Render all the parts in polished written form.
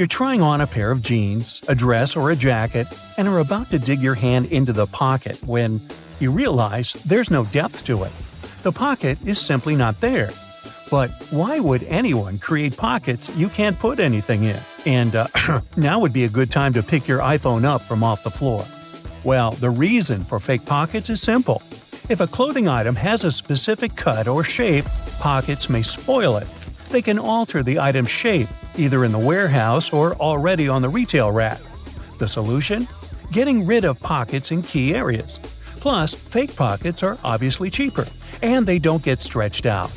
You're trying on a pair of jeans, a dress, or a jacket, and are about to dig your hand into the pocket when you realize there's no depth to it. The pocket is simply not there. But why would anyone create pockets you can't put anything in? And now would be a good time to pick your iPhone up from off the floor. Well, the reason for fake pockets is simple. If a clothing item has a specific cut or shape, pockets may spoil it. They can alter the item's shape, either in the warehouse or already on the retail rack. The solution? Getting rid of pockets in key areas. Plus, fake pockets are obviously cheaper, and they don't get stretched out.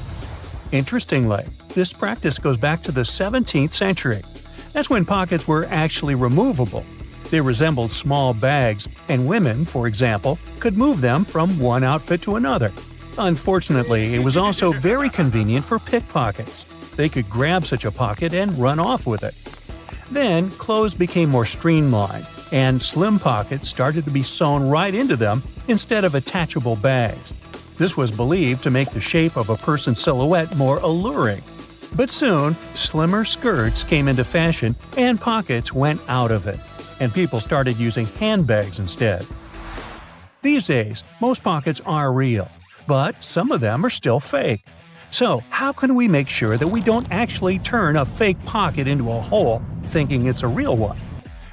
Interestingly, this practice goes back to the 17th century. That's when pockets were actually removable. They resembled small bags, and women, for example, could move them from one outfit to another. Unfortunately, it was also very convenient for pickpockets. They could grab such a pocket and run off with it. Then, clothes became more streamlined, and slim pockets started to be sewn right into them instead of attachable bags. This was believed to make the shape of a person's silhouette more alluring. But soon, slimmer skirts came into fashion and pockets went out of it, and people started using handbags instead. These days, most pockets are real, but some of them are still fake. So, how can we make sure that we don't actually turn a fake pocket into a hole thinking it's a real one?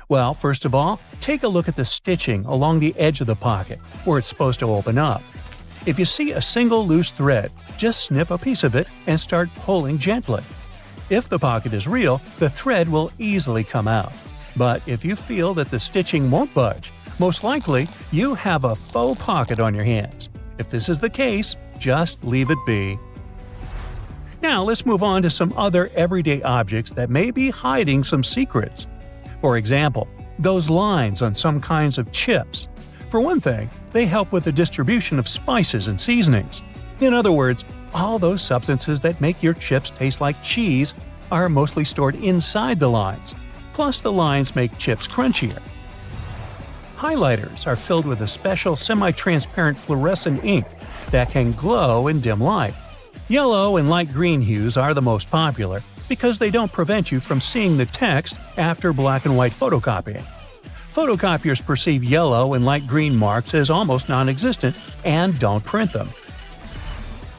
Well, first of all, take a look at the stitching along the edge of the pocket, where it's supposed to open up. If you see a single loose thread, just snip a piece of it and start pulling gently. If the pocket is real, the thread will easily come out. But if you feel that the stitching won't budge, most likely you have a faux pocket on your hands. If this is the case, just leave it be. Now let's move on to some other everyday objects that may be hiding some secrets. For example, those lines on some kinds of chips. For one thing, they help with the distribution of spices and seasonings. In other words, all those substances that make your chips taste like cheese are mostly stored inside the lines. Plus, the lines make chips crunchier. Highlighters are filled with a special semi-transparent fluorescent ink that can glow in dim light. Yellow and light green hues are the most popular because they don't prevent you from seeing the text after black and white photocopying. Photocopiers perceive yellow and light green marks as almost non-existent and don't print them.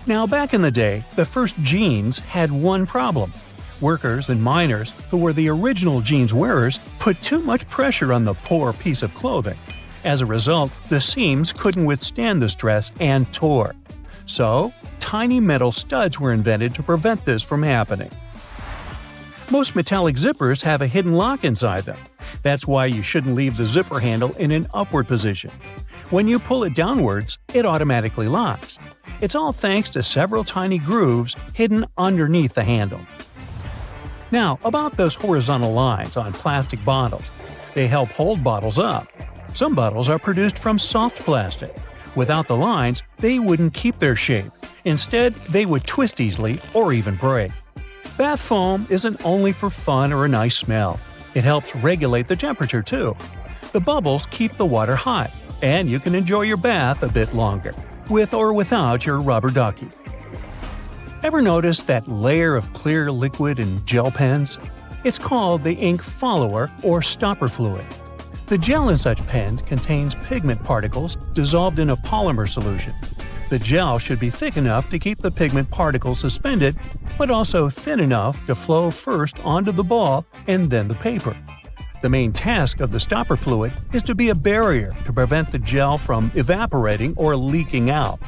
Now, back in the day, the first jeans had one problem. Workers and miners, who were the original jeans wearers, put too much pressure on the poor piece of clothing. As a result, the seams couldn't withstand the stress and tore. So, tiny metal studs were invented to prevent this from happening. Most metallic zippers have a hidden lock inside them. That's why you shouldn't leave the zipper handle in an upward position. When you pull it downwards, it automatically locks. It's all thanks to several tiny grooves hidden underneath the handle. Now, about those horizontal lines on plastic bottles. They help hold bottles up. Some bottles are produced from soft plastic. Without the lines, they wouldn't keep their shape. Instead, they would twist easily or even break. Bath foam isn't only for fun or a nice smell. It helps regulate the temperature too. The bubbles keep the water hot, and you can enjoy your bath a bit longer, with or without your rubber ducky. Ever notice that layer of clear liquid in gel pens? It's called the ink follower or stopper fluid. The gel in such pens contains pigment particles dissolved in a polymer solution. The gel should be thick enough to keep the pigment particles suspended, but also thin enough to flow first onto the ball and then the paper. The main task of the stopper fluid is to be a barrier to prevent the gel from evaporating or leaking out.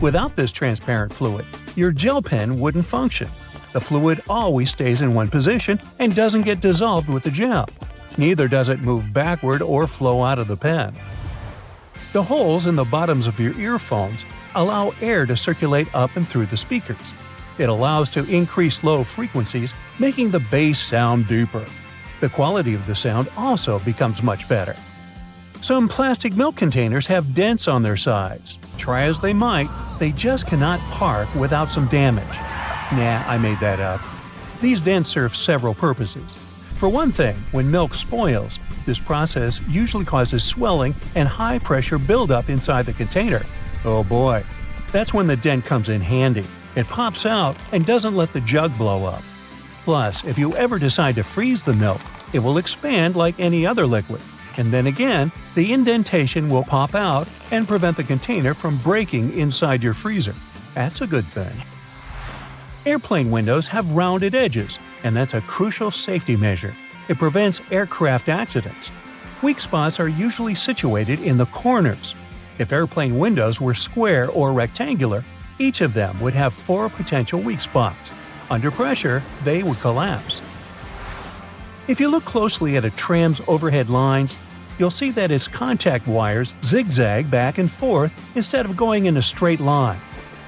Without this transparent fluid, your gel pen wouldn't function. The fluid always stays in one position and doesn't get dissolved with the gel. Neither does it move backward or flow out of the pen. The holes in the bottoms of your earphones allow air to circulate up and through the speakers. It allows to increase low frequencies, making the bass sound deeper. The quality of the sound also becomes much better. Some plastic milk containers have dents on their sides. Try as they might, they just cannot park without some damage. Nah, I made that up. These dents serve several purposes. For one thing, when milk spoils, this process usually causes swelling and high-pressure buildup inside the container. Oh boy, that's when the dent comes in handy. It pops out and doesn't let the jug blow up. Plus, if you ever decide to freeze the milk, It will expand like any other liquid, and then again, the indentation will pop out and prevent the container from breaking inside your freezer. That's a good thing. Airplane windows have rounded edges, and that's a crucial safety measure. It prevents aircraft accidents. Weak spots are usually situated in the corners. If airplane windows were square or rectangular, each of them would have 4 potential weak spots. Under pressure, they would collapse. If you look closely at a tram's overhead lines, you'll see that its contact wires zigzag back and forth instead of going in a straight line.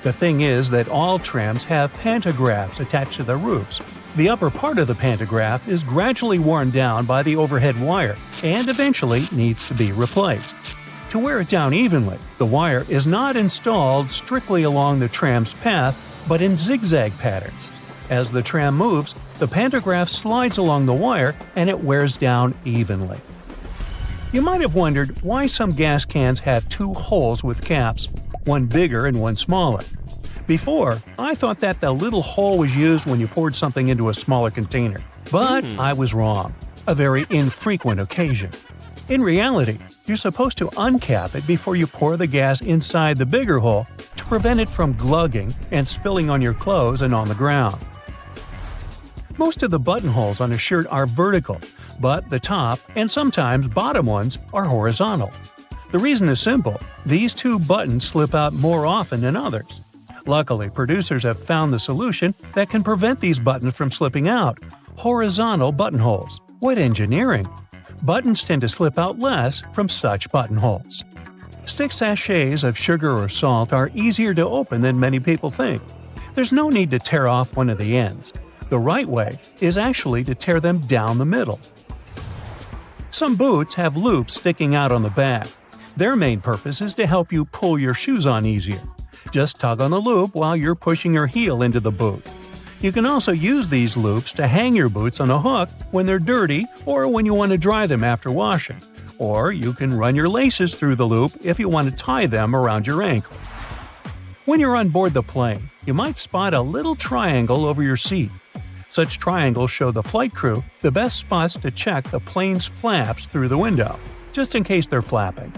The thing is that all trams have pantographs attached to their roofs. The upper part of the pantograph is gradually worn down by the overhead wire and eventually needs to be replaced. To wear it down evenly, the wire is not installed strictly along the tram's path, but in zigzag patterns. As the tram moves, the pantograph slides along the wire and it wears down evenly. You might have wondered why some gas cans have 2 holes with caps, one bigger and one smaller. Before, I thought that the little hole was used when you poured something into a smaller container. But I was wrong. A very infrequent occasion. In reality, you're supposed to uncap it before you pour the gas inside the bigger hole to prevent it from glugging and spilling on your clothes and on the ground. Most of the buttonholes on a shirt are vertical, but the top and sometimes bottom ones are horizontal. The reason is simple: these 2 buttons slip out more often than others. Luckily, producers have found the solution that can prevent these buttons from slipping out: horizontal buttonholes. What engineering! Buttons tend to slip out less from such buttonholes. Stick sachets of sugar or salt are easier to open than many people think. There's no need to tear off one of the ends. The right way is actually to tear them down the middle. Some boots have loops sticking out on the back. Their main purpose is to help you pull your shoes on easier. Just tug on the loop while you're pushing your heel into the boot. You can also use these loops to hang your boots on a hook when they're dirty or when you want to dry them after washing. Or you can run your laces through the loop if you want to tie them around your ankle. When you're on board the plane, you might spot a little triangle over your seat. Such triangles show the flight crew the best spots to check the plane's flaps through the window, just in case they're flapping.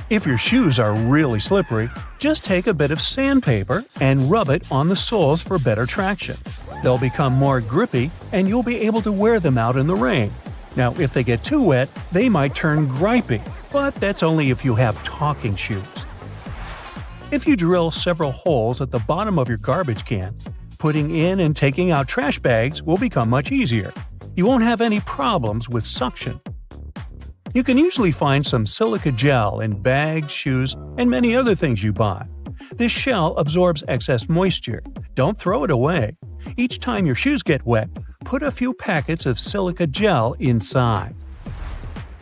If your shoes are really slippery, just take a bit of sandpaper and rub it on the soles for better traction. They'll become more grippy and you'll be able to wear them out in the rain. Now, if they get too wet, they might turn gripey, but that's only if you have talking shoes. If you drill several holes at the bottom of your garbage can, putting in and taking out trash bags will become much easier. You won't have any problems with suction. You can usually find some silica gel in bags, shoes, and many other things you buy. This shell absorbs excess moisture. Don't throw it away. Each time your shoes get wet, put a few packets of silica gel inside.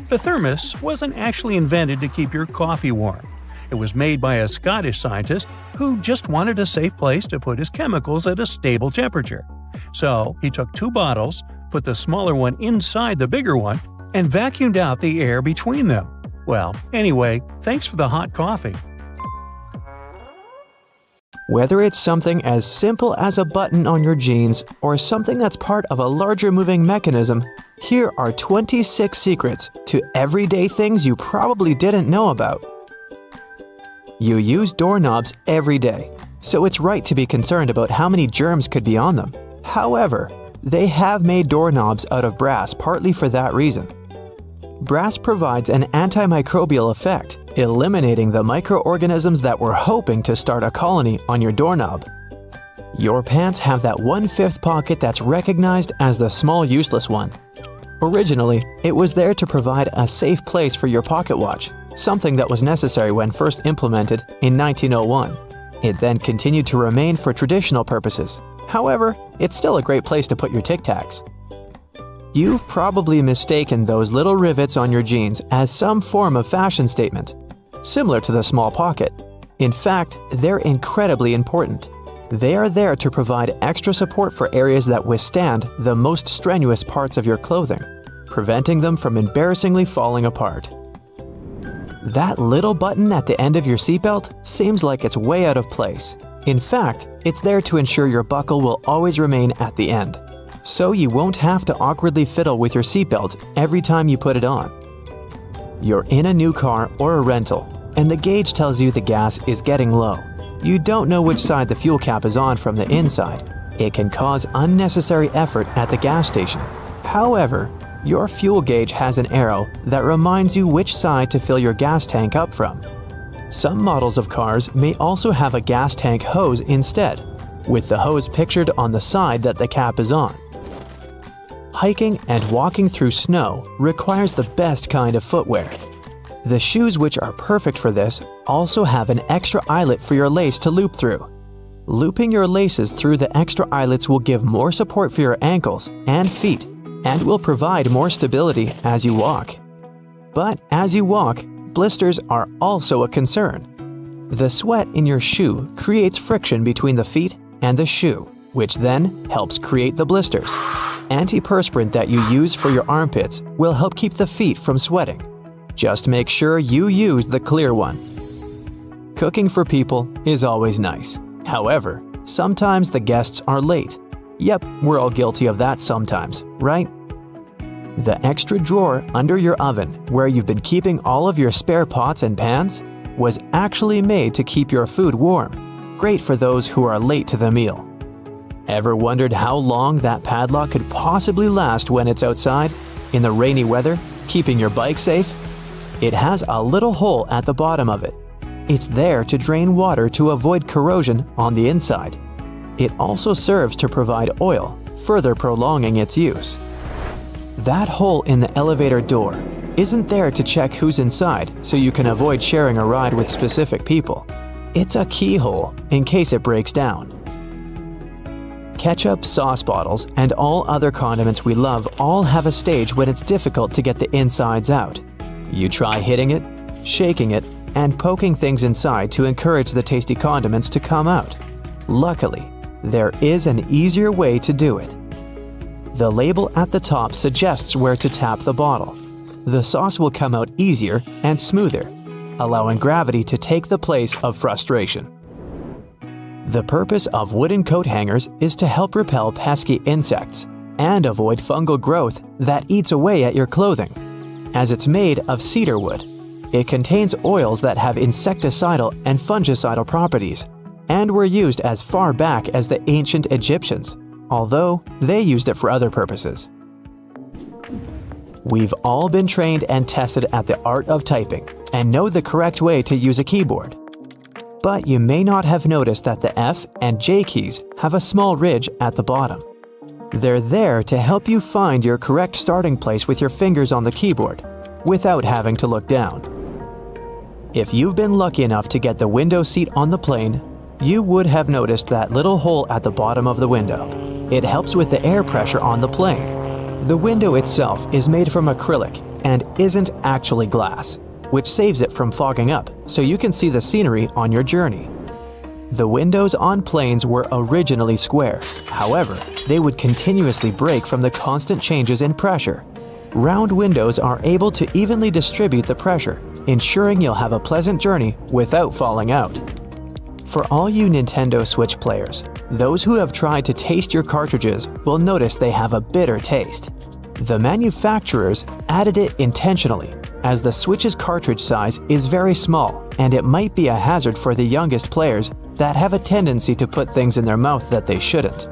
The thermos wasn't actually invented to keep your coffee warm. It was made by a Scottish scientist who just wanted a safe place to put his chemicals at a stable temperature. So he took 2 bottles, put the smaller one inside the bigger one, and vacuumed out the air between them. Well, anyway, thanks for the hot coffee. Whether it's something as simple as a button on your jeans or something that's part of a larger moving mechanism, here are 26 secrets to everyday things you probably didn't know about. You use doorknobs every day, so it's right to be concerned about how many germs could be on them. However, they have made doorknobs out of brass partly for that reason. Brass provides an antimicrobial effect, eliminating the microorganisms that were hoping to start a colony on your doorknob. Your pants have that 1/5 pocket that's recognized as the small useless one. Originally, it was there to provide a safe place for your pocket watch, something that was necessary when first implemented in 1901. It then continued to remain for traditional purposes. However, it's still a great place to put your Tic Tacs. You've probably mistaken those little rivets on your jeans as some form of fashion statement, similar to the small pocket. In fact, they're incredibly important. They are there to provide extra support for areas that withstand the most strenuous parts of your clothing, preventing them from embarrassingly falling apart. That little button at the end of your seatbelt seems like it's way out of place. In fact, it's there to ensure your buckle will always remain at the end. so you won't have to awkwardly fiddle with your seatbelt every time you put it on. You're in a new car or a rental, and the gauge tells you the gas is getting low. You don't know which side the fuel cap is on from the inside. It can cause unnecessary effort at the gas station. However, your fuel gauge has an arrow that reminds you which side to fill your gas tank up from. Some models of cars may also have a gas tank hose instead, with the hose pictured on the side that the cap is on. Hiking and walking through snow requires the best kind of footwear. The shoes which are perfect for this also have an extra eyelet for your lace to loop through. Looping your laces through the extra eyelets will give more support for your ankles and feet and will provide more stability as you walk. But as you walk, blisters are also a concern. The sweat in your shoe creates friction between the feet and the shoe, which then helps create the blisters. Antiperspirant that you use for your armpits will help keep the feet from sweating. Just make sure you use the clear one. Cooking for people is always nice. However, sometimes the guests are late. Yep, we're all guilty of that sometimes, right? The extra drawer under your oven, where you've been keeping all of your spare pots and pans, was actually made to keep your food warm. Great for those who are late to the meal. Ever wondered how long that padlock could possibly last when it's outside, in the rainy weather, keeping your bike safe? It has a little hole at the bottom of it. It's there to drain water to avoid corrosion on the inside. It also serves to provide oil, further prolonging its use. That hole in the elevator door isn't there to check who's inside so you can avoid sharing a ride with specific people. It's a keyhole in case it breaks down. Ketchup, sauce bottles, and all other condiments we love all have a stage when it's difficult to get the insides out. You try hitting it, shaking it, and poking things inside to encourage the tasty condiments to come out. Luckily, there is an easier way to do it. The label at the top suggests where to tap the bottle. The sauce will come out easier and smoother, allowing gravity to take the place of frustration. The purpose of wooden coat hangers is to help repel pesky insects and avoid fungal growth that eats away at your clothing. As it's made of cedar wood, it contains oils that have insecticidal and fungicidal properties and were used as far back as the ancient Egyptians, although they used it for other purposes. We've all been trained and tested at the art of typing and know the correct way to use a keyboard. But you may not have noticed that the F and J keys have a small ridge at the bottom. They're there to help you find your correct starting place with your fingers on the keyboard, without having to look down. If you've been lucky enough to get the window seat on the plane, you would have noticed that little hole at the bottom of the window. It helps with the air pressure on the plane. The window itself is made from acrylic and isn't actually glass, which saves it from fogging up so you can see the scenery on your journey. The windows on planes were originally square. However, they would continuously break from the constant changes in pressure. Round windows are able to evenly distribute the pressure, ensuring you'll have a pleasant journey without falling out. For all you Nintendo Switch players, those who have tried to taste your cartridges will notice they have a bitter taste. The manufacturers added it intentionally, as the Switch's cartridge size is very small and it might be a hazard for the youngest players that have a tendency to put things in their mouth that they shouldn't.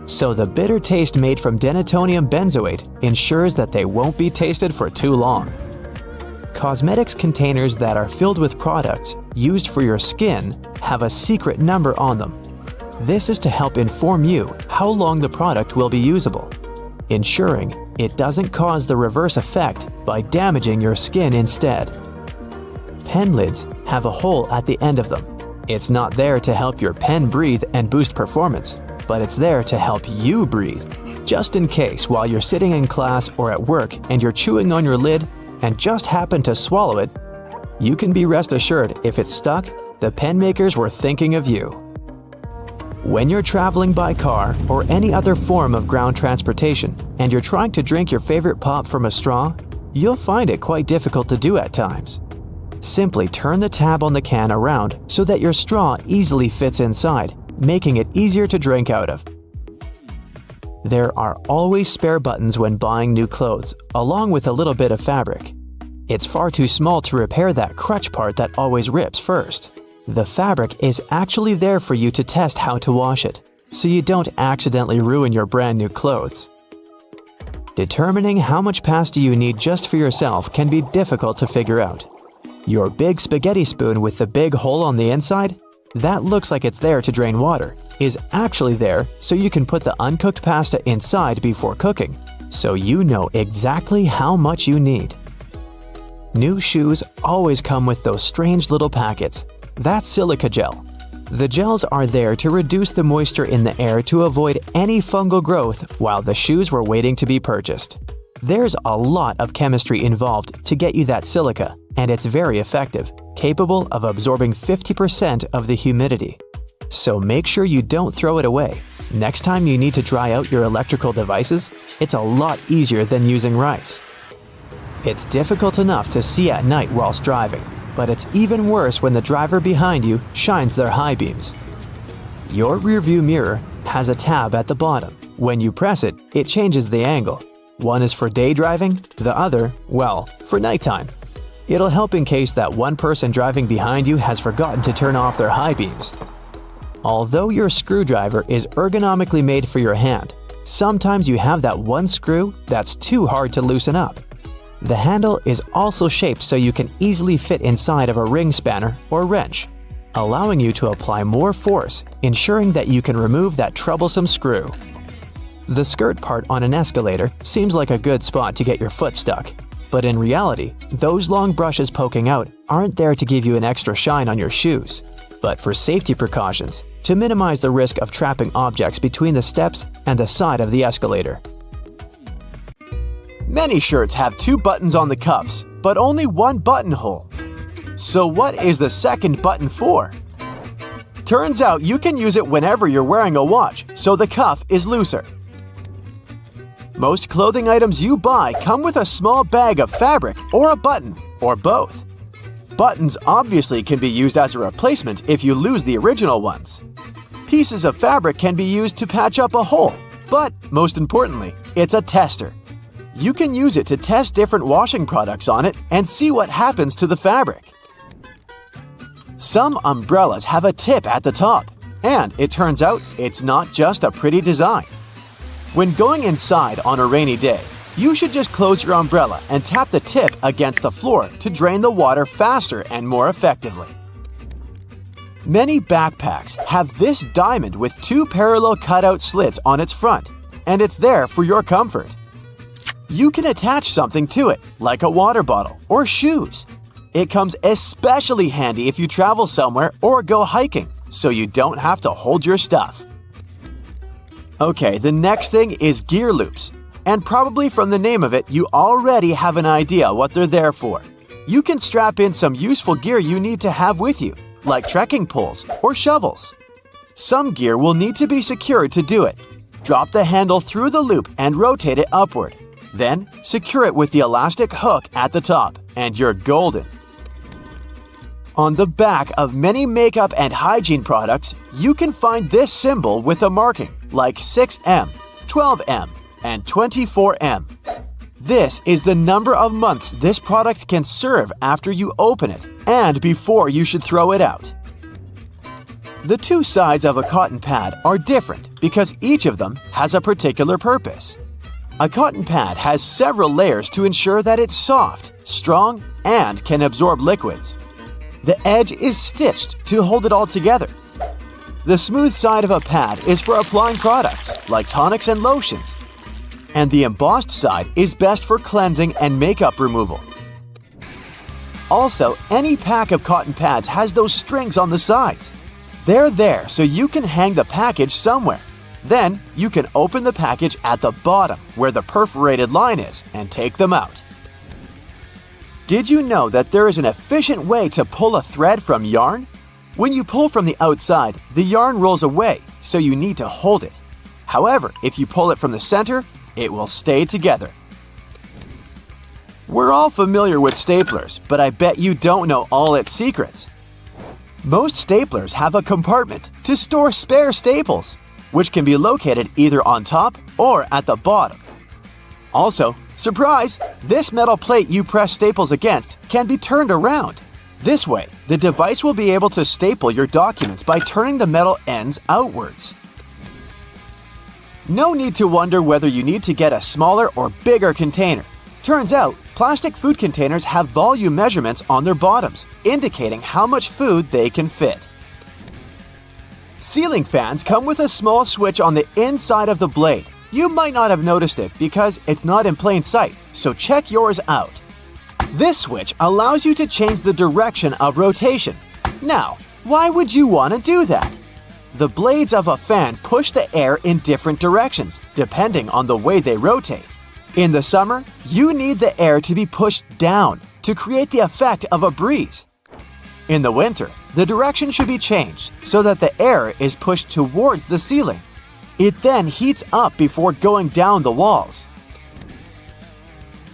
So the bitter taste made from denatonium benzoate ensures that they won't be tasted for too long. Cosmetics containers that are filled with products used for your skin have a secret number on them. This is to help inform you how long the product will be usable, ensuring it doesn't cause the reverse effect by damaging your skin instead. Pen lids have a hole at the end of them. It's not there to help your pen breathe and boost performance, but it's there to help you breathe, just in case while you're sitting in class or at work and you're chewing on your lid and just happen to swallow it. You can be rest assured if it's stuck, the pen makers were thinking of you. When you're traveling by car or any other form of ground transportation and you're trying to drink your favorite pop from a straw, you'll find it quite difficult to do at times. Simply turn the tab on the can around so that your straw easily fits inside, making it easier to drink out of. There are always spare buttons when buying new clothes, along with a little bit of fabric. It's far too small to repair that crutch part that always rips first. The fabric is actually there for you to test how to wash it, so you don't accidentally ruin your brand new clothes. Determining how much pasta you need just for yourself can be difficult to figure out. Your big spaghetti spoon with the big hole on the inside, that looks like it's there to drain water, is actually there so you can put the uncooked pasta inside before cooking, so you know exactly how much you need. New shoes always come with those strange little packets. That's silica gel. The gels are there to reduce the moisture in the air to avoid any fungal growth while the shoes were waiting to be purchased. There's a lot of chemistry involved to get you that silica, and it's very effective, capable of absorbing 50% of the humidity. So make sure you don't throw it away. Next time you need to dry out your electrical devices, it's a lot easier than using rice. It's difficult enough to see at night whilst driving, but it's even worse when the driver behind you shines their high beams. Your rearview mirror has a tab at the bottom. When you press it, it changes the angle. One is for day driving, the other, well, for nighttime. It'll help in case that one person driving behind you has forgotten to turn off their high beams. Although your screwdriver is ergonomically made for your hand, sometimes you have that one screw that's too hard to loosen up. The handle is also shaped so you can easily fit inside of a ring spanner or wrench, allowing you to apply more force, ensuring that you can remove that troublesome screw. The skirt part on an escalator seems like a good spot to get your foot stuck, but in reality, those long brushes poking out aren't there to give you an extra shine on your shoes, but for safety precautions, to minimize the risk of trapping objects between the steps and the side of the escalator. Many shirts have 2 buttons on the cuffs, but only 1 buttonhole. So what is the second button for? Turns out you can use it whenever you're wearing a watch, so the cuff is looser. Most clothing items you buy come with a small bag of fabric or a button, or both. Buttons obviously can be used as a replacement if you lose the original ones. Pieces of fabric can be used to patch up a hole, but most importantly, it's a tester. You can use it to test different washing products on it and see what happens to the fabric. Some umbrellas have a tip at the top, and it turns out it's not just a pretty design. When going inside on a rainy day, you should just close your umbrella and tap the tip against the floor to drain the water faster and more effectively. Many backpacks have this diamond with 2 parallel cutout slits on its front, and it's there for your comfort. You can attach something to it, like a water bottle or shoes. It comes especially handy if you travel somewhere or go hiking, so you don't have to hold your stuff. Okay, the next thing is gear loops. And probably from the name of it, you already have an idea what they're there for. You can strap in some useful gear you need to have with you, like trekking poles or shovels. Some gear will need to be secured to do it. Drop the handle through the loop and rotate it upward. Then, secure it with the elastic hook at the top, and you're golden. On the back of many makeup and hygiene products, you can find this symbol with a marking, like 6M, 12M, and 24M. This is the number of months this product can serve after you open it, and before you should throw it out. The 2 sides of a cotton pad are different because each of them has a particular purpose. A cotton pad has several layers to ensure that it's soft, strong, and can absorb liquids. The edge is stitched to hold it all together. The smooth side of a pad is for applying products, like tonics and lotions. And the embossed side is best for cleansing and makeup removal. Also, any pack of cotton pads has those strings on the sides. They're there so you can hang the package somewhere. Then, you can open the package at the bottom where the perforated line is and take them out. Did you know that there is an efficient way to pull a thread from yarn? When you pull from the outside, the yarn rolls away, so you need to hold it. However, if you pull it from the center, it will stay together. We're all familiar with staplers, but I bet you don't know all its secrets. Most staplers have a compartment to store spare staples, which can be located either on top or at the bottom. Also, surprise! This metal plate you press staples against can be turned around. This way, the device will be able to staple your documents by turning the metal ends outwards. No need to wonder whether you need to get a smaller or bigger container. Turns out, plastic food containers have volume measurements on their bottoms, indicating how much food they can fit. Ceiling fans come with a small switch on the inside of the blade. You might not have noticed it because it's not in plain sight, so check yours out. This switch allows you to change the direction of rotation. Now, why would you want to do that? The blades of a fan push the air in different directions, depending on the way they rotate. In the summer, you need the air to be pushed down to create the effect of a breeze. In the winter, the direction should be changed so that the air is pushed towards the ceiling. It then heats up before going down the walls.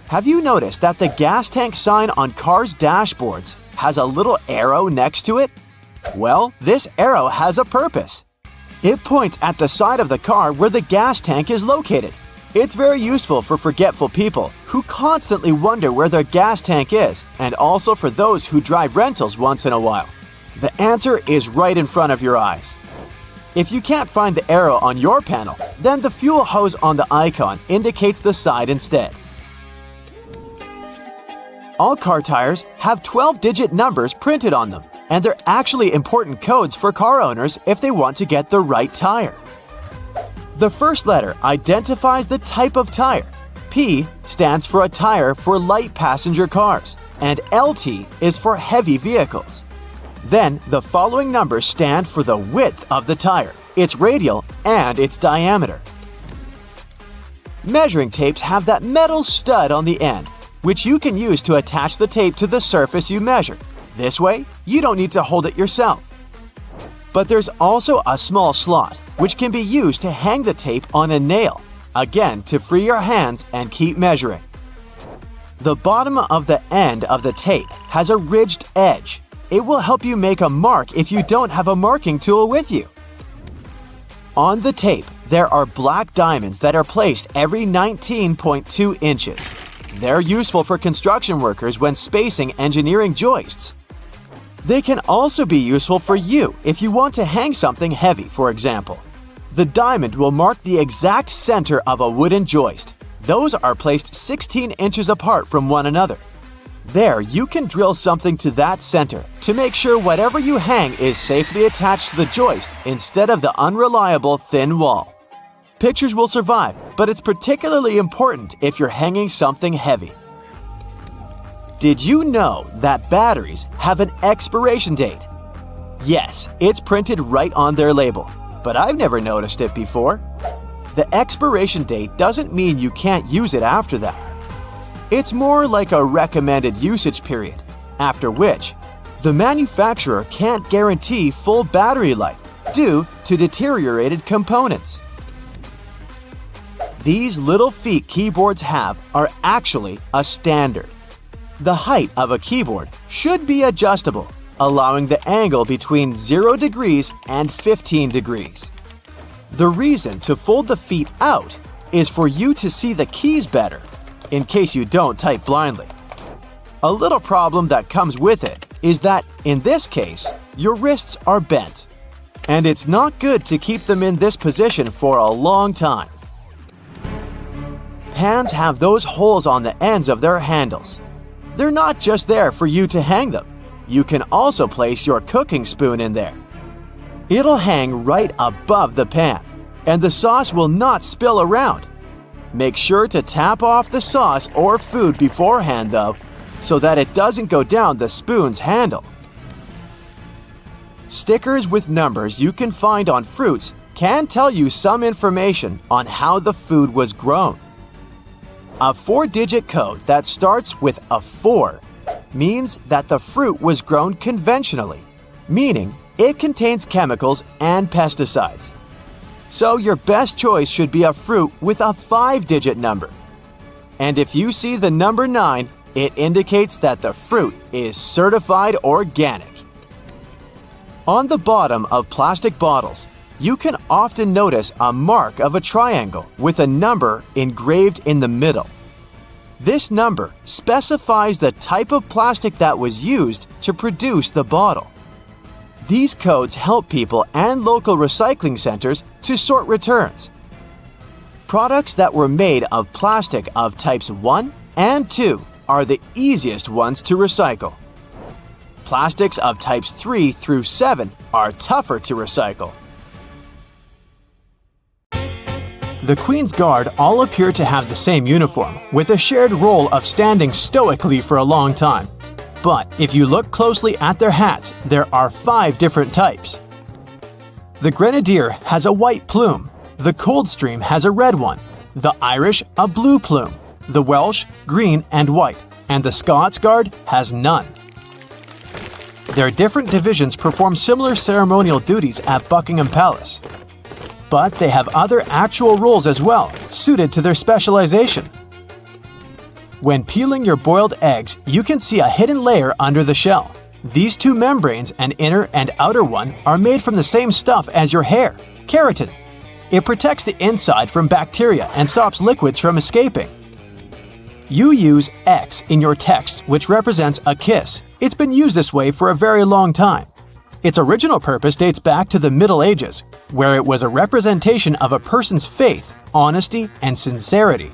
Have you noticed that the gas tank sign on cars' dashboards has a little arrow next to it? Well, this arrow has a purpose. It points at the side of the car where the gas tank is located. It's very useful for forgetful people who constantly wonder where their gas tank is, and also for those who drive rentals once in a while. The answer is right in front of your eyes. If you can't find the arrow on your panel, then the fuel hose on the icon indicates the side instead. All car tires have 12-digit numbers printed on them, and they're actually important codes for car owners if they want to get the right tire. The first letter identifies the type of tire. P stands for a tire for light passenger cars, and LT is for heavy vehicles. Then, the following numbers stand for the width of the tire, its radial, and its diameter. Measuring tapes have that metal stud on the end, which you can use to attach the tape to the surface you measure. This way, you don't need to hold it yourself. But there's also a small slot, which can be used to hang the tape on a nail, again to free your hands and keep measuring. The bottom of the end of the tape has a ridged edge. It will help you make a mark if you don't have a marking tool with you. On the tape, there are black diamonds that are placed every 19.2 inches. They're useful for construction workers when spacing engineering joists. They can also be useful for you if you want to hang something heavy, for example. The diamond will mark the exact center of a wooden joist. Those are placed 16 inches apart from one another. There, you can drill something to that center to make sure whatever you hang is safely attached to the joist instead of the unreliable thin wall. Pictures will survive, but it's particularly important if you're hanging something heavy. Did you know that batteries have an expiration date? Yes, it's printed right on their label, but I've never noticed it before. The expiration date doesn't mean you can't use it after that. It's more like a recommended usage period, after which the manufacturer can't guarantee full battery life due to deteriorated components. These little feet keyboards have are actually a standard. The height of a keyboard should be adjustable, allowing the angle between 0 degrees and 15 degrees. The reason to fold the feet out is for you to see the keys better, in case you don't type blindly. A little problem that comes with it is that, in this case, your wrists are bent, and it's not good to keep them in this position for a long time. Pans have those holes on the ends of their handles. They're not just there for you to hang them. You can also place your cooking spoon in there. It'll hang right above the pan, and the sauce will not spill around. Make sure to tap off the sauce or food beforehand, though, so that it doesn't go down the spoon's handle. Stickers with numbers you can find on fruits can tell you some information on how the food was grown. A 4-digit code that starts with a 4 means that the fruit was grown conventionally, meaning it contains chemicals and pesticides. So your best choice should be a fruit with a 5-digit number. And if you see the number 9, it indicates that the fruit is certified organic. On the bottom of plastic bottles, you can often notice a mark of a triangle with a number engraved in the middle. This number specifies the type of plastic that was used to produce the bottle. These codes help people and local recycling centers to sort returns. Products that were made of plastic of types 1 and 2 are the easiest ones to recycle. Plastics of types 3 through 7 are tougher to recycle. The Queen's Guard all appear to have the same uniform, with a shared role of standing stoically for a long time. But if you look closely at their hats, there are 5 different types. The Grenadier has a white plume, the Coldstream has a red one, the Irish a blue plume, the Welsh green and white, and the Scots Guard has none. Their different divisions perform similar ceremonial duties at Buckingham Palace. But they have other actual roles as well, suited to their specialization. When peeling your boiled eggs, you can see a hidden layer under the shell. These 2 membranes, an inner and outer one, are made from the same stuff as your hair, keratin. It protects the inside from bacteria and stops liquids from escaping. You use X in your text, which represents a kiss. It's been used this way for a very long time. Its original purpose dates back to the Middle Ages, where it was a representation of a person's faith, honesty, and sincerity.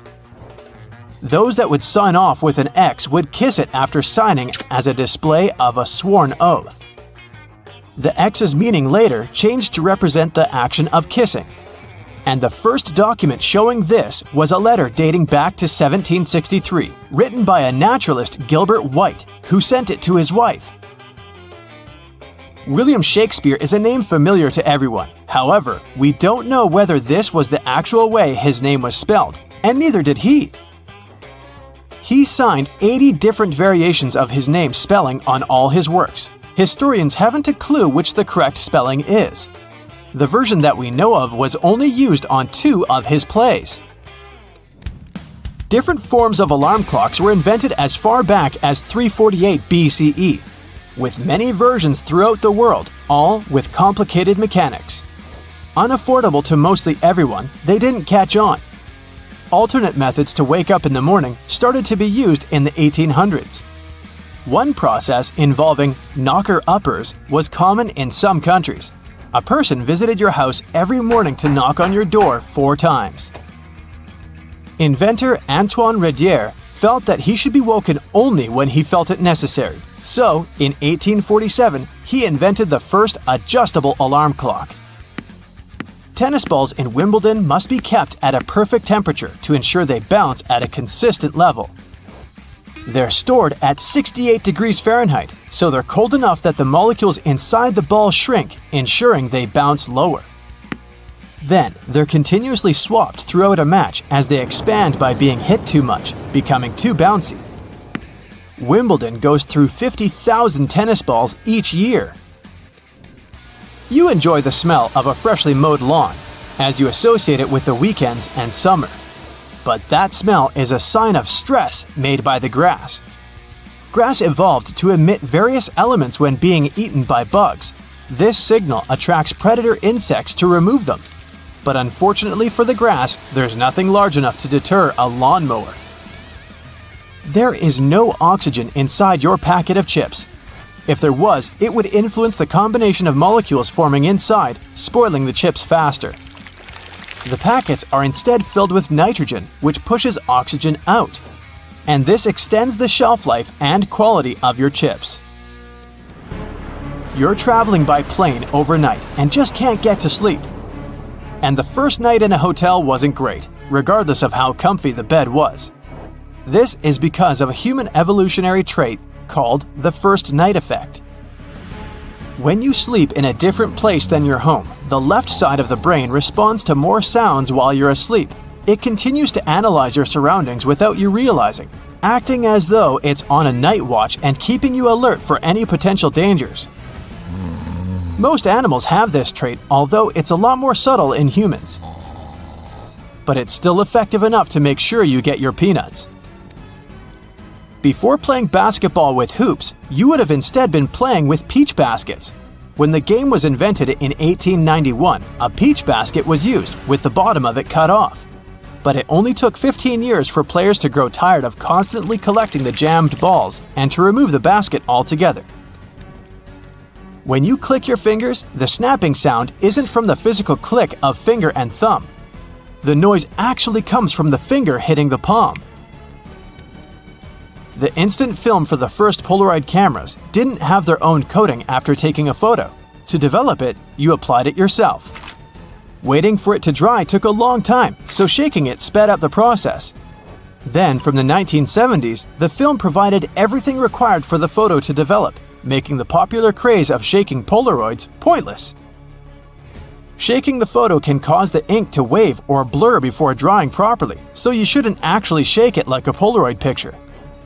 Those that would sign off with an X would kiss it after signing as a display of a sworn oath. The X's meaning later changed to represent the action of kissing. And the first document showing this was a letter dating back to 1763, written by a naturalist, Gilbert White, who sent it to his wife. William Shakespeare is a name familiar to everyone. However, we don't know whether this was the actual way his name was spelled, and neither did he. He signed 80 different variations of his name spelling on all his works. Historians haven't a clue which the correct spelling is. The version that we know of was only used on 2 of his plays. Different forms of alarm clocks were invented as far back as 348 BCE, with many versions throughout the world, all with complicated mechanics. Unaffordable to mostly everyone, they didn't catch on. Alternate methods to wake up in the morning started to be used in the 1800s. One process involving knocker-uppers was common in some countries. A person visited your house every morning to knock on your door 4 times. Inventor Antoine Redier felt that he should be woken only when he felt it necessary. So, in 1847, he invented the first adjustable alarm clock. Tennis balls in Wimbledon must be kept at a perfect temperature to ensure they bounce at a consistent level. They're stored at 68 degrees Fahrenheit, so they're cold enough that the molecules inside the ball shrink, ensuring they bounce lower. Then, they're continuously swapped throughout a match as they expand by being hit too much, becoming too bouncy. Wimbledon goes through 50,000 tennis balls each year. You enjoy the smell of a freshly mowed lawn, as you associate it with the weekends and summer. But that smell is a sign of stress made by the grass. Grass evolved to emit various elements when being eaten by bugs. This signal attracts predator insects to remove them. But unfortunately for the grass, there's nothing large enough to deter a lawnmower. There is no oxygen inside your packet of chips. If there was, it would influence the combination of molecules forming inside, spoiling the chips faster. The packets are instead filled with nitrogen, which pushes oxygen out. And this extends the shelf life and quality of your chips. You're traveling by plane overnight and just can't get to sleep. And the first night in a hotel wasn't great, regardless of how comfy the bed was. This is because of a human evolutionary trait called the first night effect. When you sleep in a different place than your home, the left side of the brain responds to more sounds while you're asleep. It continues to analyze your surroundings without you realizing, acting as though it's on a night watch and keeping you alert for any potential dangers. Most animals have this trait, although it's a lot more subtle in humans. But it's still effective enough to make sure you get your peanuts. Before playing basketball with hoops, you would have instead been playing with peach baskets. When the game was invented in 1891, a peach basket was used with the bottom of it cut off. But it only took 15 years for players to grow tired of constantly collecting the jammed balls and to remove the basket altogether. When you click your fingers, the snapping sound isn't from the physical click of finger and thumb. The noise actually comes from the finger hitting the palm. The instant film for the first Polaroid cameras didn't have their own coating after taking a photo. To develop it, you applied it yourself. Waiting for it to dry took a long time, so shaking it sped up the process. Then, from the 1970s, the film provided everything required for the photo to develop, making the popular craze of shaking Polaroids pointless. Shaking the photo can cause the ink to wave or blur before drying properly, so you shouldn't actually shake it like a Polaroid picture,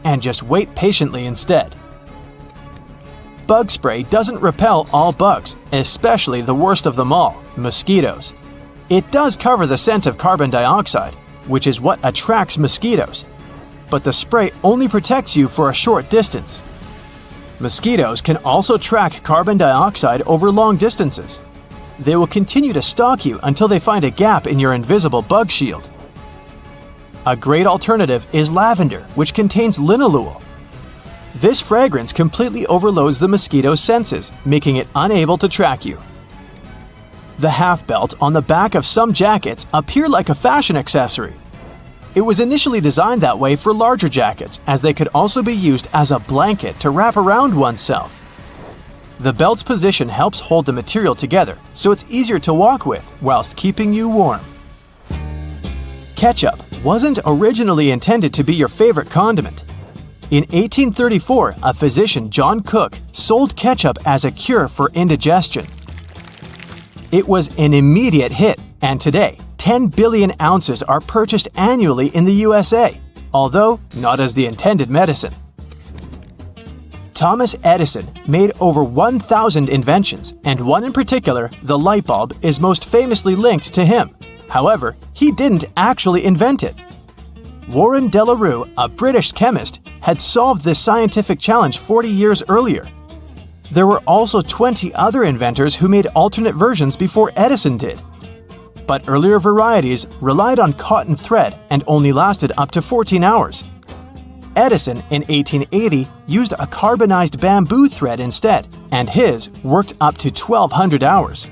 and just wait patiently instead. Bug spray doesn't repel all bugs, especially the worst of them all, mosquitoes. It does cover the scent of carbon dioxide, which is what attracts mosquitoes, but the spray only protects you for a short distance. Mosquitoes can also track carbon dioxide over long distances. They will continue to stalk you until they find a gap in your invisible bug shield. A great alternative is lavender, which contains linalool. This fragrance completely overloads the mosquito's senses, making it unable to track you. The half belt on the back of some jackets appear like a fashion accessory. It was initially designed that way for larger jackets, as they could also be used as a blanket to wrap around oneself. The belt's position helps hold the material together, so it's easier to walk with whilst keeping you warm. Ketchup wasn't originally intended to be your favorite condiment. In 1834, a physician, John Cook, sold ketchup as a cure for indigestion. It was an immediate hit, and today, 10 billion ounces are purchased annually in the USA, although not as the intended medicine. Thomas Edison made over 1,000 inventions, and one in particular, the light bulb, is most famously linked to him. However, he didn't actually invent it. Warren De La Rue, a British chemist, had solved this scientific challenge 40 years earlier. There were also 20 other inventors who made alternate versions before Edison did. But earlier varieties relied on cotton thread and only lasted up to 14 hours. Edison, in 1880, used a carbonized bamboo thread instead, and his worked up to 1,200 hours.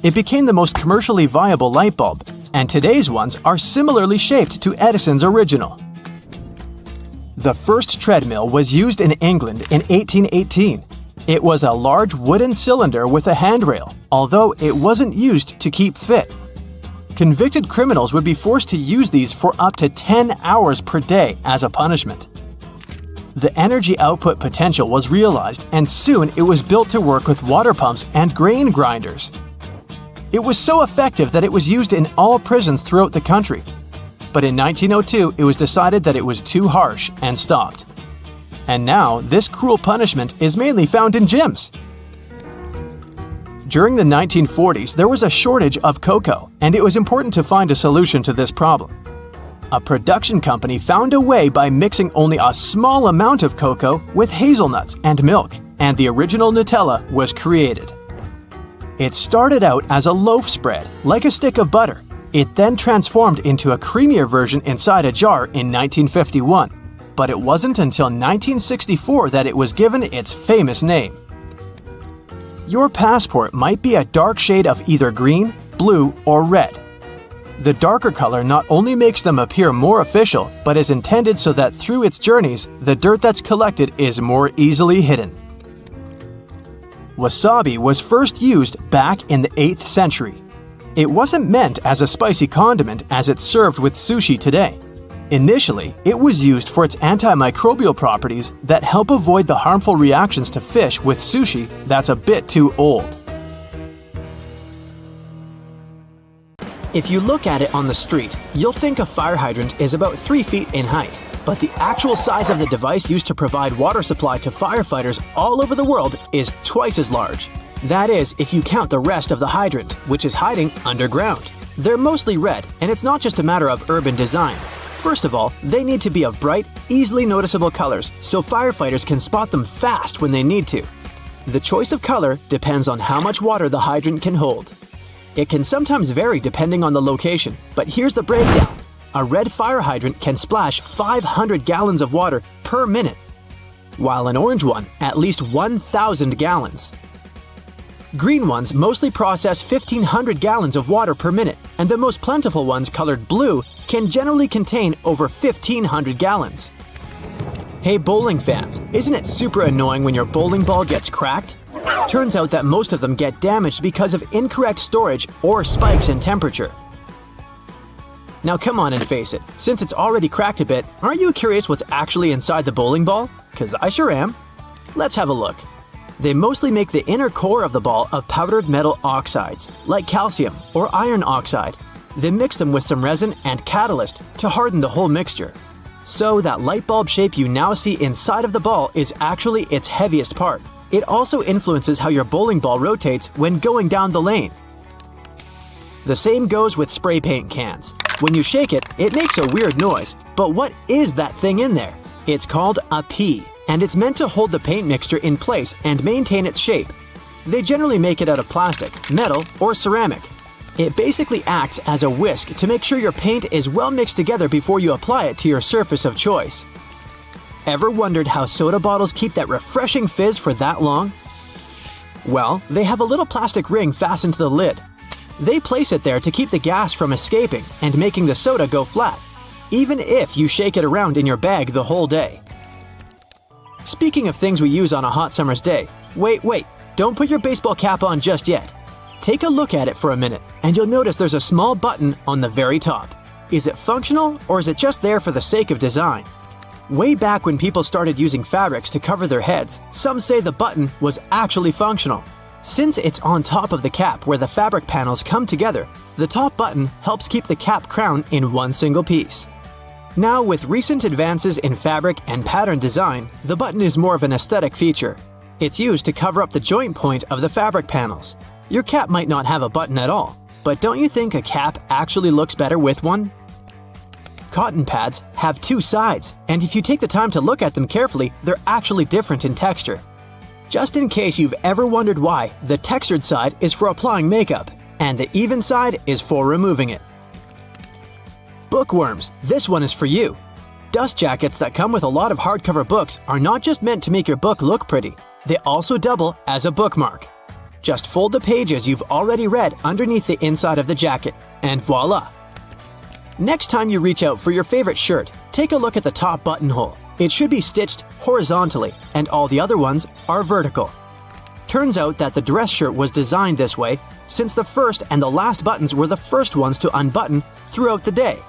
It became the most commercially viable light bulb, and today's ones are similarly shaped to Edison's original. The first treadmill was used in England in 1818. It was a large wooden cylinder with a handrail, although it wasn't used to keep fit. Convicted criminals would be forced to use these for up to 10 hours per day as a punishment. The energy output potential was realized, and soon it was built to work with water pumps and grain grinders. It was so effective that it was used in all prisons throughout the country. But in 1902, it was decided that it was too harsh and stopped. And now, this cruel punishment is mainly found in gyms. During the 1940s, there was a shortage of cocoa, and it was important to find a solution to this problem. A production company found a way by mixing only a small amount of cocoa with hazelnuts and milk, and the original Nutella was created. It started out as a loaf spread, like a stick of butter. It then transformed into a creamier version inside a jar in 1951. But it wasn't until 1964 that it was given its famous name. Your passport might be a dark shade of either green, blue, or red. The darker color not only makes them appear more official, but is intended so that through its journeys, the dirt that's collected is more easily hidden. Wasabi was first used back in the 8th century. It wasn't meant as a spicy condiment as it's served with sushi today. Initially, it was used for its antimicrobial properties that help avoid the harmful reactions to fish with sushi that's a bit too old. If you look at it on the street, you'll think a fire hydrant is about 3 feet in height. But the actual size of the device used to provide water supply to firefighters all over the world is twice as large. That is, if you count the rest of the hydrant, which is hiding underground. They're mostly red, and it's not just a matter of urban design. First of all, they need to be of bright, easily noticeable colors so firefighters can spot them fast when they need to. The choice of color depends on how much water the hydrant can hold. It can sometimes vary depending on the location, but here's the breakdown. A red fire hydrant can splash 500 gallons of water per minute, while an orange one at least 1,000 gallons. Green ones mostly process 1,500 gallons of water per minute, and the most plentiful ones colored blue can generally contain over 1,500 gallons. Hey bowling fans, isn't it super annoying when your bowling ball gets cracked? Turns out that most of them get damaged because of incorrect storage or spikes in temperature. Now come on and face it, since it's already cracked a bit, aren't you curious what's actually inside the bowling ball? 'Cause I sure am. Let's have a look. They mostly make the inner core of the ball of powdered metal oxides, like calcium or iron oxide. They mix them with some resin and catalyst to harden the whole mixture. So that light bulb shape you now see inside of the ball is actually its heaviest part. It also influences how your bowling ball rotates when going down the lane. The same goes with spray paint cans. When you shake it, it makes a weird noise. But what is that thing in there? It's called a pea, and it's meant to hold the paint mixture in place and maintain its shape. They generally make it out of plastic, metal, or ceramic. It basically acts as a whisk to make sure your paint is well mixed together before you apply it to your surface of choice. Ever wondered how soda bottles keep that refreshing fizz for that long? Well, they have a little plastic ring fastened to the lid. They place it there to keep the gas from escaping and making the soda go flat, even if you shake it around in your bag the whole day. Speaking of things we use on a hot summer's day, wait, don't put your baseball cap on just yet. Take a look at it for a minute, and you'll notice there's a small button on the very top. Is it functional, or is it just there for the sake of design? Way back when people started using fabrics to cover their heads, some say the button was actually functional. Since it's on top of the cap where the fabric panels come together, the top button helps keep the cap crown in one single piece. Now, with recent advances in fabric and pattern design, the button is more of an aesthetic feature. It's used to cover up the joint point of the fabric panels. Your cap might not have a button at all, but don't you think a cap actually looks better with one? Cotton pads have two sides, and if you take the time to look at them carefully, they're actually different in texture. Just in case you've ever wondered why, the textured side is for applying makeup, and the even side is for removing it. Bookworms, this one is for you. Dust jackets that come with a lot of hardcover books are not just meant to make your book look pretty, they also double as a bookmark. Just fold the pages you've already read underneath the inside of the jacket, and voila! Next time you reach out for your favorite shirt, take a look at the top buttonhole. It should be stitched horizontally, and all the other ones are vertical. Turns out that the dress shirt was designed this way since the first and the last buttons were the first ones to unbutton throughout the day.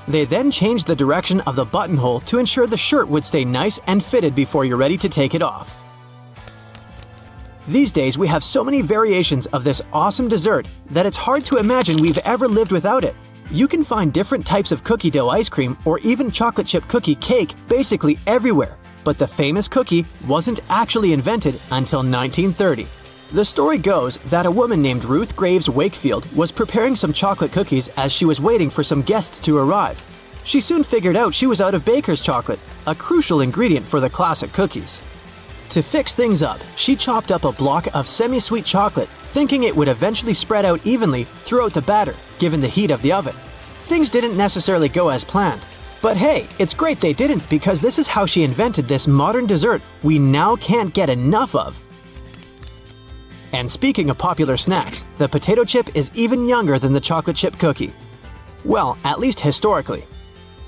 They then changed the direction of the buttonhole to ensure the shirt would stay nice and fitted before you're ready to take it off. These days, we have so many variations of this awesome dessert that it's hard to imagine we've ever lived without it. You can find different types of cookie dough ice cream or even chocolate chip cookie cake basically everywhere, but the famous cookie wasn't actually invented until 1930. The story goes that a woman named Ruth Graves Wakefield was preparing some chocolate cookies as she was waiting for some guests to arrive. She soon figured out she was out of baker's chocolate, a crucial ingredient for the classic cookies. To fix things up, she chopped up a block of semi-sweet chocolate, thinking it would eventually spread out evenly throughout the batter, given the heat of the oven. Things didn't necessarily go as planned. But hey, it's great they didn't, because this is how she invented this modern dessert we now can't get enough of. And speaking of popular snacks, the potato chip is even younger than the chocolate chip cookie. Well, at least historically.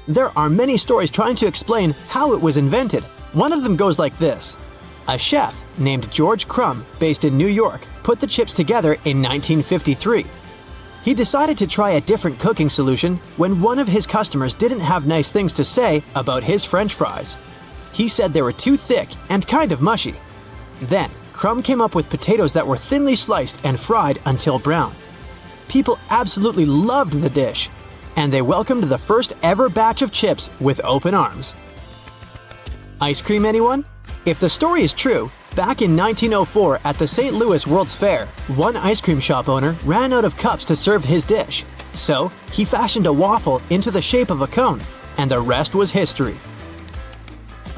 There are many stories trying to explain how it was invented. One of them goes like this. A chef named George Crumb, based in New York, put the chips together in 1953. He decided to try a different cooking solution when one of his customers didn't have nice things to say about his French fries. He said they were too thick and kind of mushy. Then, Crumb came up with potatoes that were thinly sliced and fried until brown. People absolutely loved the dish, and they welcomed the first ever batch of chips with open arms. Ice cream, anyone? If the story is true, back in 1904 at the St. Louis World's Fair, one ice cream shop owner ran out of cups to serve his dish. So, he fashioned a waffle into the shape of a cone, and the rest was history.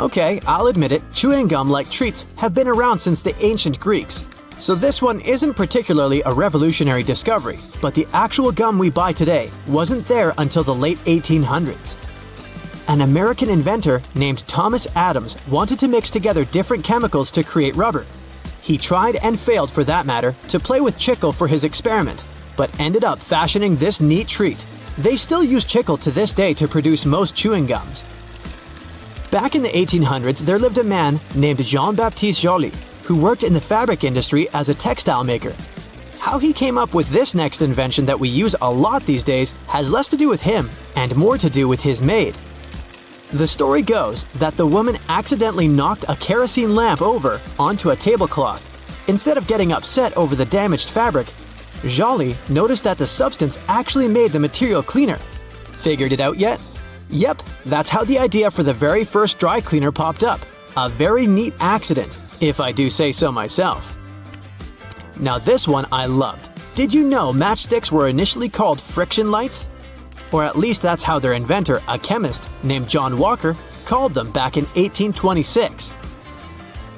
Okay, I'll admit it, chewing gum-like treats have been around since the ancient Greeks. So this one isn't particularly a revolutionary discovery, but the actual gum we buy today wasn't there until the late 1800s. An American inventor named Thomas Adams wanted to mix together different chemicals to create rubber. He tried and failed, for that matter, to play with chicle for his experiment, but ended up fashioning this neat treat. They still use chicle to this day to produce most chewing gums. Back in the 1800s, there lived a man named Jean-Baptiste Joly, who worked in the fabric industry as a textile maker. How he came up with this next invention that we use a lot these days has less to do with him and more to do with his maid. The story goes that the woman accidentally knocked a kerosene lamp over onto a tablecloth. Instead of getting upset over the damaged fabric, Joly noticed that the substance actually made the material cleaner. Figured it out yet? Yep, that's how the idea for the very first dry cleaner popped up. A very neat accident, if I do say so myself. Now this one I loved. Did you know matchsticks were initially called friction lights? Or at least that's how their inventor, a chemist named John Walker, called them back in 1826.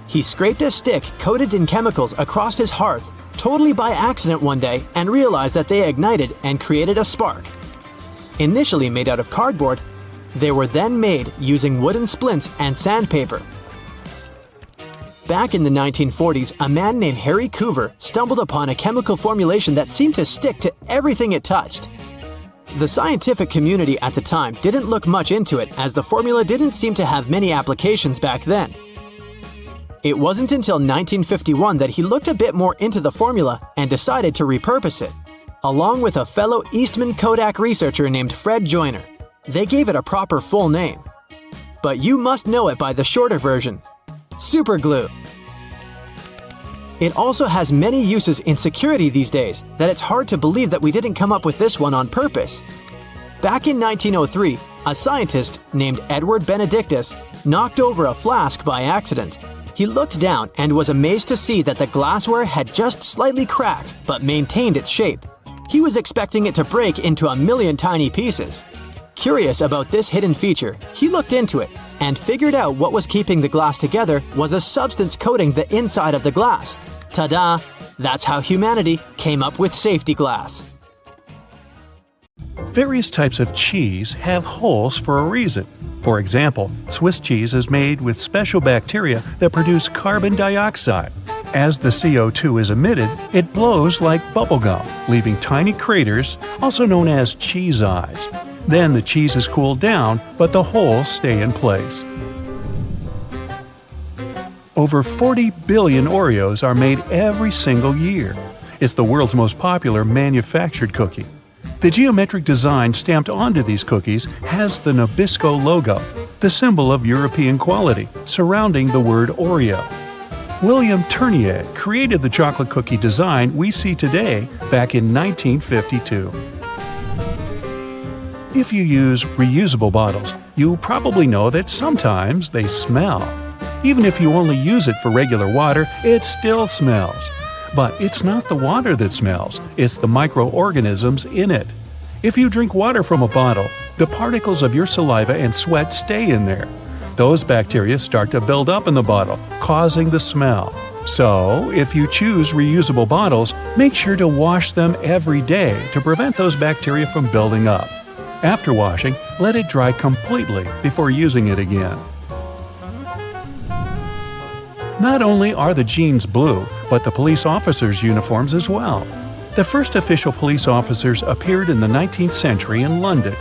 He scraped a stick coated in chemicals across his hearth, totally by accident one day, and realized that they ignited and created a spark. Initially made out of cardboard, they were then made using wooden splints and sandpaper. Back in the 1940s, a man named Harry Coover stumbled upon a chemical formulation that seemed to stick to everything it touched. The scientific community at the time didn't look much into it, as the formula didn't seem to have many applications back then. It wasn't until 1951 that he looked a bit more into the formula and decided to repurpose it, along with a fellow Eastman Kodak researcher named Fred Joyner. They gave it a proper full name. But you must know it by the shorter version: super glue. It also has many uses in security these days that it's hard to believe that we didn't come up with this one on purpose. Back in 1903, a scientist named Edward Benedictus knocked over a flask by accident. He looked down and was amazed to see that the glassware had just slightly cracked but maintained its shape. He was expecting it to break into a million tiny pieces. Curious about this hidden feature, he looked into it and figured out what was keeping the glass together was a substance coating the inside of the glass. Ta-da! That's how humanity came up with safety glass. Various types of cheese have holes for a reason. For example, Swiss cheese is made with special bacteria that produce carbon dioxide. As the CO2 is emitted, it blows like bubblegum, leaving tiny craters, also known as cheese eyes. Then the cheese is cooled down, but the holes stay in place. Over 40 billion Oreos are made every single year. It's the world's most popular manufactured cookie. The geometric design stamped onto these cookies has the Nabisco logo, the symbol of European quality, surrounding the word Oreo. William Tournier created the chocolate cookie design we see today back in 1952. If you use reusable bottles, you probably know that sometimes they smell. Even if you only use it for regular water, it still smells. But it's not the water that smells, it's the microorganisms in it. If you drink water from a bottle, the particles of your saliva and sweat stay in there. Those bacteria start to build up in the bottle, causing the smell. So, if you choose reusable bottles, make sure to wash them every day to prevent those bacteria from building up. After washing, let it dry completely before using it again. Not only are the jeans blue, but the police officers' uniforms as well. The first official police officers appeared in the 19th century in London.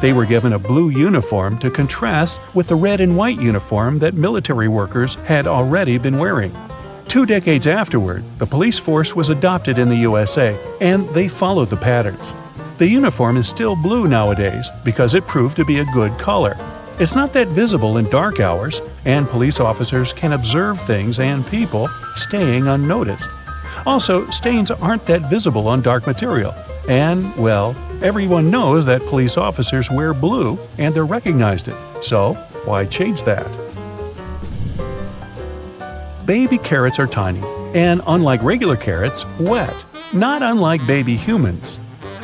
They were given a blue uniform to contrast with the red and white uniform that military workers had already been wearing. 2 decades afterward, the police force was adopted in the USA, and they followed the patterns. The uniform is still blue nowadays because it proved to be a good color. It's not that visible in dark hours, and police officers can observe things and people staying unnoticed. Also, stains aren't that visible on dark material. And, well, everyone knows that police officers wear blue and they're recognized it. So, why change that? Baby carrots are tiny, and unlike regular carrots, wet, not unlike baby humans.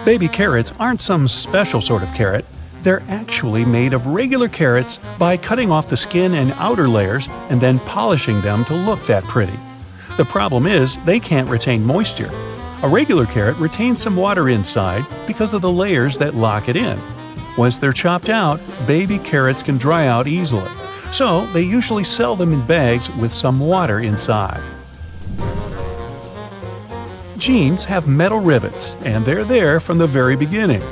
Baby carrots aren't some special sort of carrot. They're actually made of regular carrots by cutting off the skin and outer layers and then polishing them to look that pretty. The problem is they can't retain moisture. A regular carrot retains some water inside because of the layers that lock it in. Once they're chopped out, baby carrots can dry out easily, so they usually sell them in bags with some water inside. Jeans have metal rivets, and they're there from the very beginning.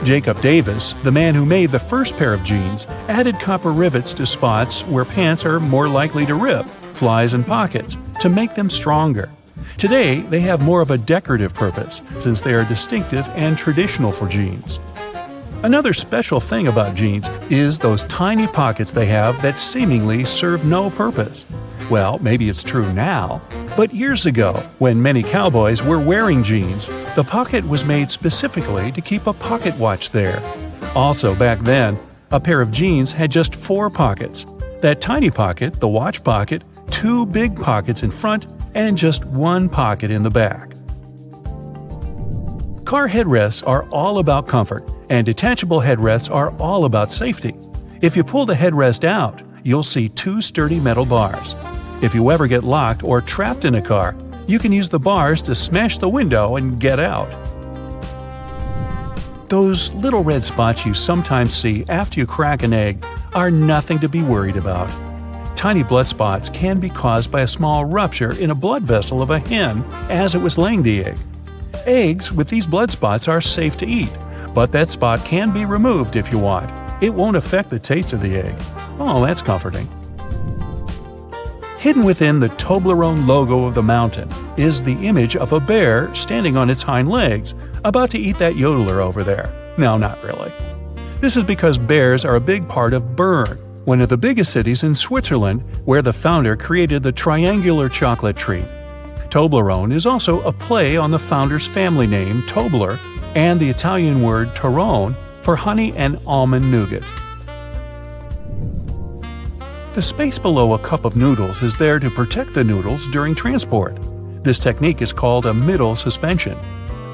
Jacob Davis, the man who made the first pair of jeans, added copper rivets to spots where pants are more likely to rip, flies and pockets, to make them stronger. Today, they have more of a decorative purpose, since they are distinctive and traditional for jeans. Another special thing about jeans is those tiny pockets they have that seemingly serve no purpose. Well, maybe it's true now, but years ago, when many cowboys were wearing jeans, the pocket was made specifically to keep a pocket watch there. Also, back then, a pair of jeans had just 4 pockets. That tiny pocket, the watch pocket, 2 big pockets in front, and just 1 pocket in the back. Car headrests are all about comfort, and detachable headrests are all about safety. If you pull the headrest out, you'll see 2 sturdy metal bars. If you ever get locked or trapped in a car, you can use the bars to smash the window and get out. Those little red spots you sometimes see after you crack an egg are nothing to be worried about. Tiny blood spots can be caused by a small rupture in a blood vessel of a hen as it was laying the egg. Eggs with these blood spots are safe to eat, but that spot can be removed if you want. It won't affect the taste of the egg. Oh, that's comforting. Hidden within the Toblerone logo of the mountain is the image of a bear standing on its hind legs, about to eat that yodeler over there. No, not really. This is because bears are a big part of Bern, one of the biggest cities in Switzerland, where the founder created the triangular chocolate treat. Toblerone is also a play on the founder's family name, Tobler, and the Italian word Torrone for honey and almond nougat. The space below a cup of noodles is there to protect the noodles during transport. This technique is called a middle suspension.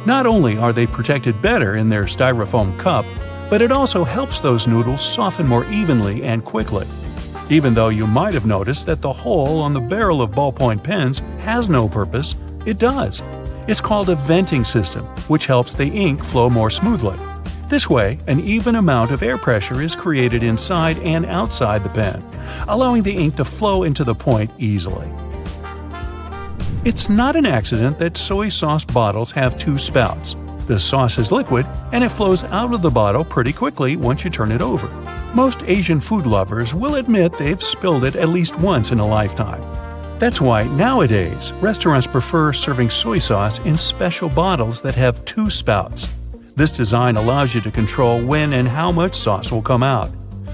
Not only are they protected better in their styrofoam cup, but it also helps those noodles soften more evenly and quickly. Even though you might have noticed that the hole on the barrel of ballpoint pens has no purpose, it does. It's called a venting system, which helps the ink flow more smoothly. This way, an even amount of air pressure is created inside and outside the pen, allowing the ink to flow into the point easily. It's not an accident that soy sauce bottles have 2 spouts. The sauce is liquid, and it flows out of the bottle pretty quickly once you turn it over. Most Asian food lovers will admit they've spilled it at least once in a lifetime. That's why nowadays, restaurants prefer serving soy sauce in special bottles that have 2 spouts. This design allows you to control when and how much sauce will come out.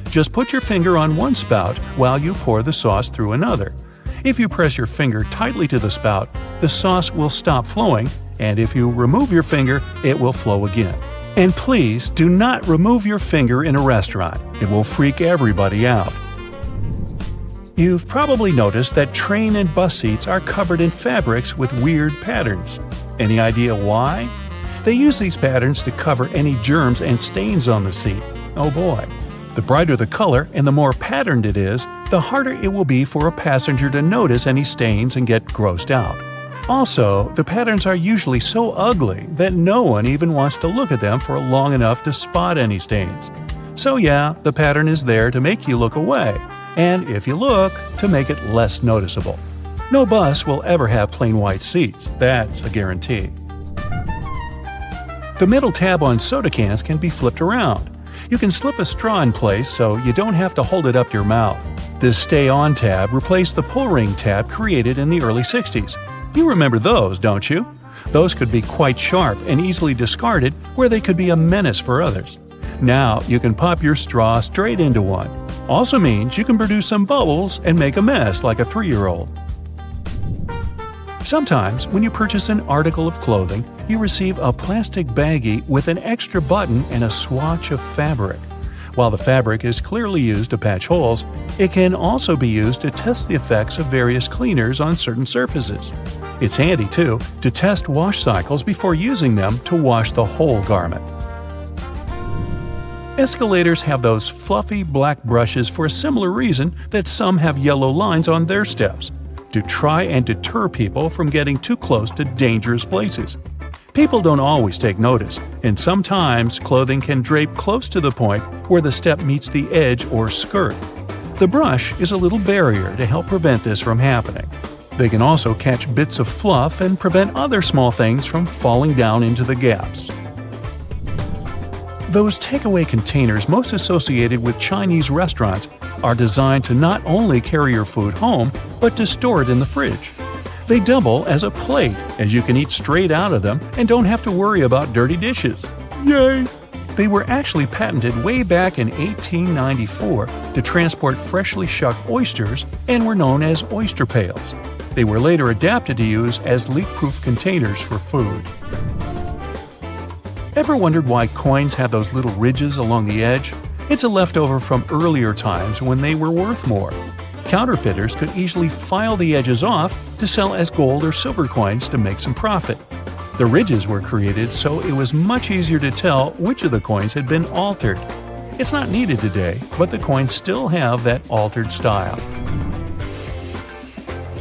Just put your finger on one spout while you pour the sauce through another. If you press your finger tightly to the spout, the sauce will stop flowing, and if you remove your finger, it will flow again. And please do not remove your finger in a restaurant. It will freak everybody out. You've probably noticed that train and bus seats are covered in fabrics with weird patterns. Any idea why? They use these patterns to cover any germs and stains on the seat. Oh boy. The brighter the color and the more patterned it is, the harder it will be for a passenger to notice any stains and get grossed out. Also, the patterns are usually so ugly that no one even wants to look at them for long enough to spot any stains. So yeah, the pattern is there to make you look away, and if you look, to make it less noticeable. No bus will ever have plain white seats, that's a guarantee. The middle tab on soda cans can be flipped around. You can slip a straw in place so you don't have to hold it up to your mouth. This Stay On tab replaced the pull ring tab created in the early 60s. You remember those, don't you? Those could be quite sharp and easily discarded where they could be a menace for others. Now you can pop your straw straight into one. Also means you can produce some bubbles and make a mess like a 3-year-old. Sometimes, when you purchase an article of clothing, you receive a plastic baggie with an extra button and a swatch of fabric. While the fabric is clearly used to patch holes, it can also be used to test the effects of various cleaners on certain surfaces. It's handy, too, to test wash cycles before using them to wash the whole garment. Escalators have those fluffy black brushes for a similar reason that some have yellow lines on their steps, to try and deter people from getting too close to dangerous places. People don't always take notice, and sometimes clothing can drape close to the point where the step meets the edge or skirt. The brush is a little barrier to help prevent this from happening. They can also catch bits of fluff and prevent other small things from falling down into the gaps. Those takeaway containers most associated with Chinese restaurants are designed to not only carry your food home, but to store it in the fridge. They double as a plate, as you can eat straight out of them and don't have to worry about dirty dishes. Yay! They were actually patented way back in 1894 to transport freshly shucked oysters and were known as oyster pails. They were later adapted to use as leak-proof containers for food. Ever wondered why coins have those little ridges along the edge? It's a leftover from earlier times when they were worth more. Counterfeiters could easily file the edges off to sell as gold or silver coins to make some profit. The ridges were created so it was much easier to tell which of the coins had been altered. It's not needed today, but the coins still have that altered style.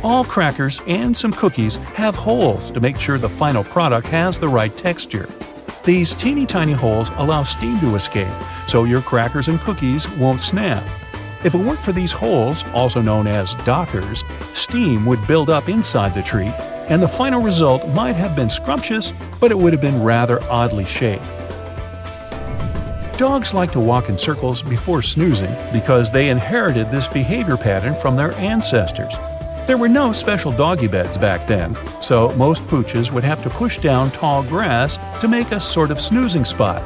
All crackers and some cookies have holes to make sure the final product has the right texture. These teeny tiny holes allow steam to escape, so your crackers and cookies won't snap. If it weren't for these holes, also known as dockers, steam would build up inside the treat, and the final result might have been scrumptious, but it would have been rather oddly shaped. Dogs like to walk in circles before snoozing because they inherited this behavior pattern from their ancestors. There were no special doggy beds back then, so most pooches would have to push down tall grass to make a sort of snoozing spot.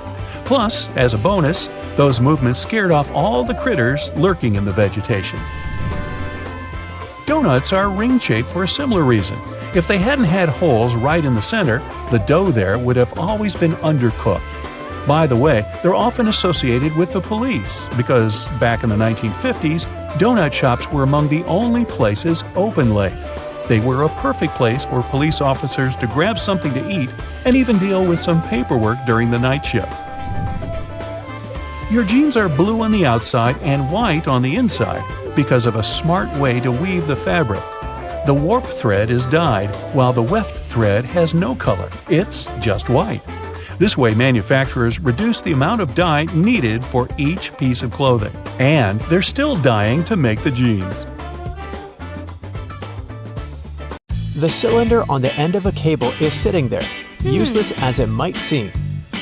Plus, as a bonus, those movements scared off all the critters lurking in the vegetation. Donuts are ring-shaped for a similar reason. If they hadn't had holes right in the center, the dough there would have always been undercooked. By the way, they're often associated with the police because back in the 1950s, donut shops were among the only places open late. They were a perfect place for police officers to grab something to eat and even deal with some paperwork during the night shift. Your jeans are blue on the outside and white on the inside because of a smart way to weave the fabric. The warp thread is dyed, while the weft thread has no color. It's just white. This way, manufacturers reduce the amount of dye needed for each piece of clothing. And they're still dyeing to make the jeans. The cylinder on the end of a cable is sitting there, useless as it might seem.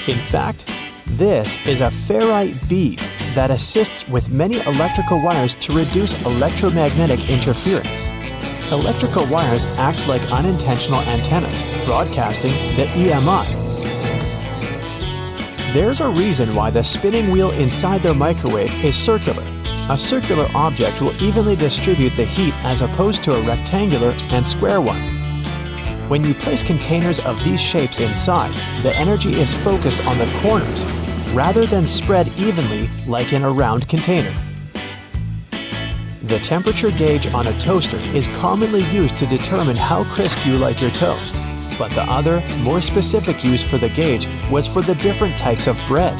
In fact, this is a ferrite bead that assists with many electrical wires to reduce electromagnetic interference. Electrical wires act like unintentional antennas, broadcasting the EMI. There's a reason why the spinning wheel inside their microwave is circular. A circular object will evenly distribute the heat as opposed to a rectangular and square one. When you place containers of these shapes inside, the energy is focused on the corners, rather than spread evenly like in a round container. The temperature gauge on a toaster is commonly used to determine how crisp you like your toast, but the other, more specific use for the gauge was for the different types of bread.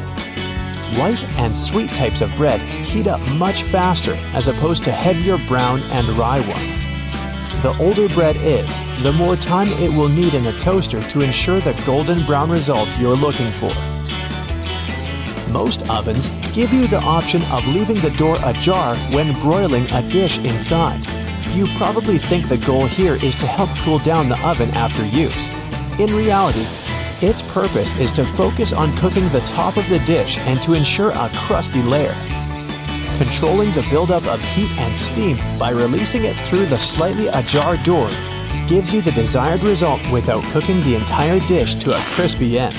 White and sweet types of bread heat up much faster as opposed to heavier brown and rye ones. The older bread is, the more time it will need in a toaster to ensure the golden brown result you're looking for. Most ovens give you the option of leaving the door ajar when broiling a dish inside. You probably think the goal here is to help cool down the oven after use. In reality, its purpose is to focus on cooking the top of the dish and to ensure a crusty layer. Controlling the buildup of heat and steam by releasing it through the slightly ajar door gives you the desired result without cooking the entire dish to a crispy end.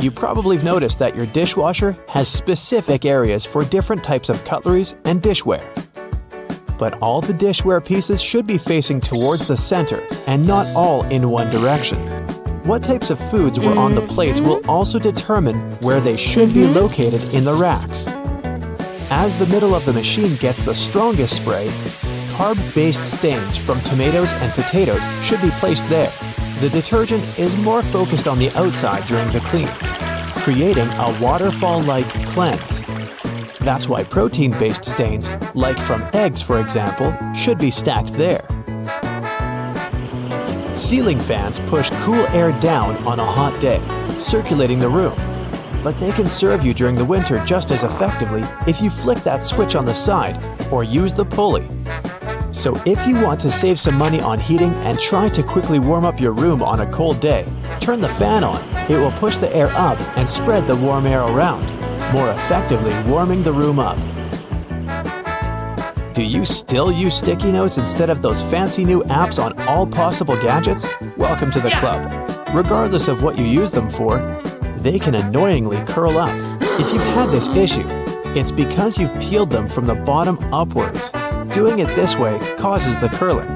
You probably have noticed that your dishwasher has specific areas for different types of cutleries and dishware. But all the dishware pieces should be facing towards the center and not all in one direction. What types of foods were on the plates will also determine where they should be located in the racks. As the middle of the machine gets the strongest spray, carb-based stains from tomatoes and potatoes should be placed there. The detergent is more focused on the outside during the clean. creating a waterfall-like cleanse. That's why protein-based stains, like from eggs for example, should be stacked there. Ceiling fans push cool air down on a hot day, circulating the room. But they can serve you during the winter just as effectively if you flick that switch on the side or use the pulley. So if you want to save some money on heating and try to quickly warm up your room on a cold day, turn the fan on. It will push the air up and spread the warm air around, more effectively warming the room up. Do you still use sticky notes instead of those fancy new apps on all possible gadgets? Welcome to the club. Regardless of what you use them for, they can annoyingly curl up. If you've had this issue, it's because you've peeled them from the bottom upwards. Doing it this way causes the curling.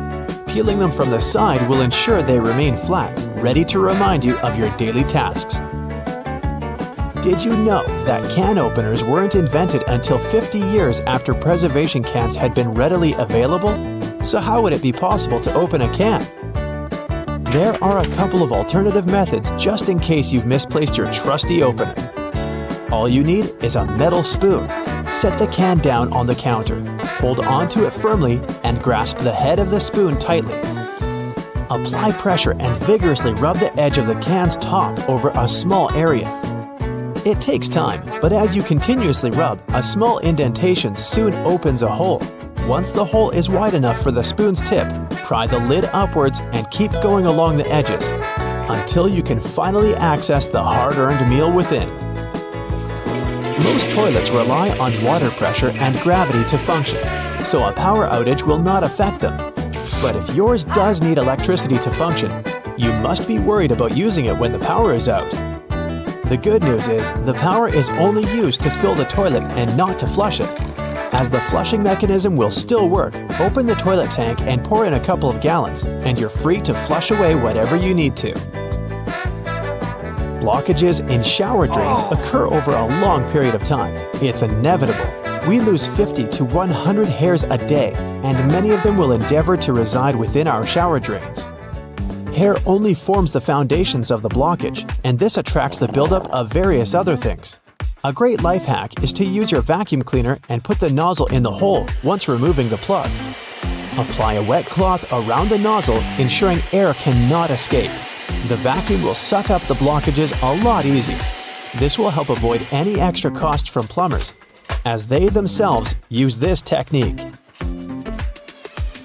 Peeling them from the side will ensure they remain flat, ready to remind you of your daily tasks. Did you know that can openers weren't invented until 50 years after preservation cans had been readily available? So how would it be possible to open a can? There are a couple of alternative methods just in case you've misplaced your trusty opener. All you need is a metal spoon. Set the can down on the counter, hold onto it firmly, and grasp the head of the spoon tightly. Apply pressure and vigorously rub the edge of the can's top over a small area. It takes time, but as you continuously rub, a small indentation soon opens a hole. Once the hole is wide enough for the spoon's tip, pry the lid upwards and keep going along the edges until you can finally access the hard-earned meal within. Most toilets rely on water pressure and gravity to function, so a power outage will not affect them. But if yours does need electricity to function, you must be worried about using it when the power is out. The good news is the power is only used to fill the toilet and not to flush it. As the flushing mechanism will still work, open the toilet tank and pour in a couple of gallons, and you're free to flush away whatever you need to. Blockages in shower drains occur over a long period of time. It's inevitable. We lose 50 to 100 hairs a day, and many of them will endeavor to reside within our shower drains. Hair only forms the foundations of the blockage, and this attracts the buildup of various other things. A great life hack is to use your vacuum cleaner and put the nozzle in the hole once removing the plug. Apply a wet cloth around the nozzle, ensuring air cannot escape. The vacuum will suck up the blockages a lot easier. This will help avoid any extra cost from plumbers, as they themselves use this technique.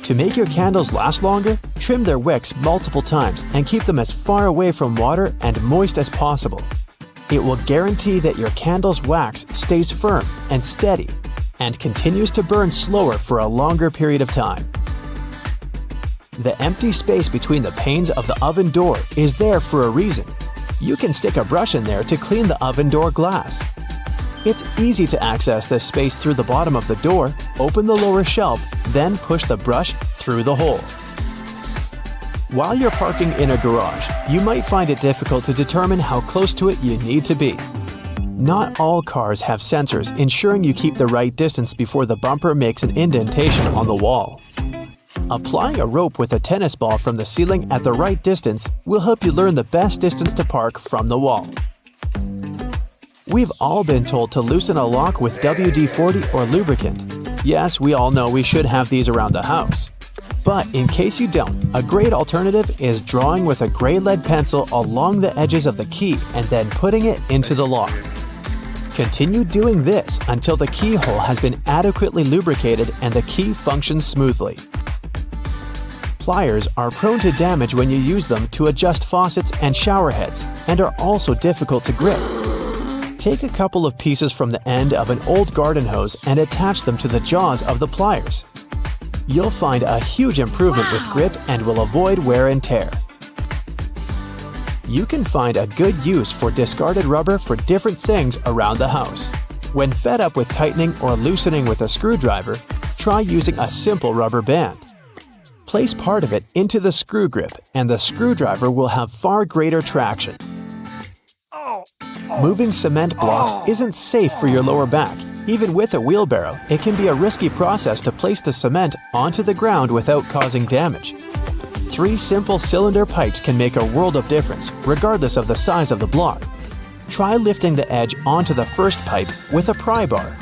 To make your candles last longer, trim their wicks multiple times and keep them as far away from water and moist as possible. It will guarantee that your candle's wax stays firm and steady and continues to burn slower for a longer period of time. The empty space between the panes of the oven door is there for a reason. You can stick a brush in there to clean the oven door glass. It's easy to access this space through the bottom of the door, open the lower shelf, then push the brush through the hole. While you're parking in a garage, you might find it difficult to determine how close to it you need to be. Not all cars have sensors ensuring you keep the right distance before the bumper makes an indentation on the wall. Applying a rope with a tennis ball from the ceiling at the right distance will help you learn the best distance to park from the wall. We've all been told to loosen a lock with WD-40 or lubricant. Yes, we all know we should have these around the house. But in case you don't, a great alternative is drawing with a gray lead pencil along the edges of the key and then putting it into the lock. Continue doing this until the keyhole has been adequately lubricated and the key functions smoothly. Pliers are prone to damage when you use them to adjust faucets and shower heads and are also difficult to grip. Take a couple of pieces from the end of an old garden hose and attach them to the jaws of the pliers. You'll find a huge improvement with grip and will avoid wear and tear. You can find a good use for discarded rubber for different things around the house. When fed up with tightening or loosening with a screwdriver, try using a simple rubber band. Place part of it into the screw grip and the screwdriver will have far greater traction. Moving cement blocks isn't safe for your lower back. Even with a wheelbarrow, it can be a risky process to place the cement onto the ground without causing damage. 3 simple cylinder pipes can make a world of difference, regardless of the size of the block. Try lifting the edge onto the first pipe with a pry bar,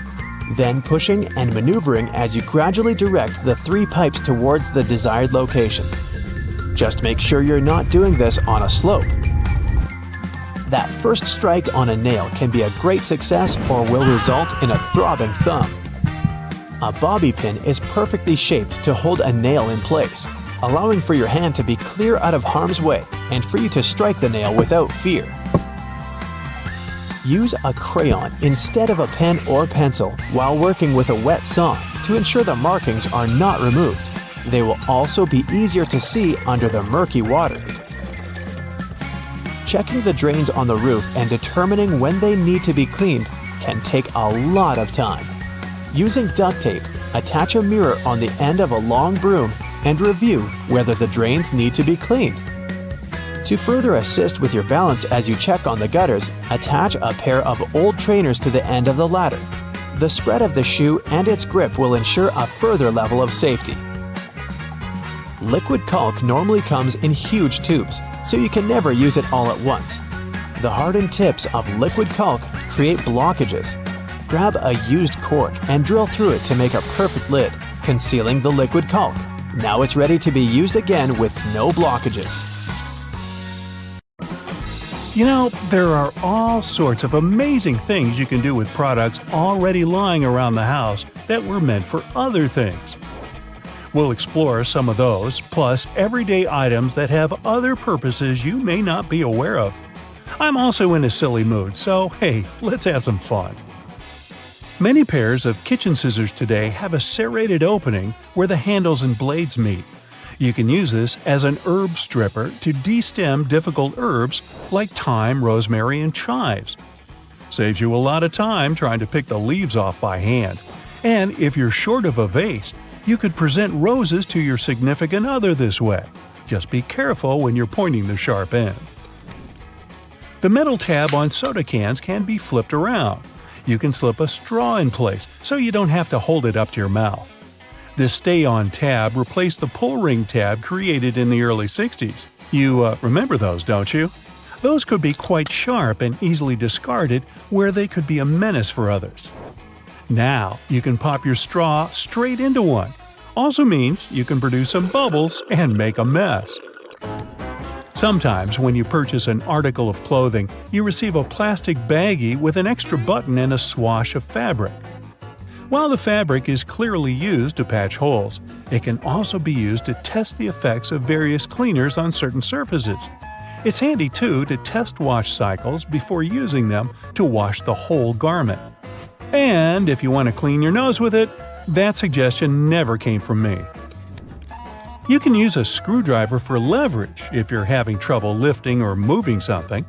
then pushing and maneuvering as you gradually direct the 3 pipes towards the desired location. Just make sure you're not doing this on a slope. That first strike on a nail can be a great success or will result in a throbbing thumb. A bobby pin is perfectly shaped to hold a nail in place, allowing for your hand to be clear out of harm's way and for you to strike the nail without fear. Use a crayon instead of a pen or pencil while working with a wet saw to ensure the markings are not removed. They will also be easier to see under the murky water. Checking the drains on the roof and determining when they need to be cleaned can take a lot of time. Using duct tape, attach a mirror on the end of a long broom and review whether the drains need to be cleaned. To further assist with your balance as you check on the gutters, attach a pair of old trainers to the end of the ladder. The spread of the shoe and its grip will ensure a further level of safety. Liquid caulk normally comes in huge tubes, so you can never use it all at once. The hardened tips of liquid caulk create blockages. Grab a used cork and drill through it to make a perfect lid, concealing the liquid caulk. Now it's ready to be used again with no blockages. You know, there are all sorts of amazing things you can do with products already lying around the house that were meant for other things. We'll explore some of those, plus everyday items that have other purposes you may not be aware of. I'm also in a silly mood, so hey, let's have some fun. Many pairs of kitchen scissors today have a serrated opening where the handles and blades meet. You can use this as an herb stripper to destem difficult herbs like thyme, rosemary, and chives. Saves you a lot of time trying to pick the leaves off by hand. And if you're short of a vase, you could present roses to your significant other this way. Just be careful when you're pointing the sharp end. The metal tab on soda cans can be flipped around. You can slip a straw in place so you don't have to hold it up to your mouth. This stay-on tab replaced the pull ring tab created in the early 60s. You remember those, don't you? Those could be quite sharp and easily discarded where they could be a menace for others. Now, you can pop your straw straight into one. Also means you can produce some bubbles and make a mess. Sometimes when you purchase an article of clothing, you receive a plastic baggie with an extra button and a swash of fabric. While the fabric is clearly used to patch holes, it can also be used to test the effects of various cleaners on certain surfaces. It's handy too to test wash cycles before using them to wash the whole garment. And if you want to clean your nose with it, that suggestion never came from me. You can use a screwdriver for leverage if you're having trouble lifting or moving something.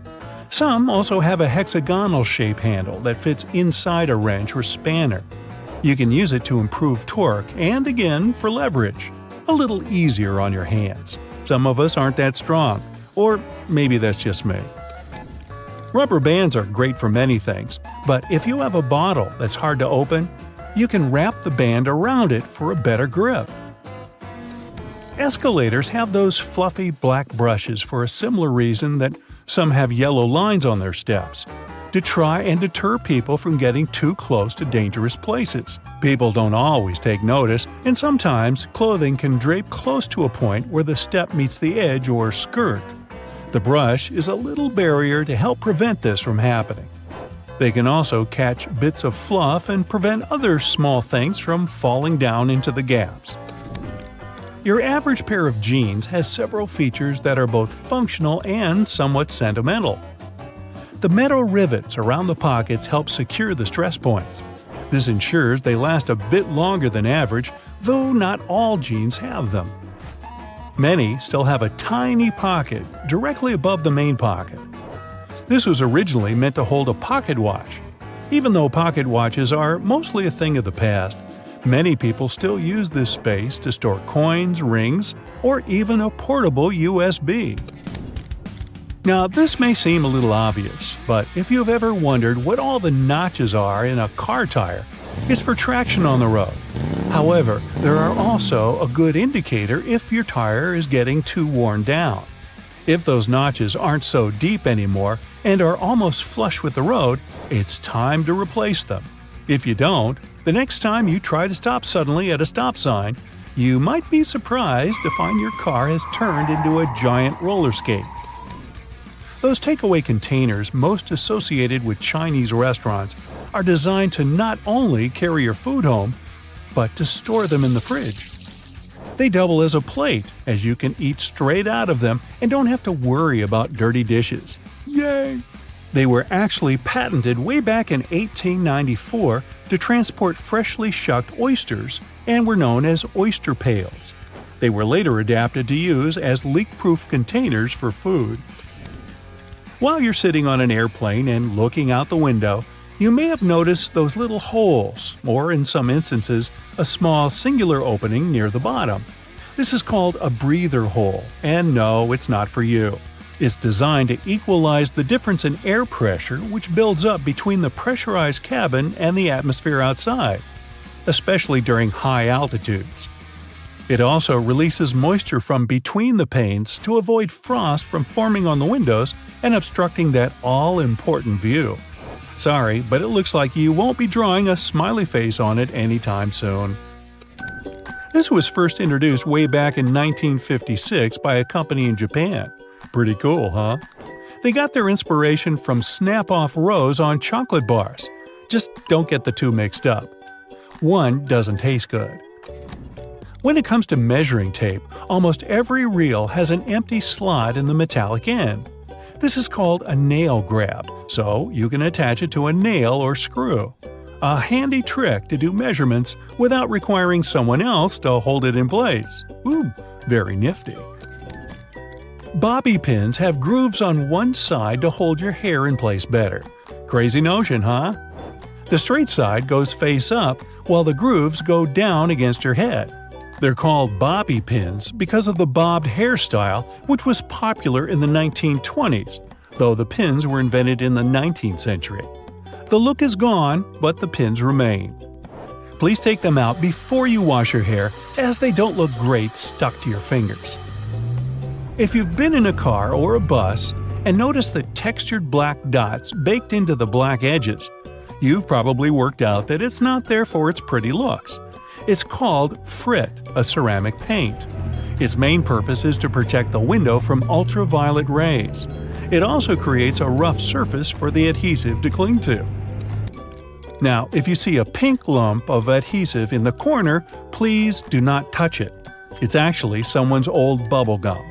Some also have a hexagonal shape handle that fits inside a wrench or spanner. You can use it to improve torque and, again, for leverage. A little easier on your hands. Some of us aren't that strong, or maybe that's just me. Rubber bands are great for many things, but if you have a bottle that's hard to open, you can wrap the band around it for a better grip. Escalators have those fluffy black brushes for a similar reason that some have yellow lines on their steps, to try and deter people from getting too close to dangerous places. People don't always take notice, and sometimes clothing can drape close to a point where the step meets the edge or skirt. The brush is a little barrier to help prevent this from happening. They can also catch bits of fluff and prevent other small things from falling down into the gaps. Your average pair of jeans has several features that are both functional and somewhat sentimental. The metal rivets around the pockets help secure the stress points. This ensures they last a bit longer than average, though not all jeans have them. Many still have a tiny pocket directly above the main pocket. This was originally meant to hold a pocket watch. Even though pocket watches are mostly a thing of the past, many people still use this space to store coins, rings, or even a portable USB. Now, this may seem a little obvious, but if you've ever wondered what all the notches are in a car tire, it's for traction on the road. However, there are also a good indicator if your tire is getting too worn down. If those notches aren't so deep anymore and are almost flush with the road, it's time to replace them. If you don't, the next time you try to stop suddenly at a stop sign, you might be surprised to find your car has turned into a giant roller skate. Those takeaway containers most associated with Chinese restaurants are designed to not only carry your food home, but to store them in the fridge. They double as a plate, as you can eat straight out of them and don't have to worry about dirty dishes. Yay! They were actually patented way back in 1894 to transport freshly shucked oysters and were known as oyster pails. They were later adapted to use as leak-proof containers for food. While you're sitting on an airplane and looking out the window, you may have noticed those little holes, or in some instances, a small singular opening near the bottom. This is called a breather hole, and no, it's not for you. It's designed to equalize the difference in air pressure which builds up between the pressurized cabin and the atmosphere outside, especially during high altitudes. It also releases moisture from between the panes to avoid frost from forming on the windows and obstructing that all-important view. Sorry, but it looks like you won't be drawing a smiley face on it anytime soon. This was first introduced way back in 1956 by a company in Japan. Pretty cool, huh? They got their inspiration from snap-off rows on chocolate bars. Just don't get the two mixed up. One doesn't taste good. When it comes to measuring tape, almost every reel has an empty slot in the metallic end. This is called a nail grab, so you can attach it to a nail or screw. A handy trick to do measurements without requiring someone else to hold it in place. Ooh, very nifty. Bobby pins have grooves on one side to hold your hair in place better. Crazy notion, huh? The straight side goes face up, while the grooves go down against your head. They're called bobby pins because of the bobbed hairstyle, which was popular in the 1920s, though the pins were invented in the 19th century. The look is gone, but the pins remain. Please take them out before you wash your hair, as they don't look great stuck to your fingers. If you've been in a car or a bus and noticed the textured black dots baked into the black edges, you've probably worked out that it's not there for its pretty looks. It's called frit, a ceramic paint. Its main purpose is to protect the window from ultraviolet rays. It also creates a rough surface for the adhesive to cling to. Now, if you see a pink lump of adhesive in the corner, please do not touch it. It's actually someone's old bubble gum.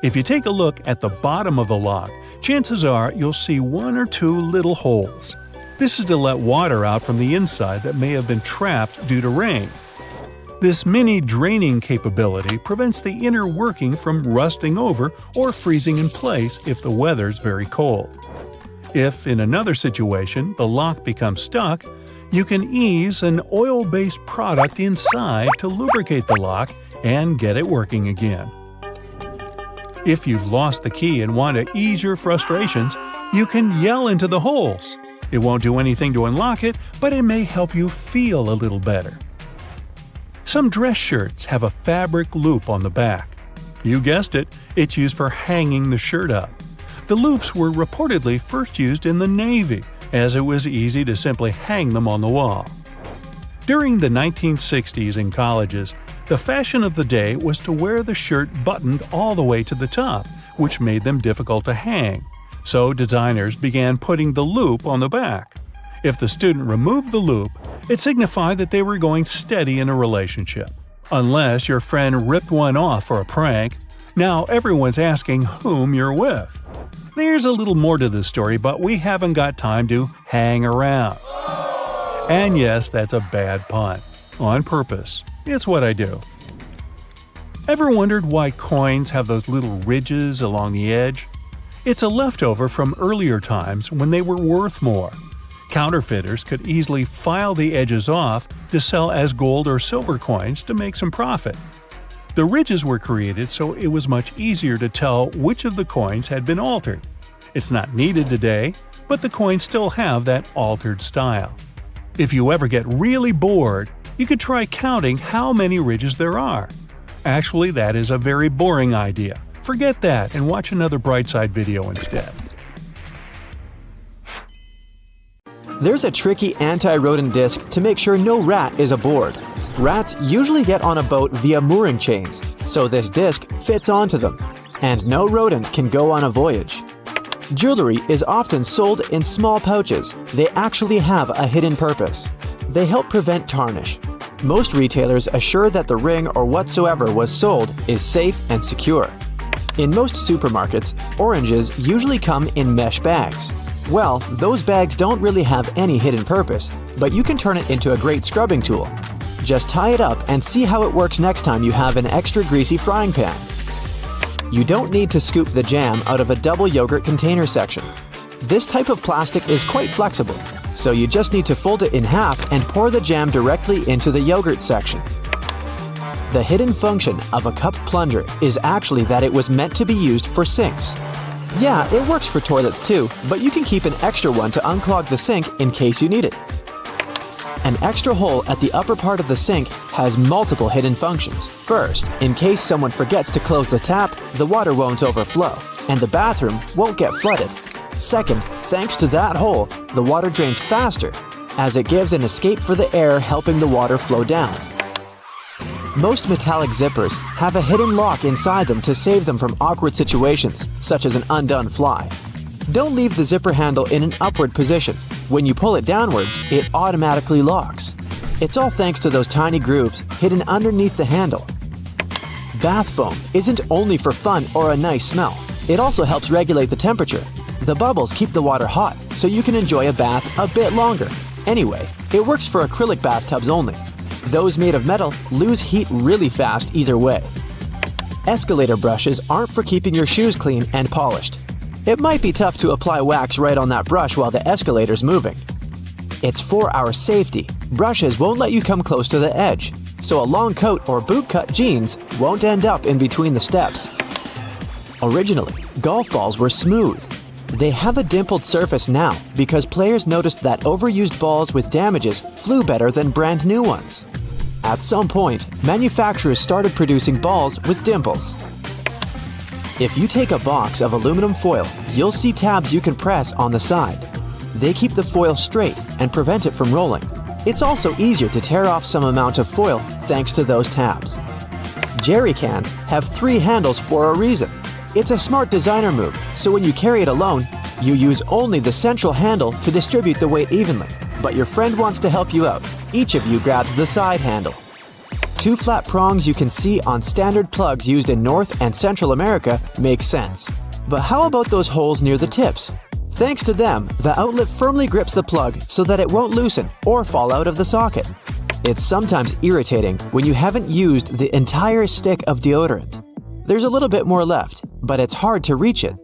If you take a look at the bottom of the lock, chances are you'll see one or two little holes. This is to let water out from the inside that may have been trapped due to rain. This mini draining capability prevents the inner working from rusting over or freezing in place if the weather's very cold. If, in another situation, the lock becomes stuck, you can ease an oil-based product inside to lubricate the lock and get it working again. If you've lost the key and want to ease your frustrations, you can yell into the holes. It won't do anything to unlock it, but it may help you feel a little better. Some dress shirts have a fabric loop on the back. You guessed it, it's used for hanging the shirt up. The loops were reportedly first used in the Navy, as it was easy to simply hang them on the wall. During the 1960s in colleges, the fashion of the day was to wear the shirt buttoned all the way to the top, which made them difficult to hang. So designers began putting the loop on the back. If the student removed the loop, it signified that they were going steady in a relationship. Unless your friend ripped one off for a prank, now everyone's asking whom you're with. There's a little more to this story, but we haven't got time to hang around. And yes, that's a bad pun. On purpose. It's what I do. Ever wondered why coins have those little ridges along the edge? It's a leftover from earlier times when they were worth more. Counterfeiters could easily file the edges off to sell as gold or silver coins to make some profit. The ridges were created so it was much easier to tell which of the coins had been altered. It's not needed today, but the coins still have that altered style. If you ever get really bored, you could try counting how many ridges there are. Actually, that is a very boring idea. Forget that and watch another Brightside video instead. There's a tricky anti-rodent disc to make sure no rat is aboard. Rats usually get on a boat via mooring chains, so this disc fits onto them, and no rodent can go on a voyage. Jewelry is often sold in small pouches. They actually have a hidden purpose. They help prevent tarnish. Most retailers assure that the ring or whatsoever was sold is safe and secure. In most supermarkets, oranges usually come in mesh bags. Well, those bags don't really have any hidden purpose, but you can turn it into a great scrubbing tool. Just tie it up and see how it works next time you have an extra greasy frying pan. You don't need to scoop the jam out of a double yogurt container section. This type of plastic is quite flexible, so you just need to fold it in half and pour the jam directly into the yogurt section. The hidden function of a cup plunger is actually that it was meant to be used for sinks. Yeah, it works for toilets too, but you can keep an extra one to unclog the sink in case you need it. An extra hole at the upper part of the sink has multiple hidden functions. First, in case someone forgets to close the tap, the water won't overflow, and the bathroom won't get flooded. Second, thanks to that hole, the water drains faster, as it gives an escape for the air, helping the water flow down. Most metallic zippers have a hidden lock inside them to save them from awkward situations, such as an undone fly. Don't leave the zipper handle in an upward position. When you pull it downwards, it automatically locks. It's all thanks to those tiny grooves hidden underneath the handle. Bath foam isn't only for fun or a nice smell. It also helps regulate the temperature. The bubbles keep the water hot, so you can enjoy a bath a bit longer. Anyway, it works for acrylic bathtubs only. Those made of metal lose heat really fast either way. Escalator brushes aren't for keeping your shoes clean and polished. It might be tough to apply wax right on that brush while the escalator's moving. It's for our safety. Brushes won't let you come close to the edge, so a long coat or boot-cut jeans won't end up in between the steps. Originally, golf balls were smooth. They have a dimpled surface now because players noticed that overused balls with damages flew better than brand new ones. At some point, manufacturers started producing balls with dimples. If you take a box of aluminum foil, you'll see tabs you can press on the side. They keep the foil straight and prevent it from rolling. It's also easier to tear off some amount of foil thanks to those tabs. Jerry cans have 3 handles for a reason. It's a smart designer move, so when you carry it alone, you use only the central handle to distribute the weight evenly. But your friend wants to help you out. Each of you grabs the side handle. 2 flat prongs you can see on standard plugs used in North and Central America make sense. But how about those holes near the tips? Thanks to them, the outlet firmly grips the plug so that it won't loosen or fall out of the socket. It's sometimes irritating when you haven't used the entire stick of deodorant. There's a little bit more left, but it's hard to reach it.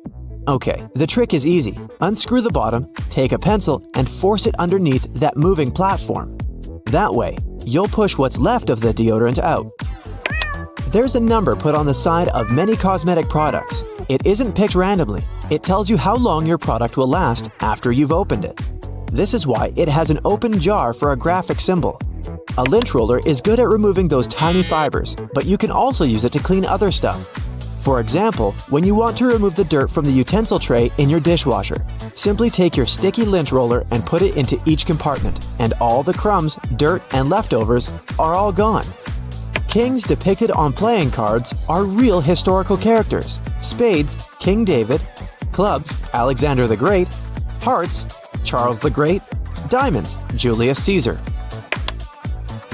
Okay, the trick is easy. Unscrew the bottom, take a pencil, and force it underneath that moving platform. That way, you'll push what's left of the deodorant out. There's a number put on the side of many cosmetic products. It isn't picked randomly. It tells you how long your product will last after you've opened it. This is why it has an open jar for a graphic symbol. A lint roller is good at removing those tiny fibers, but you can also use it to clean other stuff. For example, when you want to remove the dirt from the utensil tray in your dishwasher, simply take your sticky lint roller and put it into each compartment, and all the crumbs, dirt, and leftovers are all gone. Kings depicted on playing cards are real historical characters. Spades, King David. Clubs, Alexander the Great. Hearts, Charles the Great. Diamonds, Julius Caesar.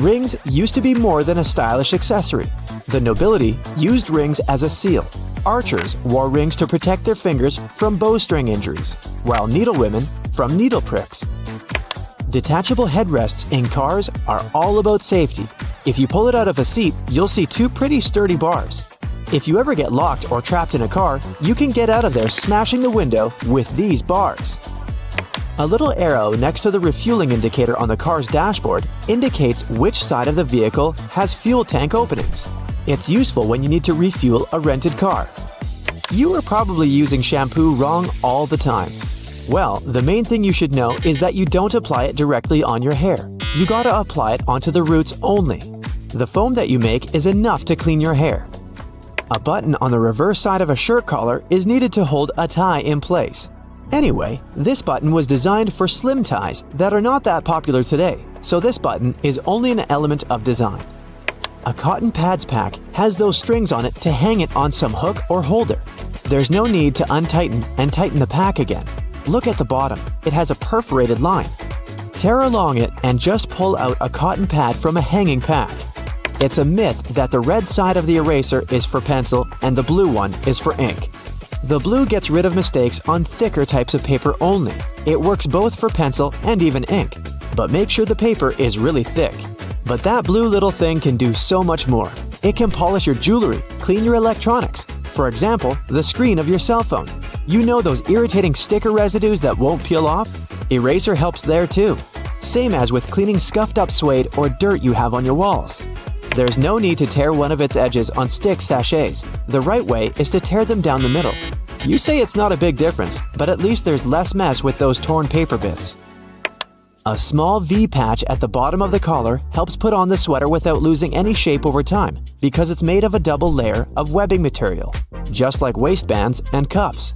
Rings used to be more than a stylish accessory. The nobility used rings as a seal. Archers wore rings to protect their fingers from bowstring injuries, while needlewomen from needle pricks. Detachable headrests in cars are all about safety. If you pull it out of a seat, you'll see 2 pretty sturdy bars. If you ever get locked or trapped in a car, you can get out of there smashing the window with these bars. A little arrow next to the refueling indicator on the car's dashboard indicates which side of the vehicle has fuel tank openings. It's useful when you need to refuel a rented car. You are probably using shampoo wrong all the time. Well, the main thing you should know is that you don't apply it directly on your hair. You gotta apply it onto the roots only. The foam that you make is enough to clean your hair. A button on the reverse side of a shirt collar is needed to hold a tie in place. Anyway, this button was designed for slim ties that are not that popular today, so this button is only an element of design. A cotton pads pack has those strings on it to hang it on some hook or holder. There's no need to untighten and tighten the pack again. Look at the bottom, it has a perforated line. Tear along it and just pull out a cotton pad from a hanging pack. It's a myth that the red side of the eraser is for pencil and the blue one is for ink. The blue gets rid of mistakes on thicker types of paper only. It works both for pencil and even ink, but make sure the paper is really thick. But that blue little thing can do so much more. It can polish your jewelry, clean your electronics. For example, the screen of your cell phone. You know those irritating sticker residues that won't peel off? Eraser helps there too. Same as with cleaning scuffed up suede or dirt you have on your walls. There's no need to tear one of its edges on stick sachets. The right way is to tear them down the middle. You say it's not a big difference, but at least there's less mess with those torn paper bits. A small V patch at the bottom of the collar helps put on the sweater without losing any shape over time because it's made of a double layer of webbing material, just like waistbands and cuffs.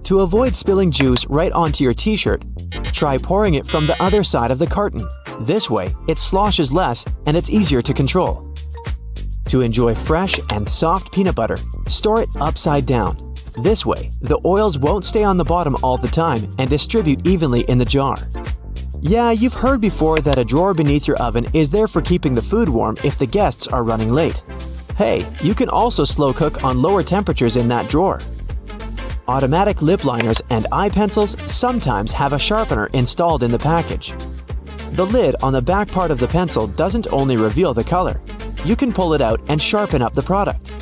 To avoid spilling juice right onto your t-shirt, try pouring it from the other side of the carton. This way, it sloshes less and it's easier to control. To enjoy fresh and soft peanut butter, store it upside down. This way, the oils won't stay on the bottom all the time and distribute evenly in the jar. Yeah, you've heard before that a drawer beneath your oven is there for keeping the food warm if the guests are running late. Hey, you can also slow cook on lower temperatures in that drawer. Automatic lip liners and eye pencils sometimes have a sharpener installed in the package. The lid on the back part of the pencil doesn't only reveal the color. You can pull it out and sharpen up the product.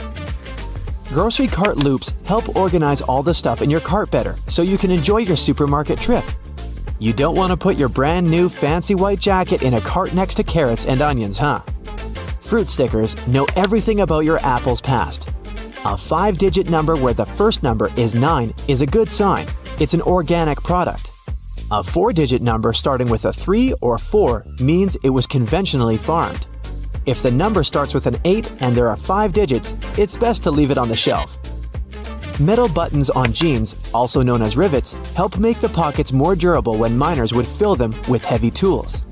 Grocery cart loops help organize all the stuff in your cart better so you can enjoy your supermarket trip. You don't want to put your brand new fancy white jacket in a cart next to carrots and onions, huh? Fruit stickers know everything about your apple's past. A 5-digit number where the first number is 9 is a good sign. It's an organic product. A 4-digit number starting with a 3 or 4 means it was conventionally farmed. If the number starts with an 8 and there are 5 digits, it's best to leave it on the shelf. Metal buttons on jeans, also known as rivets, help make the pockets more durable when miners would fill them with heavy tools.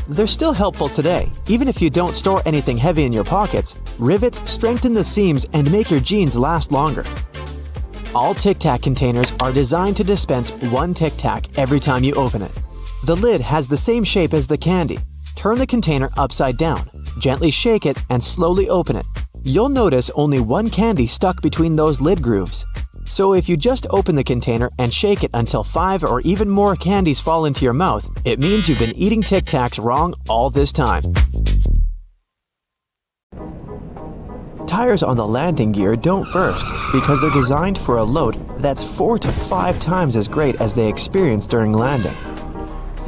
They're still helpful today. Even if you don't store anything heavy in your pockets, rivets strengthen the seams and make your jeans last longer. All Tic Tac containers are designed to dispense 1 Tic Tac every time you open it. The lid has the same shape as the candy. Turn the container upside down, gently shake it, and slowly open it. You'll notice only 1 candy stuck between those lid grooves. So if you just open the container and shake it until 5 or even more candies fall into your mouth, it means you've been eating Tic Tacs wrong all this time. Tires on the landing gear don't burst because they're designed for a load that's 4 to 5 times as great as they experience during landing.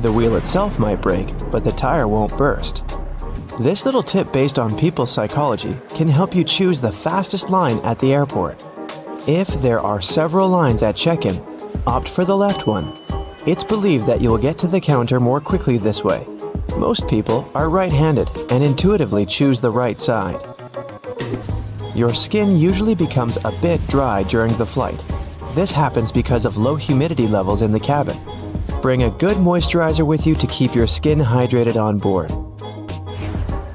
The wheel itself might break, but the tire won't burst. This little tip based on people's psychology can help you choose the fastest line at the airport. If there are several lines at check-in, opt for the left one. It's believed that you'll get to the counter more quickly this way. Most people are right-handed and intuitively choose the right side. Your skin usually becomes a bit dry during the flight. This happens because of low humidity levels in the cabin. Bring a good moisturizer with you to keep your skin hydrated on board.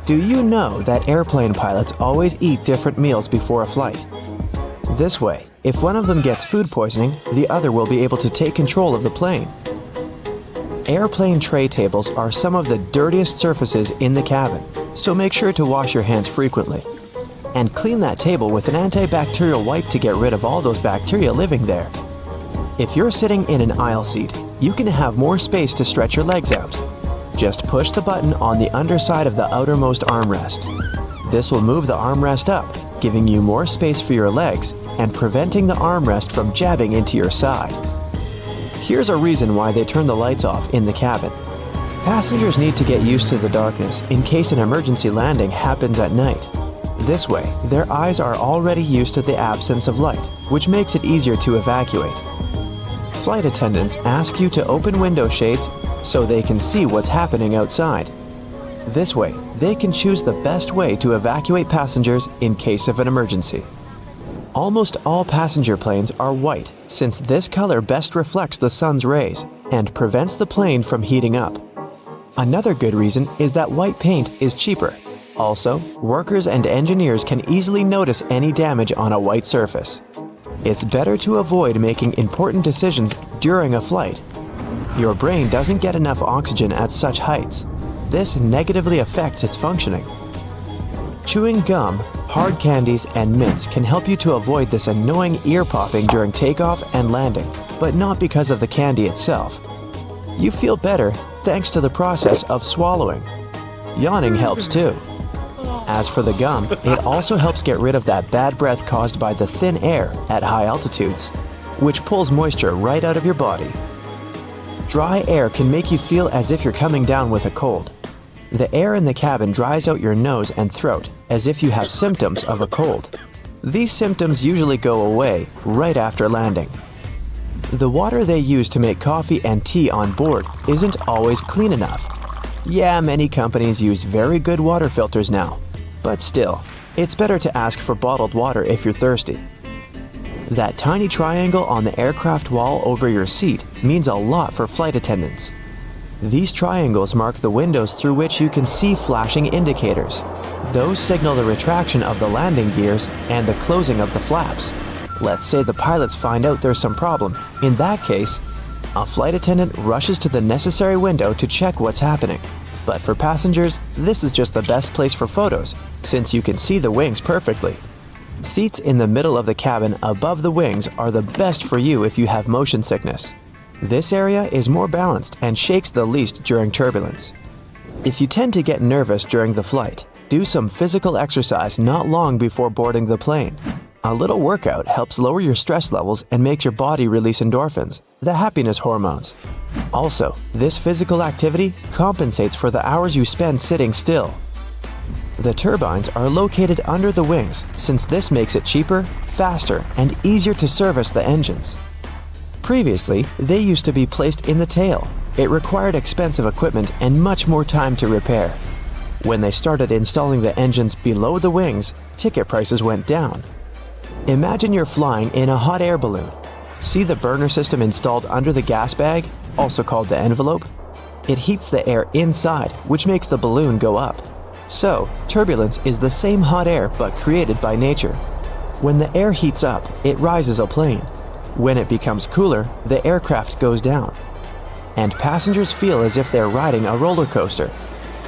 Do you know that airplane pilots always eat different meals before a flight? This way, if one of them gets food poisoning, the other will be able to take control of the plane. Airplane tray tables are some of the dirtiest surfaces in the cabin, so make sure to wash your hands frequently. And clean that table with an antibacterial wipe to get rid of all those bacteria living there. If you're sitting in an aisle seat, you can have more space to stretch your legs out. Just push the button on the underside of the outermost armrest. This will move the armrest up, giving you more space for your legs and preventing the armrest from jabbing into your side. Here's a reason why they turn the lights off in the cabin. Passengers need to get used to the darkness in case an emergency landing happens at night. This way, their eyes are already used to the absence of light, which makes it easier to evacuate. Flight attendants ask you to open window shades so they can see what's happening outside. This way, they can choose the best way to evacuate passengers in case of an emergency. Almost all passenger planes are white, since this color best reflects the sun's rays and prevents the plane from heating up. Another good reason is that white paint is cheaper. Also, workers and engineers can easily notice any damage on a white surface. It's better to avoid making important decisions during a flight. Your brain doesn't get enough oxygen at such heights. This negatively affects its functioning. Chewing gum, hard candies, and mints can help you to avoid this annoying ear popping during takeoff and landing, but not because of the candy itself. You feel better thanks to the process of swallowing. Yawning helps too. As for the gum, it also helps get rid of that bad breath caused by the thin air at high altitudes, which pulls moisture right out of your body. Dry air can make you feel as if you're coming down with a cold. The air in the cabin dries out your nose and throat as if you have symptoms of a cold. These symptoms usually go away right after landing. The water they use to make coffee and tea on board isn't always clean enough. Yeah, many companies use very good water filters now, but still, it's better to ask for bottled water if you're thirsty. That tiny triangle on the aircraft wall over your seat means a lot for flight attendants. These triangles mark the windows through which you can see flashing indicators. Those signal the retraction of the landing gears and the closing of the flaps. Let's say the pilots find out there's some problem. In that case, a flight attendant rushes to the necessary window to check what's happening. But for passengers, this is just the best place for photos, since you can see the wings perfectly. Seats in the middle of the cabin above the wings are the best for you if you have motion sickness. This area is more balanced and shakes the least during turbulence. If you tend to get nervous during the flight, do some physical exercise not long before boarding the plane. A little workout helps lower your stress levels and makes your body release endorphins, the happiness hormones. Also, this physical activity compensates for the hours you spend sitting still. The turbines are located under the wings, since this makes it cheaper, faster, and easier to service the engines. Previously, they used to be placed in the tail. It required expensive equipment and much more time to repair. When they started installing the engines below the wings, ticket prices went down. Imagine you're flying in a hot air balloon. See the burner system installed under the gas bag, also called the envelope? It heats the air inside, which makes the balloon go up. So, turbulence is the same hot air but created by nature. When the air heats up, it rises a plane. When it becomes cooler, the aircraft goes down. And passengers feel as if they're riding a roller coaster.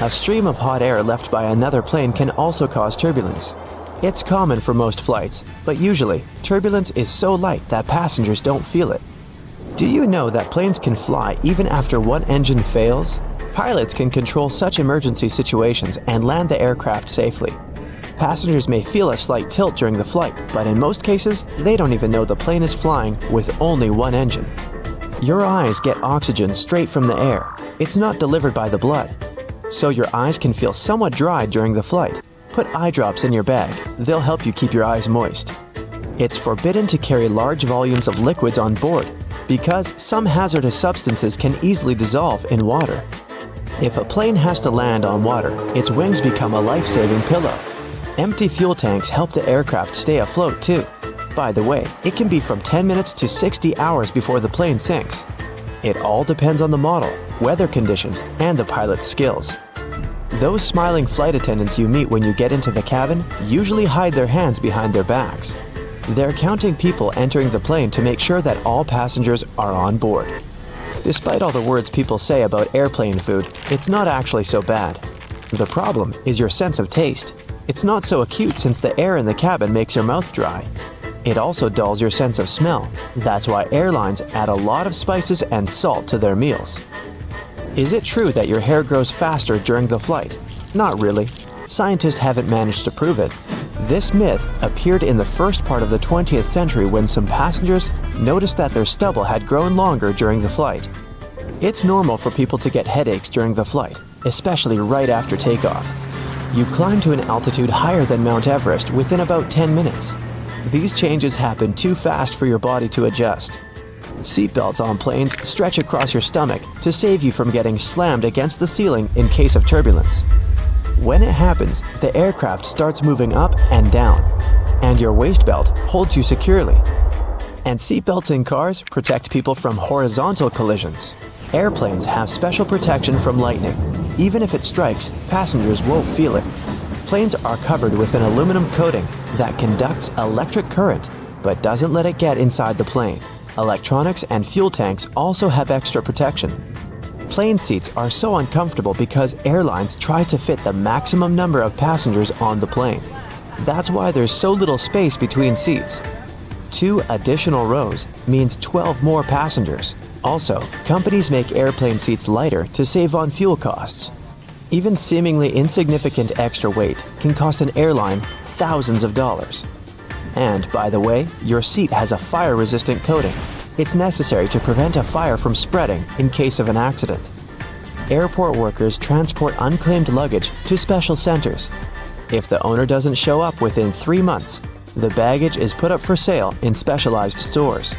A stream of hot air left by another plane can also cause turbulence. It's common for most flights, but usually, turbulence is so light that passengers don't feel it. Do you know that planes can fly even after one engine fails? Pilots can control such emergency situations and land the aircraft safely. Passengers may feel a slight tilt during the flight, but in most cases, they don't even know the plane is flying with only one engine. Your eyes get oxygen straight from the air. It's not delivered by the blood. So your eyes can feel somewhat dry during the flight. Put eye drops in your bag. They'll help you keep your eyes moist. It's forbidden to carry large volumes of liquids on board because some hazardous substances can easily dissolve in water. If a plane has to land on water, its wings become a life-saving pillow. Empty fuel tanks help the aircraft stay afloat too. By the way, it can be from 10 minutes to 60 hours before the plane sinks. It all depends on the model, weather conditions, and the pilot's skills. Those smiling flight attendants you meet when you get into the cabin usually hide their hands behind their backs. They're counting people entering the plane to make sure that all passengers are on board. Despite all the words people say about airplane food, it's not actually so bad. The problem is your sense of taste. It's not so acute since the air in the cabin makes your mouth dry. It also dulls your sense of smell. That's why airlines add a lot of spices and salt to their meals. Is it true that your hair grows faster during the flight? Not really. Scientists haven't managed to prove it. This myth appeared in the first part of the 20th century when some passengers noticed that their stubble had grown longer during the flight. It's normal for people to get headaches during the flight, especially right after takeoff. You climb to an altitude higher than Mount Everest within about 10 minutes. These changes happen too fast for your body to adjust. Seatbelts on planes stretch across your stomach to save you from getting slammed against the ceiling in case of turbulence. When it happens, the aircraft starts moving up and down. and your waist belt holds you securely. And seatbelts in cars protect people from horizontal collisions. Airplanes have special protection from lightning. Even if it strikes, passengers won't feel it. Planes are covered with an aluminum coating that conducts electric current but doesn't let it get inside the plane. Electronics and fuel tanks also have extra protection. Plane seats are so uncomfortable because airlines try to fit the maximum number of passengers on the plane. That's why there's so little space between seats. 2 additional rows means 12 more passengers. Also, companies make airplane seats lighter to save on fuel costs. Even seemingly insignificant extra weight can cost an airline thousands of dollars. And, by the way, your seat has a fire-resistant coating. It's necessary to prevent a fire from spreading in case of an accident. Airport workers transport unclaimed luggage to special centers. If the owner doesn't show up within 3 months, the baggage is put up for sale in specialized stores.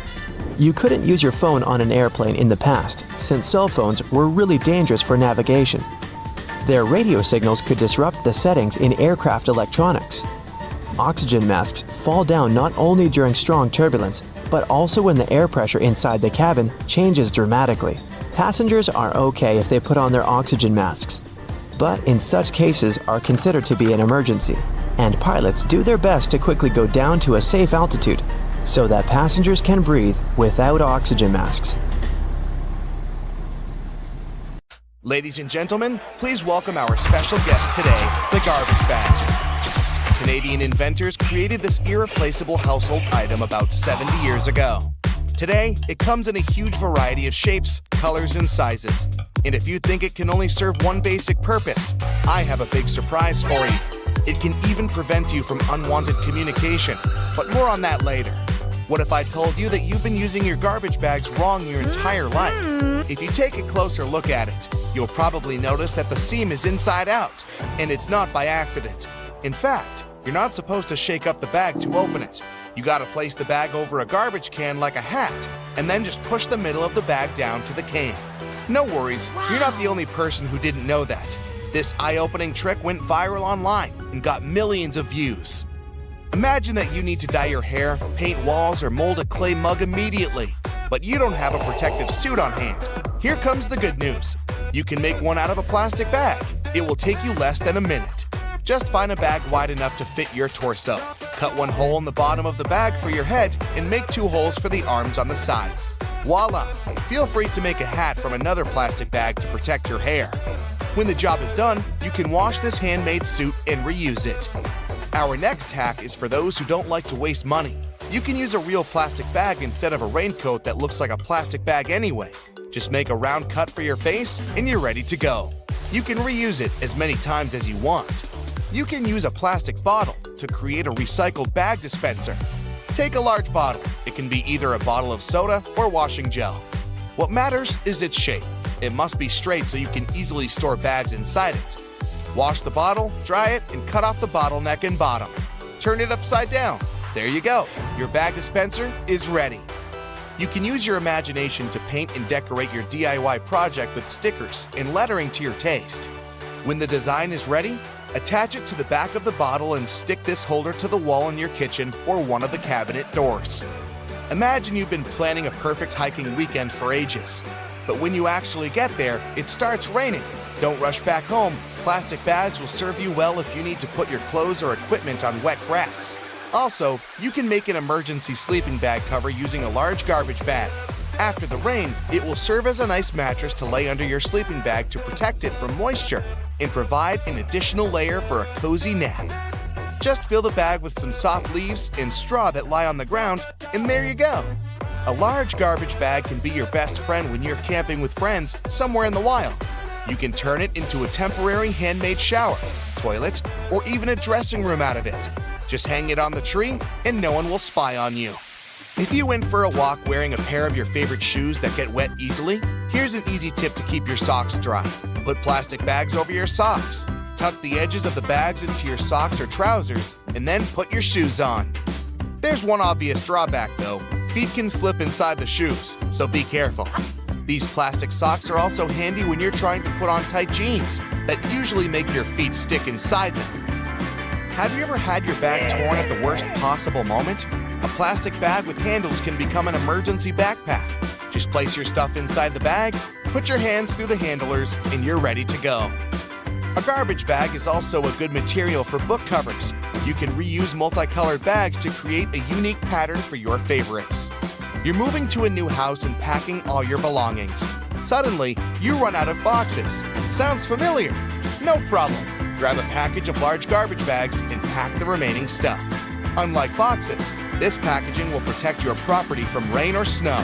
You couldn't use your phone on an airplane in the past, since cell phones were really dangerous for navigation. Their radio signals could disrupt the settings in aircraft electronics. Oxygen masks fall down not only during strong turbulence, but also when the air pressure inside the cabin changes dramatically. Passengers are okay if they put on their oxygen masks, but in such cases are considered to be an emergency, and pilots do their best to quickly go down to a safe altitude so that passengers can breathe without oxygen masks. Ladies and gentlemen, please welcome our special guest today, the garbage bag. Canadian inventors created this irreplaceable household item about 70 years ago. Today, it comes in a huge variety of shapes, colors, and sizes. And if you think it can only serve one basic purpose, I have a big surprise for you. It can even prevent you from unwanted communication, but more on that later. What if I told you that you've been using your garbage bags wrong your entire life? If you take a closer look at it, you'll probably notice that the seam is inside out, and it's not by accident. In fact, you're not supposed to shake up the bag to open it. You gotta place the bag over a garbage can like a hat, and then just push the middle of the bag down to the can. No worries, you're not the only person who didn't know that. This eye-opening trick went viral online and got millions of views. Imagine that you need to dye your hair, paint walls, or mold a clay mug immediately, but you don't have a protective suit on hand. Here comes the good news. You can make one out of a plastic bag. It will take you less than a minute. Just find a bag wide enough to fit your torso. Cut one hole in the bottom of the bag for your head and make 2 holes for the arms on the sides. Voila! Feel free to make a hat from another plastic bag to protect your hair. When the job is done, you can wash this handmade suit and reuse it. Our next hack is for those who don't like to waste money. You can use a real plastic bag instead of a raincoat that looks like a plastic bag anyway. Just make a round cut for your face and you're ready to go. You can reuse it as many times as you want. You can use a plastic bottle to create a recycled bag dispenser. Take a large bottle. It can be either a bottle of soda or washing gel. What matters is its shape. It must be straight so you can easily store bags inside it. Wash the bottle, dry it, and cut off the bottleneck and bottom. Turn it upside down. There you go. Your bag dispenser is ready. You can use your imagination to paint and decorate your DIY project with stickers and lettering to your taste. When the design is ready, attach it to the back of the bottle and stick this holder to the wall in your kitchen or one of the cabinet doors. Imagine you've been planning a perfect hiking weekend for ages. But when you actually get there, it starts raining. Don't rush back home. Plastic bags will serve you well if you need to put your clothes or equipment on wet grass. Also, you can make an emergency sleeping bag cover using a large garbage bag. After the rain, it will serve as a nice mattress to lay under your sleeping bag to protect it from moisture and provide an additional layer for a cozy nap. Just fill the bag with some soft leaves and straw that lie on the ground, and there you go. A large garbage bag can be your best friend when you're camping with friends somewhere in the wild. You can turn it into a temporary handmade shower, toilet, or even a dressing room out of it. Just hang it on the tree and no one will spy on you. If you went for a walk wearing a pair of your favorite shoes that get wet easily, here's an easy tip to keep your socks dry. Put plastic bags over your socks. Tuck the edges of the bags into your socks or trousers, and then put your shoes on. There's one obvious drawback though. Feet can slip inside the shoes, so be careful. These plastic socks are also handy when you're trying to put on tight jeans that usually make your feet stick inside them. Have you ever had your bag torn at the worst possible moment? A plastic bag with handles can become an emergency backpack. Just place your stuff inside the bag, put your hands through the handlers, and you're ready to go. A garbage bag is also a good material for book covers. You can reuse multicolored bags to create a unique pattern for your favorites. You're moving to a new house and packing all your belongings. Suddenly, you run out of boxes. Sounds familiar? No problem. Grab a package of large garbage bags and pack the remaining stuff. Unlike boxes, this packaging will protect your property from rain or snow.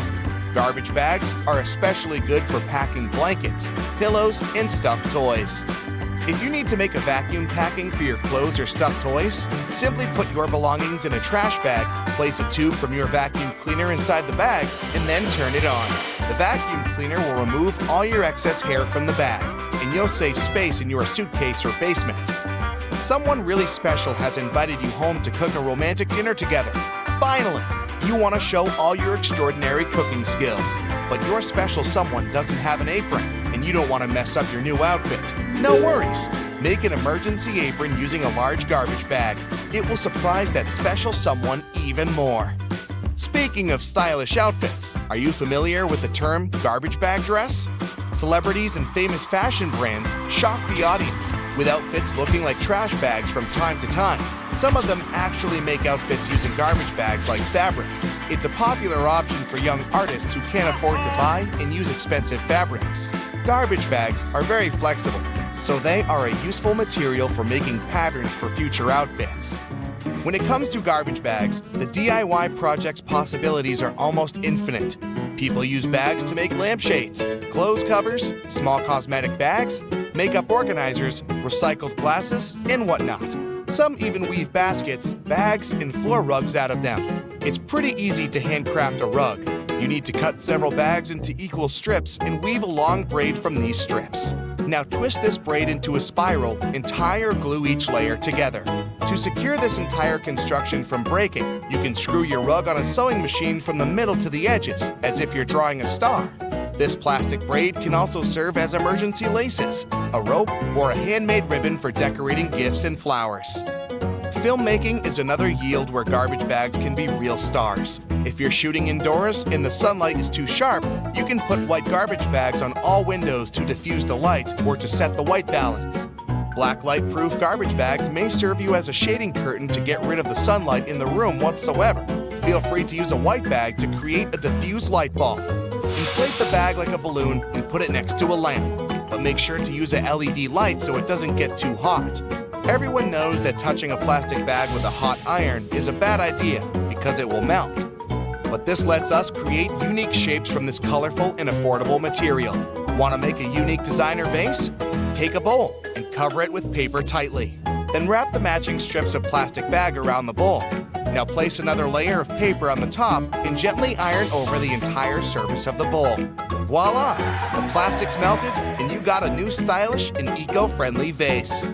Garbage bags are especially good for packing blankets, pillows, and stuffed toys. If you need to make a vacuum packing for your clothes or stuffed toys, simply put your belongings in a trash bag, place a tube from your vacuum cleaner inside the bag, and then turn it on. The vacuum cleaner will remove all your excess hair from the bag, and you'll save space in your suitcase or basement. Someone really special has invited you home to cook a romantic dinner together. Finally, you want to show all your extraordinary cooking skills, but your special someone doesn't have an apron, and you don't want to mess up your new outfit. No worries. Make an emergency apron using a large garbage bag. It will surprise that special someone even more. Speaking of stylish outfits, are you familiar with the term garbage bag dress? Celebrities and famous fashion brands shock the audience with outfits looking like trash bags from time to time. Some of them actually make outfits using garbage bags like fabric. It's a popular option for young artists who can't afford to buy and use expensive fabrics. Garbage bags are very flexible, so they are a useful material for making patterns for future outfits. When it comes to garbage bags, the DIY project's possibilities are almost infinite. People use bags to make lampshades, clothes covers, small cosmetic bags, makeup organizers, recycled glasses, and whatnot. Some even weave baskets, bags, and floor rugs out of them. It's pretty easy to handcraft a rug. You need to cut several bags into equal strips and weave a long braid from these strips. Now twist this braid into a spiral and tie or glue each layer together. To secure this entire construction from breaking, you can screw your rug on a sewing machine from the middle to the edges, as if you're drawing a star. This plastic braid can also serve as emergency laces, a rope, or a handmade ribbon for decorating gifts and flowers. Filmmaking is another yield where garbage bags can be real stars. If you're shooting indoors and the sunlight is too sharp, you can put white garbage bags on all windows to diffuse the light or to set the white balance. Black light-proof garbage bags may serve you as a shading curtain to get rid of the sunlight in the room whatsoever. Feel free to use a white bag to create a diffused light bulb. Inflate the bag like a balloon and put it next to a lamp, but make sure to use a LED light so it doesn't get too hot. Everyone knows that touching a plastic bag with a hot iron is a bad idea because it will melt. But this lets us create unique shapes from this colorful and affordable material. Want to make a unique designer vase? Take a bowl and cover it with paper tightly. Then wrap the matching strips of plastic bag around the bowl. Now place another layer of paper on the top and gently iron over the entire surface of the bowl. Voila! The plastic's melted and you got a new stylish and eco-friendly vase.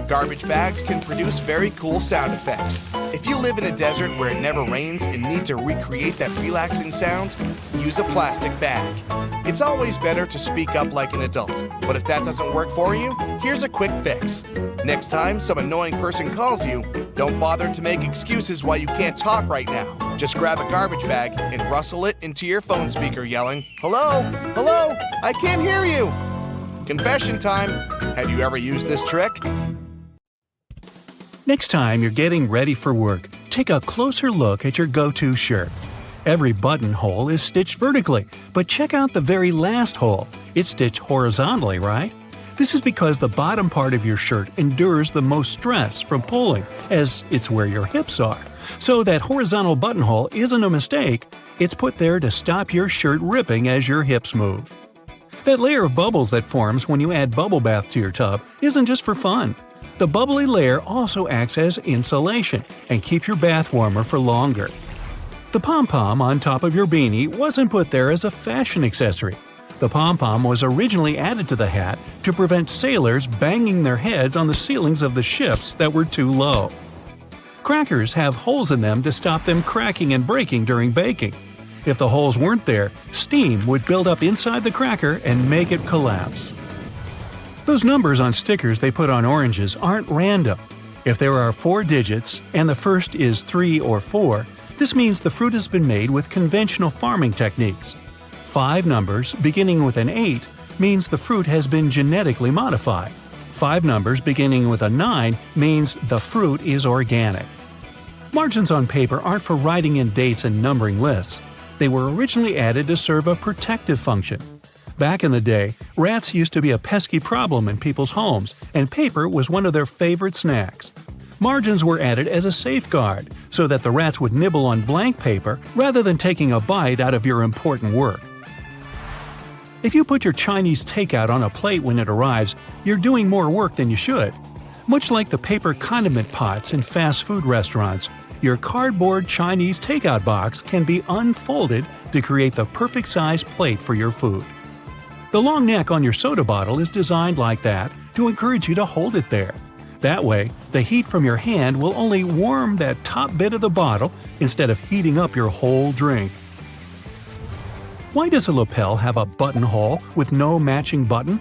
Garbage bags can produce very cool sound effects. If you live in a desert where it never rains and need to recreate that relaxing sound, use a plastic bag. It's always better to speak up like an adult, but if that doesn't work for you, here's a quick fix. Next time some annoying person calls you, don't bother to make excuses why you can't talk right now. Just grab a garbage bag and rustle it into your phone speaker yelling, "Hello? Hello? I can't hear you!" Confession time. Have you ever used this trick? Next time you're getting ready for work, take a closer look at your go-to shirt. Every buttonhole is stitched vertically, but check out the very last hole. It's stitched horizontally, right? This is because the bottom part of your shirt endures the most stress from pulling, as it's where your hips are. So that horizontal buttonhole isn't a mistake, it's put there to stop your shirt ripping as your hips move. That layer of bubbles that forms when you add bubble bath to your tub isn't just for fun. The bubbly layer also acts as insulation and keeps your bath warmer for longer. The pom-pom on top of your beanie wasn't put there as a fashion accessory. The pom-pom was originally added to the hat to prevent sailors banging their heads on the ceilings of the ships that were too low. Crackers have holes in them to stop them cracking and breaking during baking. If the holes weren't there, steam would build up inside the cracker and make it collapse. Those numbers on stickers they put on oranges aren't random. If there are 4 digits and the first is 3 or 4, this means the fruit has been made with conventional farming techniques. 5 numbers beginning with an 8 means the fruit has been genetically modified. 5 numbers beginning with a 9 means the fruit is organic. Margins on paper aren't for writing in dates and numbering lists. They were originally added to serve a protective function. Back in the day, rats used to be a pesky problem in people's homes, and paper was one of their favorite snacks. Margins were added as a safeguard, so that the rats would nibble on blank paper rather than taking a bite out of your important work. If you put your Chinese takeout on a plate when it arrives, you're doing more work than you should. Much like the paper condiment pots in fast food restaurants, your cardboard Chinese takeout box can be unfolded to create the perfect size plate for your food. The long neck on your soda bottle is designed like that to encourage you to hold it there. That way, the heat from your hand will only warm that top bit of the bottle instead of heating up your whole drink. Why does a lapel have a buttonhole with no matching button?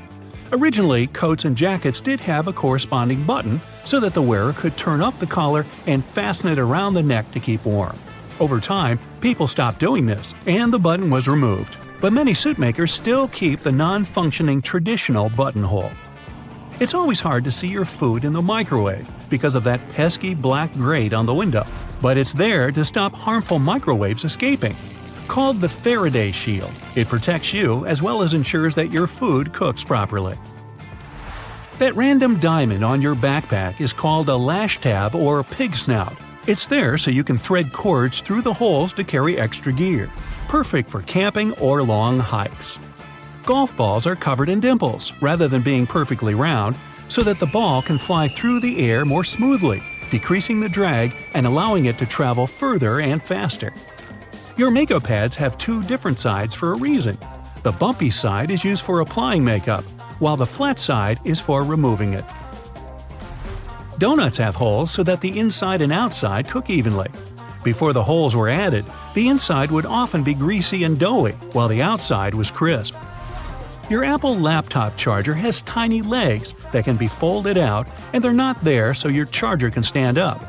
Originally, coats and jackets did have a corresponding button so that the wearer could turn up the collar and fasten it around the neck to keep warm. Over time, people stopped doing this, and the button was removed. But many suit makers still keep the non-functioning traditional buttonhole. It's always hard to see your food in the microwave because of that pesky black grate on the window, but it's there to stop harmful microwaves escaping. Called the Faraday Shield, it protects you as well as ensures that your food cooks properly. That random diamond on your backpack is called a lash tab or pig snout. It's there so you can thread cords through the holes to carry extra gear. Perfect for camping or long hikes. Golf balls are covered in dimples rather than being perfectly round, so that the ball can fly through the air more smoothly, decreasing the drag and allowing it to travel further and faster. Your makeup pads have 2 different sides for a reason. The bumpy side is used for applying makeup, while the flat side is for removing it. Donuts have holes so that the inside and outside cook evenly. Before the holes were added, the inside would often be greasy and doughy, while the outside was crisp. Your Apple laptop charger has tiny legs that can be folded out, and they're not there so your charger can stand up.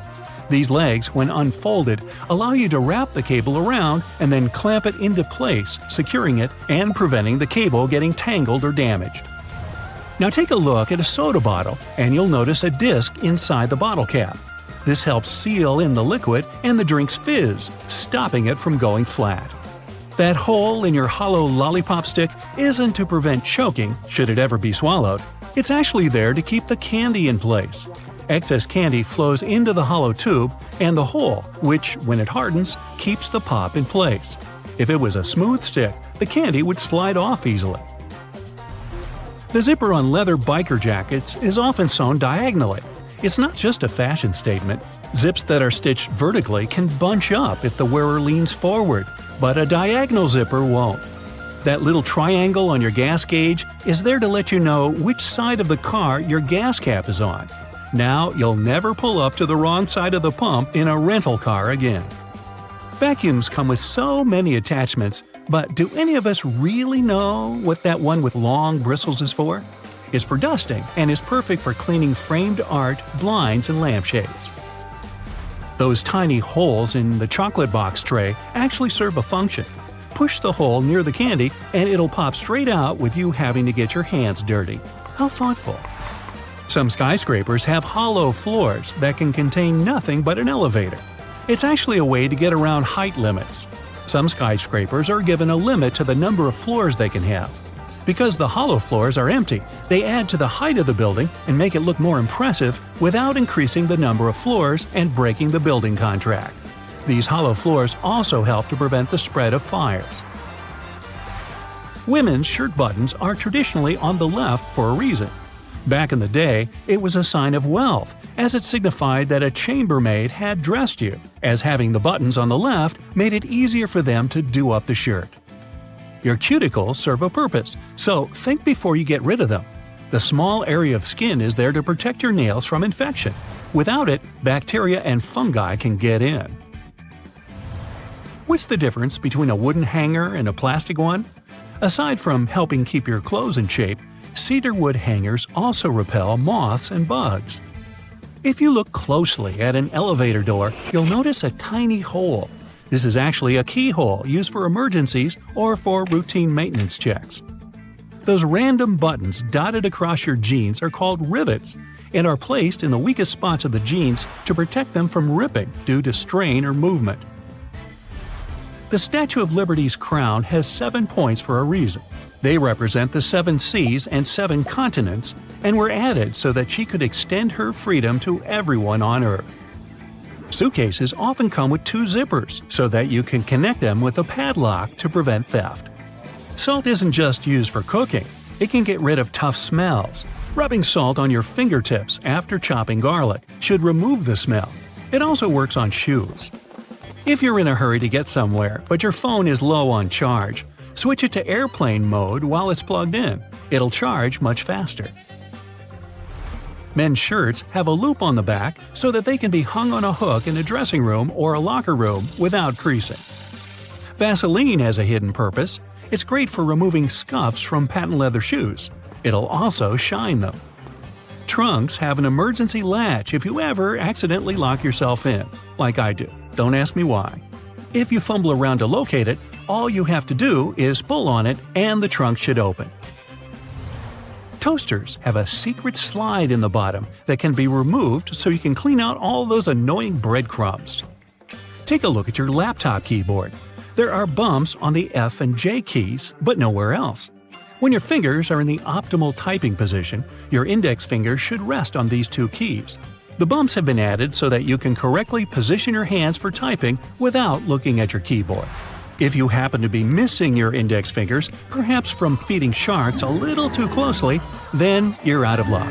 These legs, when unfolded, allow you to wrap the cable around and then clamp it into place, securing it and preventing the cable getting tangled or damaged. Now take a look at a soda bottle, and you'll notice a disc inside the bottle cap. This helps seal in the liquid and the drink's fizz, stopping it from going flat. That hole in your hollow lollipop stick isn't to prevent choking, should it ever be swallowed. It's actually there to keep the candy in place. Excess candy flows into the hollow tube and the hole, which, when it hardens, keeps the pop in place. If it was a smooth stick, the candy would slide off easily. The zipper on leather biker jackets is often sewn diagonally. It's not just a fashion statement. Zips that are stitched vertically can bunch up if the wearer leans forward, but a diagonal zipper won't. That little triangle on your gas gauge is there to let you know which side of the car your gas cap is on. Now you'll never pull up to the wrong side of the pump in a rental car again. Vacuums come with so many attachments, but do any of us really know what that one with long bristles is for? It's for dusting and is perfect for cleaning framed art, blinds, and lampshades. Those tiny holes in the chocolate box tray actually serve a function. Push the hole near the candy and it'll pop straight out with you having to get your hands dirty. How thoughtful. Some skyscrapers have hollow floors that can contain nothing but an elevator. It's actually a way to get around height limits. Some skyscrapers are given a limit to the number of floors they can have. Because the hollow floors are empty, they add to the height of the building and make it look more impressive without increasing the number of floors and breaking the building contract. These hollow floors also help to prevent the spread of fires. Women's shirt buttons are traditionally on the left for a reason. Back in the day, it was a sign of wealth, as it signified that a chambermaid had dressed you, as having the buttons on the left made it easier for them to do up the shirt. Your cuticles serve a purpose, so think before you get rid of them. The small area of skin is there to protect your nails from infection. Without it, bacteria and fungi can get in. What's the difference between a wooden hanger and a plastic one? Aside from helping keep your clothes in shape, cedar wood hangers also repel moths and bugs. If you look closely at an elevator door, you'll notice a tiny hole. This is actually a keyhole used for emergencies or for routine maintenance checks. Those random buttons dotted across your jeans are called rivets and are placed in the weakest spots of the jeans to protect them from ripping due to strain or movement. The Statue of Liberty's crown has 7 points for a reason. They represent the 7 seas and 7 continents and were added so that she could extend her freedom to everyone on Earth. Suitcases often come with 2 zippers so that you can connect them with a padlock to prevent theft. Salt isn't just used for cooking. It can get rid of tough smells. Rubbing salt on your fingertips after chopping garlic should remove the smell. It also works on shoes. If you're in a hurry to get somewhere, but your phone is low on charge, switch it to airplane mode while it's plugged in. It'll charge much faster. Men's shirts have a loop on the back so that they can be hung on a hook in a dressing room or a locker room without creasing. Vaseline has a hidden purpose. It's great for removing scuffs from patent leather shoes. It'll also shine them. Trunks have an emergency latch if you ever accidentally lock yourself in, like I do. Don't ask me why. If you fumble around to locate it, all you have to do is pull on it and the trunk should open. Toasters have a secret slide in the bottom that can be removed so you can clean out all those annoying breadcrumbs. Take a look at your laptop keyboard. There are bumps on the F and J keys, but nowhere else. When your fingers are in the optimal typing position, your index finger should rest on these 2 keys. The bumps have been added so that you can correctly position your hands for typing without looking at your keyboard. If you happen to be missing your index fingers, perhaps from feeding sharks a little too closely, then you're out of luck.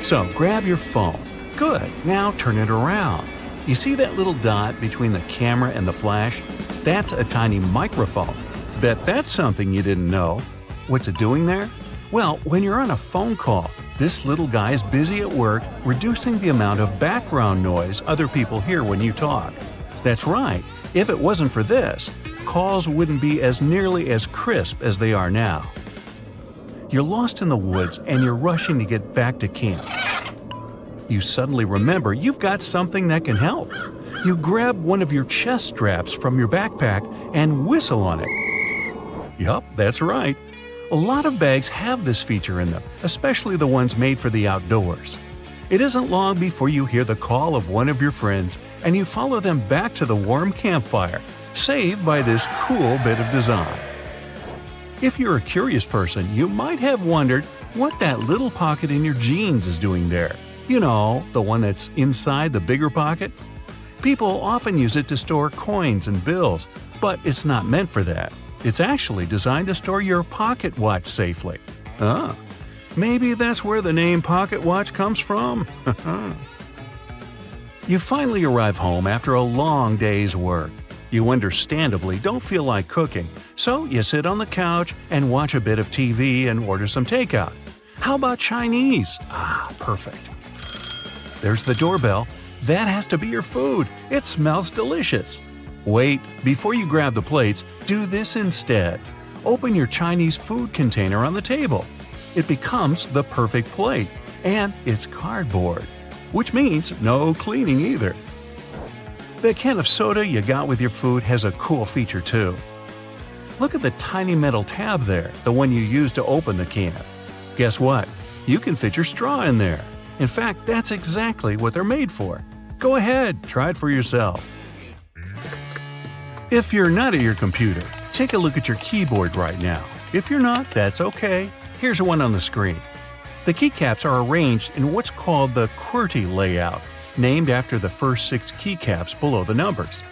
So grab your phone. Good, now turn it around. You see that little dot between the camera and the flash? That's a tiny microphone. Bet that's something you didn't know. What's it doing there? Well, when you're on a phone call, this little guy is busy at work reducing the amount of background noise other people hear when you talk. That's right, if it wasn't for this, calls wouldn't be as nearly as crisp as they are now. You're lost in the woods and you're rushing to get back to camp. You suddenly remember you've got something that can help. You grab one of your chest straps from your backpack and whistle on it. Yup, that's right. A lot of bags have this feature in them, especially the ones made for the outdoors. It isn't long before you hear the call of one of your friends and you follow them back to the warm campfire, saved by this cool bit of design. If you're a curious person, you might have wondered what that little pocket in your jeans is doing there. You know, the one that's inside the bigger pocket? People often use it to store coins and bills, but it's not meant for that. It's actually designed to store your pocket watch safely. Maybe that's where the name pocket watch comes from. You finally arrive home after a long day's work. You understandably don't feel like cooking, so you sit on the couch and watch a bit of TV and order some takeout. How about Chinese? Perfect. There's the doorbell. That has to be your food. It smells delicious. Wait, before you grab the plates, do this instead. Open your Chinese food container on the table. It becomes the perfect plate, and it's cardboard, which means no cleaning either. The can of soda you got with your food has a cool feature too. Look at the tiny metal tab there, the one you use to open the can. Guess what? You can fit your straw in there. In fact, that's exactly what they're made for. Go ahead, try it for yourself. If you're not at your computer, take a look at your keyboard right now. If you're not, that's okay. Here's one on the screen. The keycaps are arranged in what's called the QWERTY layout, named after the first 6 keycaps below the numbers.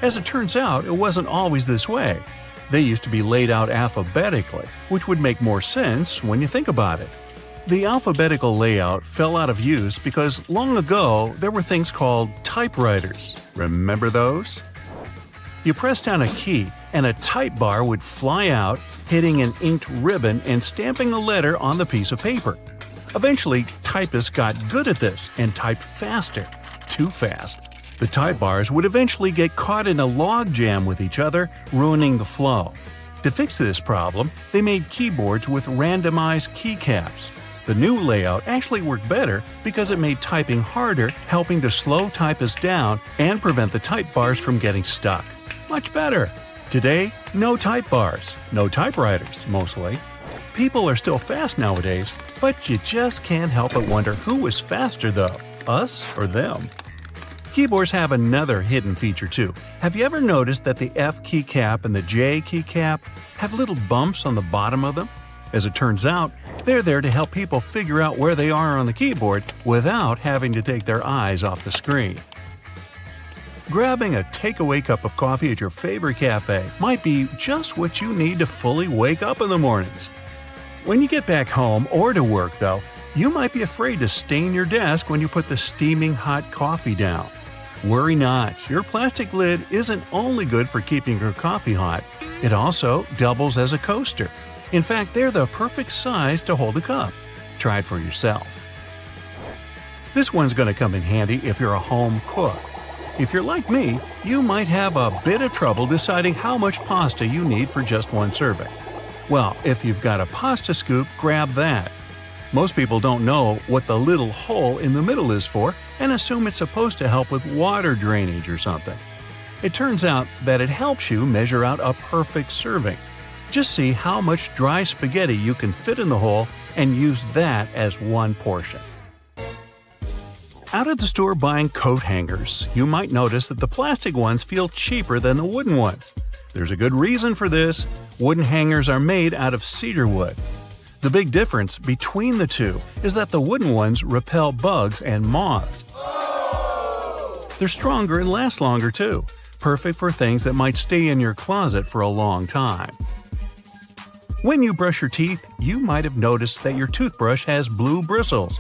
As it turns out, it wasn't always this way. They used to be laid out alphabetically, which would make more sense when you think about it. The alphabetical layout fell out of use because long ago there were things called typewriters. Remember those? You press down a key and a type bar would fly out, hitting an inked ribbon and stamping a letter on the piece of paper. Eventually, typists got good at this and typed faster. Too fast. The type bars would eventually get caught in a log jam with each other, ruining the flow. To fix this problem, they made keyboards with randomized keycaps. The new layout actually worked better because it made typing harder, helping to slow typists down and prevent the type bars from getting stuck. Much better! Today, no type bars, no typewriters, mostly. People are still fast nowadays, but you just can't help but wonder who is faster though, us or them. Keyboards have another hidden feature too. Have you ever noticed that the F keycap and the J keycap have little bumps on the bottom of them? As it turns out, they're there to help people figure out where they are on the keyboard without having to take their eyes off the screen. Grabbing a takeaway cup of coffee at your favorite cafe might be just what you need to fully wake up in the mornings. When you get back home or to work, though, you might be afraid to stain your desk when you put the steaming hot coffee down. Worry not, your plastic lid isn't only good for keeping your coffee hot, it also doubles as a coaster. In fact, they're the perfect size to hold a cup. Try it for yourself. This one's going to come in handy if you're a home cook. If you're like me, you might have a bit of trouble deciding how much pasta you need for just one serving. Well, if you've got a pasta scoop, grab that. Most people don't know what the little hole in the middle is for and assume it's supposed to help with water drainage or something. It turns out that it helps you measure out a perfect serving. Just see how much dry spaghetti you can fit in the hole and use that as one portion. Out at the store buying coat hangers, you might notice that the plastic ones feel cheaper than the wooden ones. There's a good reason for this. Wooden hangers are made out of cedar wood. The big difference between the two is that the wooden ones repel bugs and moths. They're stronger and last longer too, perfect for things that might stay in your closet for a long time. When you brush your teeth, you might have noticed that your toothbrush has blue bristles.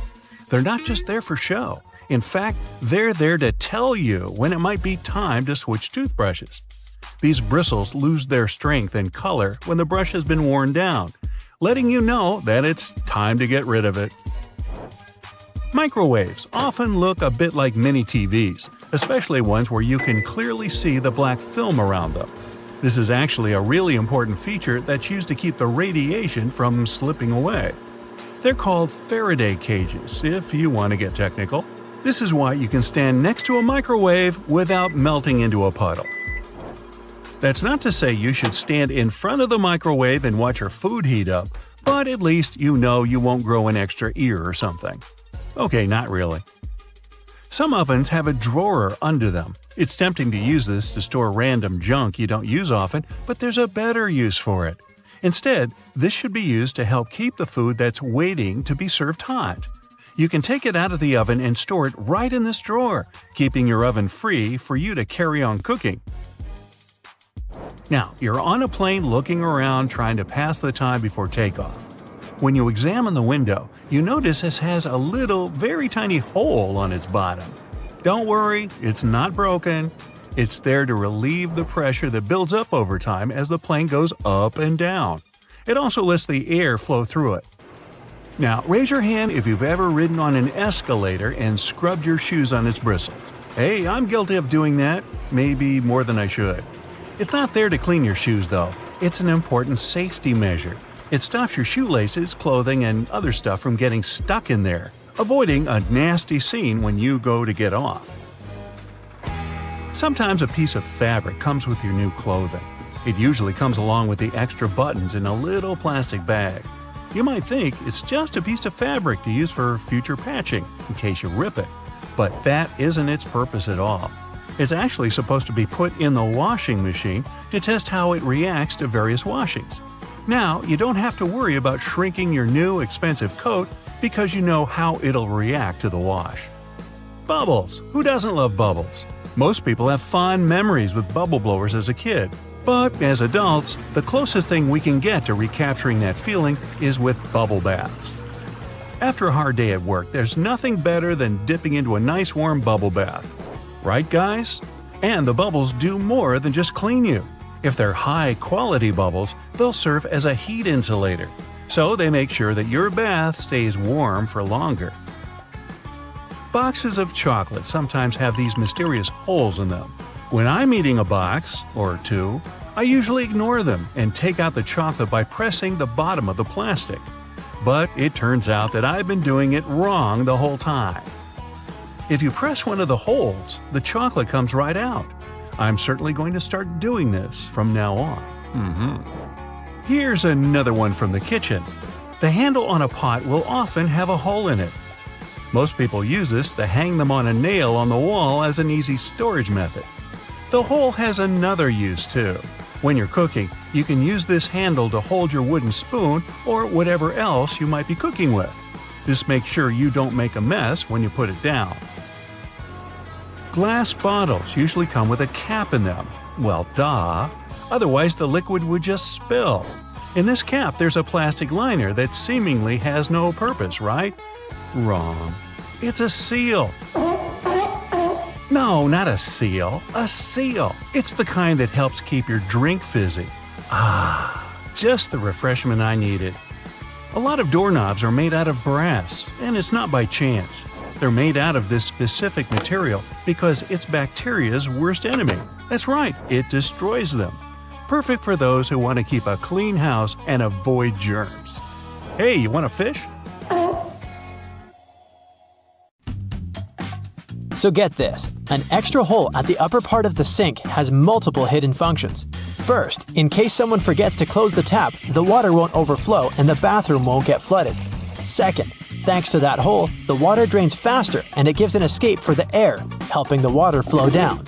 They're not just there for show. In fact, they're there to tell you when it might be time to switch toothbrushes. These bristles lose their strength and color when the brush has been worn down, letting you know that it's time to get rid of it. Microwaves often look a bit like mini TVs, especially ones where you can clearly see the black film around them. This is actually a really important feature that's used to keep the radiation from slipping away. They're called Faraday cages, if you want to get technical. This is why you can stand next to a microwave without melting into a puddle. That's not to say you should stand in front of the microwave and watch your food heat up, but at least you know you won't grow an extra ear or something. Okay, not really. Some ovens have a drawer under them. It's tempting to use this to store random junk you don't use often, but there's a better use for it. Instead, this should be used to help keep the food that's waiting to be served hot. You can take it out of the oven and store it right in this drawer, keeping your oven free for you to carry on cooking. Now, you're on a plane looking around trying to pass the time before takeoff. When you examine the window, you notice it has a little, very tiny hole on its bottom. Don't worry, it's not broken. It's there to relieve the pressure that builds up over time as the plane goes up and down. It also lets the air flow through it. Now, raise your hand if you've ever ridden on an escalator and scrubbed your shoes on its bristles. Hey, I'm guilty of doing that, maybe more than I should. It's not there to clean your shoes though. It's an important safety measure. It stops your shoelaces, clothing, and other stuff from getting stuck in there, avoiding a nasty scene when you go to get off. Sometimes a piece of fabric comes with your new clothing. It usually comes along with the extra buttons in a little plastic bag. You might think it's just a piece of fabric to use for future patching, in case you rip it. But that isn't its purpose at all. It's actually supposed to be put in the washing machine to test how it reacts to various washings. Now, you don't have to worry about shrinking your new expensive coat because you know how it'll react to the wash. Bubbles! Who doesn't love bubbles? Most people have fond memories with bubble blowers as a kid. But as adults, the closest thing we can get to recapturing that feeling is with bubble baths. After a hard day at work, there's nothing better than dipping into a nice warm bubble bath. Right, guys? And the bubbles do more than just clean you. If they're high-quality bubbles, they'll serve as a heat insulator, so they make sure that your bath stays warm for longer. Boxes of chocolate sometimes have these mysterious holes in them. When I'm eating a box, or two, I usually ignore them and take out the chocolate by pressing the bottom of the plastic. but it turns out that I've been doing it wrong the whole time. If you press one of the holes, the chocolate comes right out. I'm certainly going to start doing this from now on. Here's another one from the kitchen. The handle on a pot will often have a hole in it. Most people use this to hang them on a nail on the wall as an easy storage method. The hole has another use too. When you're cooking, you can use this handle to hold your wooden spoon or whatever else you might be cooking with. This makes sure you don't make a mess when you put it down. Glass bottles usually come with a cap in them. Well, duh. Otherwise, the liquid would just spill. In this cap, there's a plastic liner that seemingly has no purpose, right? Wrong. It's a seal. No, not a seal. A seal. It's the kind that helps keep your drink fizzy. Just the refreshment I needed. A lot of doorknobs are made out of brass, and it's not by chance. They're made out of this specific material because it's bacteria's worst enemy. That's right, it destroys them. Perfect for those who want to keep a clean house and avoid germs. Hey, you want a fish? So get this, an extra hole at the upper part of the sink has multiple hidden functions. First, in case someone forgets to close the tap, the water won't overflow and the bathroom won't get flooded. Second, thanks to that hole, the water drains faster and it gives an escape for the air, helping the water flow down.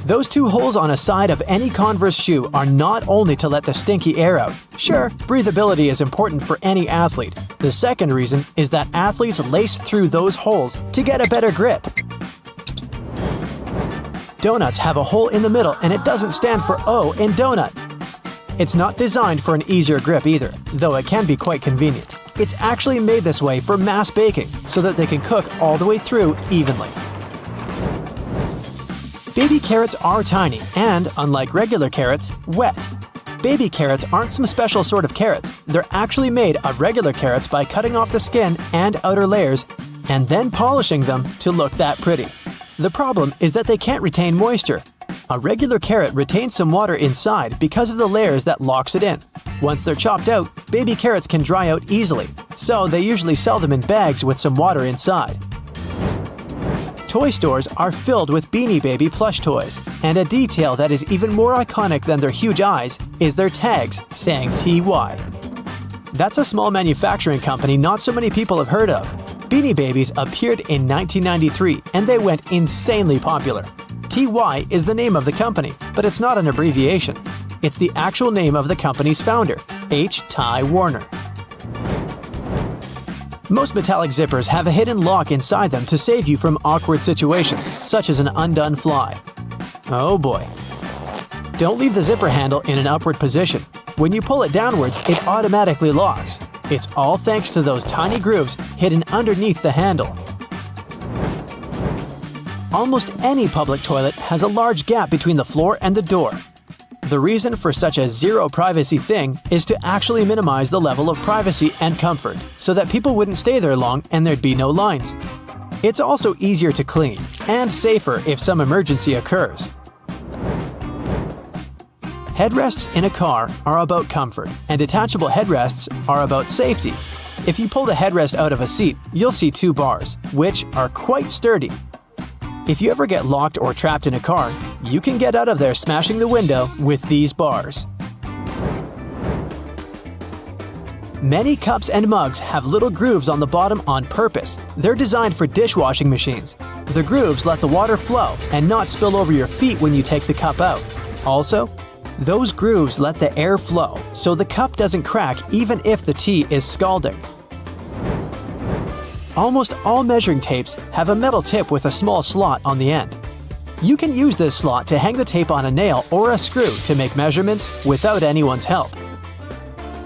Those two holes on a side of any Converse shoe are not only to let the stinky air out. Sure, breathability is important for any athlete. The second reason is that athletes lace through those holes to get a better grip. Donuts have a hole in the middle and it doesn't stand for O in donut. It's not designed for an easier grip either, though it can be quite convenient. It's actually made this way for mass baking so that they can cook all the way through evenly. Baby carrots are tiny and, unlike regular carrots, wet. Baby carrots aren't some special sort of carrots. They're actually made of regular carrots by cutting off the skin and outer layers and then polishing them to look that pretty. The problem is that they can't retain moisture. A regular carrot retains some water inside because of the layers that locks it in. Once they're chopped out, baby carrots can dry out easily, so they usually sell them in bags with some water inside. Toy stores are filled with Beanie Baby plush toys, and a detail that is even more iconic than their huge eyes is their tags saying TY. That's a small manufacturing company not so many people have heard of. Beanie Babies appeared in 1993 and they went insanely popular. TY is the name of the company, but it's not an abbreviation. It's the actual name of the company's founder, H. Ty Warner. Most metallic zippers have a hidden lock inside them to save you from awkward situations, such as an undone fly. Oh boy. Don't leave the zipper handle in an upward position. When you pull it downwards, it automatically locks. It's all thanks to those tiny grooves hidden underneath the handle. Almost any public toilet has a large gap between the floor and the door. The reason for such a zero privacy thing is to actually minimize the level of privacy and comfort, so that people wouldn't stay there long and there'd be no lines. It's also easier to clean, and safer if some emergency occurs. Headrests in a car are about comfort, and detachable headrests are about safety. If you pull the headrest out of a seat, you'll see two bars, which are quite sturdy. If you ever get locked or trapped in a car, you can get out of there smashing the window with these bars. Many cups and mugs have little grooves on the bottom on purpose. They're designed for dishwashing machines. The grooves let the water flow and not spill over your feet when you take the cup out. Also, those grooves let the air flow, so the cup doesn't crack even if the tea is scalding. Almost all measuring tapes have a metal tip with a small slot on the end. You can use this slot to hang the tape on a nail or a screw to make measurements without anyone's help.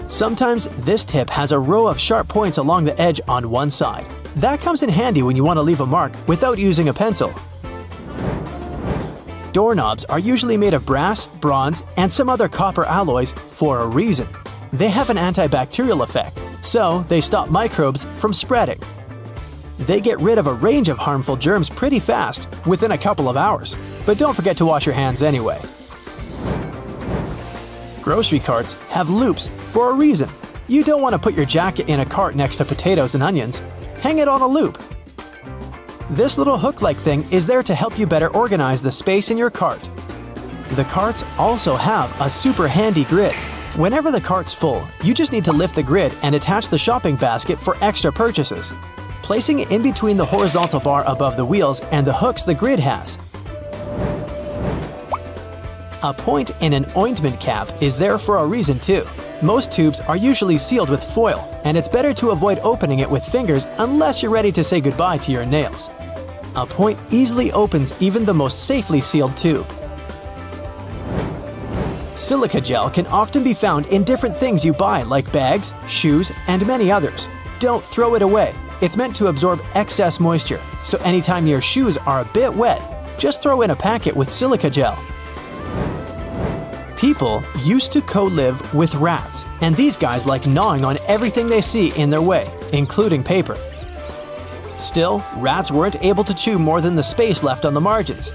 Sometimes this tip has a row of sharp points along the edge on one side. That comes in handy when you want to leave a mark without using a pencil. Doorknobs are usually made of brass, bronze, and some other copper alloys for a reason. They have an antibacterial effect, so they stop microbes from spreading. They get rid of a range of harmful germs pretty fast, within a couple of hours. But don't forget to wash your hands anyway. Grocery carts have loops for a reason. You don't want to put your jacket in a cart next to potatoes and onions. Hang it on a loop. This little hook-like thing is there to help you better organize the space in your cart. The carts also have a super handy grid. Whenever the cart's full, you just need to lift the grid and attach the shopping basket for extra purchases, placing it in between the horizontal bar above the wheels and the hooks the grid has. A point in an ointment cap is there for a reason too. Most tubes are usually sealed with foil, and it's better to avoid opening it with fingers unless you're ready to say goodbye to your nails. A point easily opens even the most safely sealed tube. Silica gel can often be found in different things you buy like bags, shoes, and many others. Don't throw it away. It's meant to absorb excess moisture, so anytime your shoes are a bit wet, just throw in a packet with silica gel. People used to co-live with rats, and these guys like gnawing on everything they see in their way, including paper. Still, rats weren't able to chew more than the space left on the margins.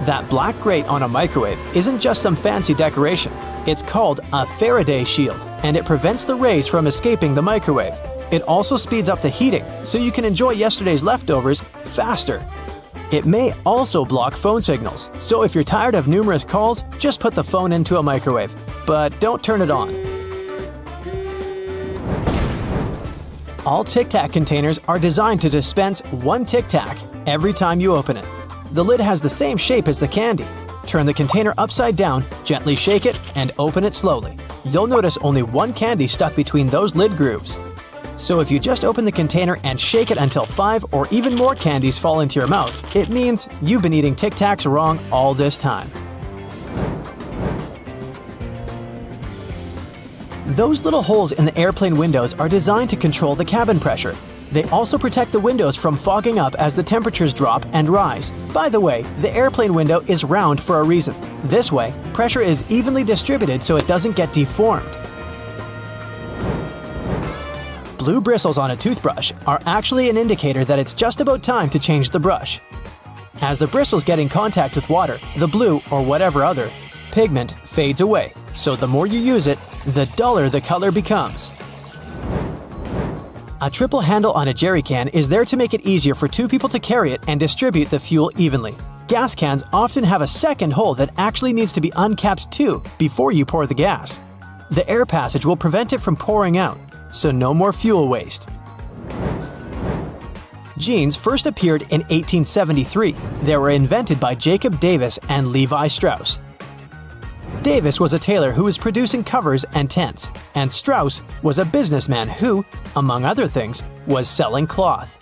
That black grate on a microwave isn't just some fancy decoration. It's called a Faraday shield, and it prevents the rays from escaping the microwave. It also speeds up the heating, so you can enjoy yesterday's leftovers faster. It may also block phone signals, so if you're tired of numerous calls, just put the phone into a microwave. But don't turn it on. All Tic Tac containers are designed to dispense one Tic Tac every time you open it. The lid has the same shape as the candy. Turn the container upside down, gently shake it, and open it slowly. You'll notice only one candy stuck between those lid grooves. So if you just open the container and shake it until 5 or even more candies fall into your mouth, it means you've been eating Tic Tacs wrong all this time. Those little holes in the airplane windows are designed to control the cabin pressure. They also protect the windows from fogging up as the temperatures drop and rise. By the way, the airplane window is round for a reason. This way, pressure is evenly distributed so it doesn't get deformed. Blue bristles on a toothbrush are actually an indicator that it's just about time to change the brush. As the bristles get in contact with water, the blue, or whatever other, pigment fades away, so the more you use it, the duller the color becomes. A triple handle on a jerry can is there to make it easier for two people to carry it and distribute the fuel evenly. Gas cans often have a second hole that actually needs to be uncapped too before you pour the gas. The air passage will prevent it from pouring out, so no more fuel waste. Jeans first appeared in 1873. They were invented by Jacob Davis and Levi Strauss. Davis was a tailor who was producing covers and tents, and Strauss was a businessman who, among other things, was selling cloth.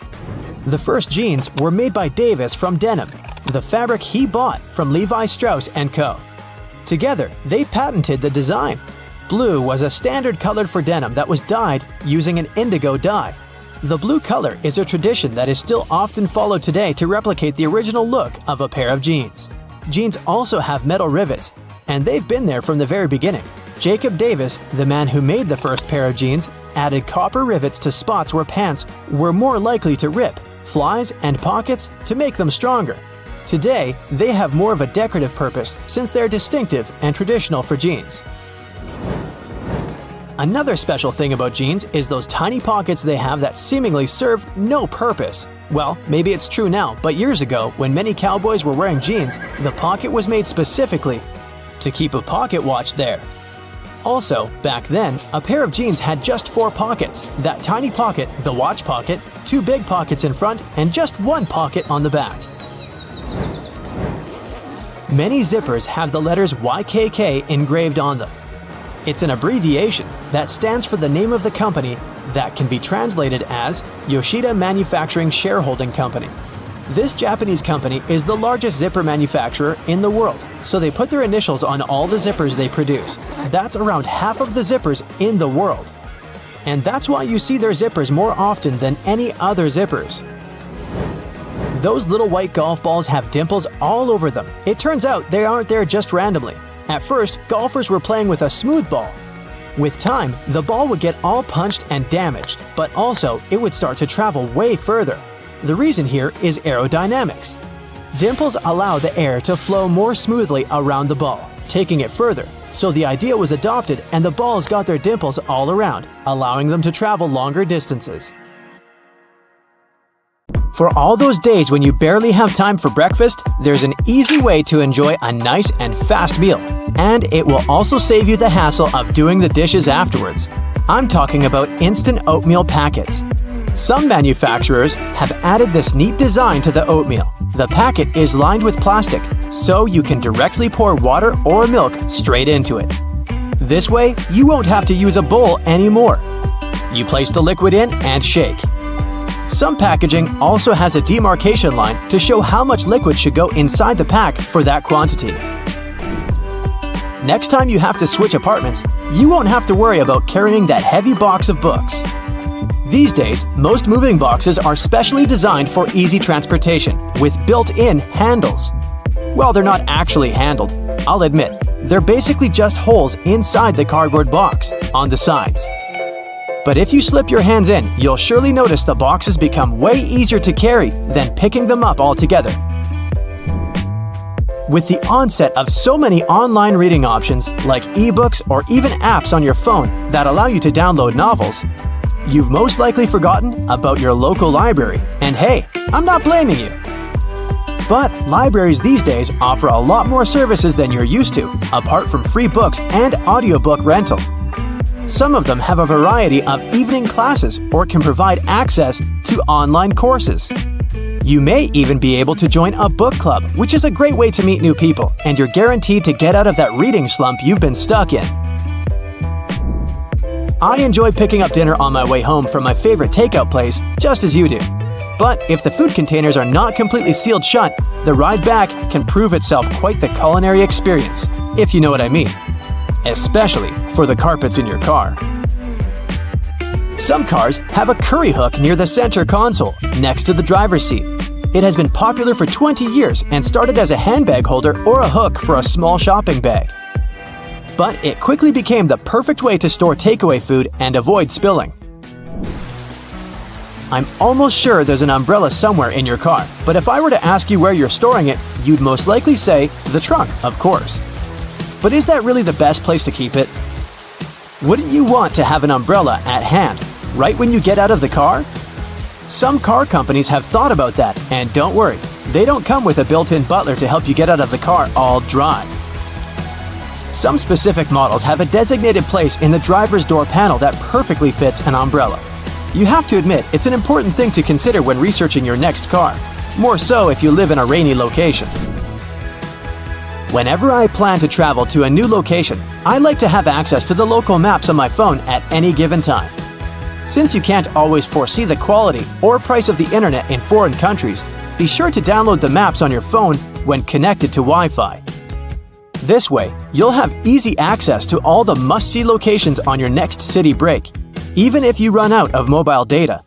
The first jeans were made by Davis from denim, the fabric he bought from Levi Strauss & Co. Together, they patented the design. Blue was a standard color for denim that was dyed using an indigo dye. The blue color is a tradition that is still often followed today to replicate the original look of a pair of jeans. Jeans also have metal rivets, and they've been there from the very beginning. Jacob Davis, the man who made the first pair of jeans, added copper rivets to spots where pants were more likely to rip, flies, and pockets to make them stronger. Today, they have more of a decorative purpose since they're distinctive and traditional for jeans. Another special thing about jeans is those tiny pockets they have that seemingly serve no purpose. Well, maybe it's true now, but years ago, when many cowboys were wearing jeans, the pocket was made specifically to keep a pocket watch there. Also, back then, a pair of jeans had just 4 pockets. That tiny pocket, the watch pocket, 2 big pockets in front, and just 1 pocket on the back. Many zippers have the letters YKK engraved on them. It's an abbreviation that stands for the name of the company that can be translated as Yoshida Manufacturing Shareholding Company. This Japanese company is the largest zipper manufacturer in the world, so they put their initials on all the zippers they produce. That's around half of the zippers in the world. And that's why you see their zippers more often than any other zippers. Those little white golf balls have dimples all over them. It turns out they aren't there just randomly. At first, golfers were playing with a smooth ball. With time, the ball would get all punched and damaged, but also it would start to travel way further. The reason here is aerodynamics. Dimples allow the air to flow more smoothly around the ball, taking it further, So the idea was adopted and the balls got their dimples all around, allowing them to travel longer distances. For all those days when you barely have time for breakfast, there's an easy way to enjoy a nice and fast meal. And it will also save you the hassle of doing the dishes afterwards. I'm talking about instant oatmeal packets. Some manufacturers have added this neat design to the oatmeal. The packet is lined with plastic, so you can directly pour water or milk straight into it. This way, you won't have to use a bowl anymore. You place the liquid in and shake. Some packaging also has a demarcation line to show how much liquid should go inside the pack for that quantity. Next time you have to switch apartments, you won't have to worry about carrying that heavy box of books. These days, most moving boxes are specially designed for easy transportation with built-in handles. Well, they're not actually handled, I'll admit. They're basically just holes inside the cardboard box, on the sides. But if you slip your hands in, you'll surely notice the boxes become way easier to carry than picking them up altogether. With the onset of so many online reading options like ebooks or even apps on your phone that allow you to download novels, you've most likely forgotten about your local library. And hey, I'm not blaming you. But libraries these days offer a lot more services than you're used to, apart from free books and audiobook rental. Some of them have a variety of evening classes or can provide access to online courses. You may even be able to join a book club, which is a great way to meet new people, and you're guaranteed to get out of that reading slump you've been stuck in. I enjoy picking up dinner on my way home from my favorite takeout place, just as you do. But if the food containers are not completely sealed shut, the ride back can prove itself quite the culinary experience, if you know what I mean. Especially for the carpets in your car. Some cars have a curry hook near the center console, next to the driver's seat. It has been popular for 20 years and started as a handbag holder or a hook for a small shopping bag. But it quickly became the perfect way to store takeaway food and avoid spilling. I'm almost sure there's an umbrella somewhere in your car, but if I were to ask you where you're storing it, you'd most likely say the trunk, of course. But is that really the best place to keep it? Wouldn't you want to have an umbrella at hand, right when you get out of the car? Some car companies have thought about that, and don't worry, they don't come with a built-in butler to help you get out of the car all dry. Some specific models have a designated place in the driver's door panel that perfectly fits an umbrella. You have to admit, it's an important thing to consider when researching your next car, more so if you live in a rainy location. Whenever I plan to travel to a new location, I like to have access to the local maps on my phone at any given time. Since you can't always foresee the quality or price of the internet in foreign countries, be sure to download the maps on your phone when connected to Wi-Fi. This way, you'll have easy access to all the must-see locations on your next city break, even if you run out of mobile data.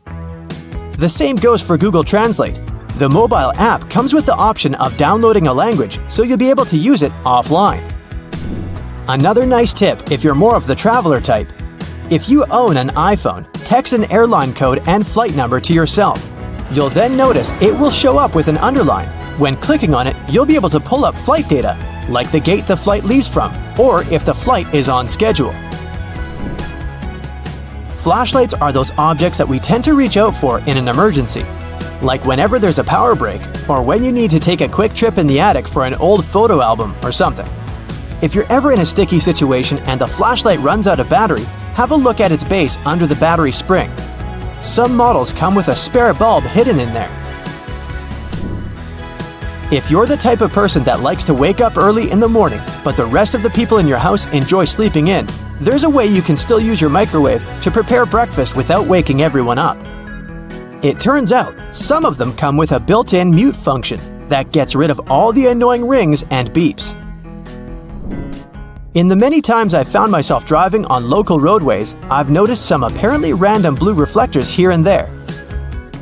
The same goes for Google Translate. The mobile app comes with the option of downloading a language, so you'll be able to use it offline. Another nice tip if you're more of the traveler type. If you own an iPhone, text an airline code and flight number to yourself. You'll then notice it will show up with an underline. When clicking on it, you'll be able to pull up flight data, like the gate the flight leaves from, or if the flight is on schedule. Flashlights are those objects that we tend to reach out for in an emergency, like whenever there's a power break or when you need to take a quick trip in the attic for an old photo album or something. If you're ever in a sticky situation and the flashlight runs out of battery, have a look at its base under the battery spring. Some models come with a spare bulb hidden in there. If you're the type of person that likes to wake up early in the morning, but the rest of the people in your house enjoy sleeping in, there's a way you can still use your microwave to prepare breakfast without waking everyone up. It turns out, some of them come with a built-in mute function that gets rid of all the annoying rings and beeps. In the many times I've found myself driving on local roadways, I've noticed some apparently random blue reflectors here and there.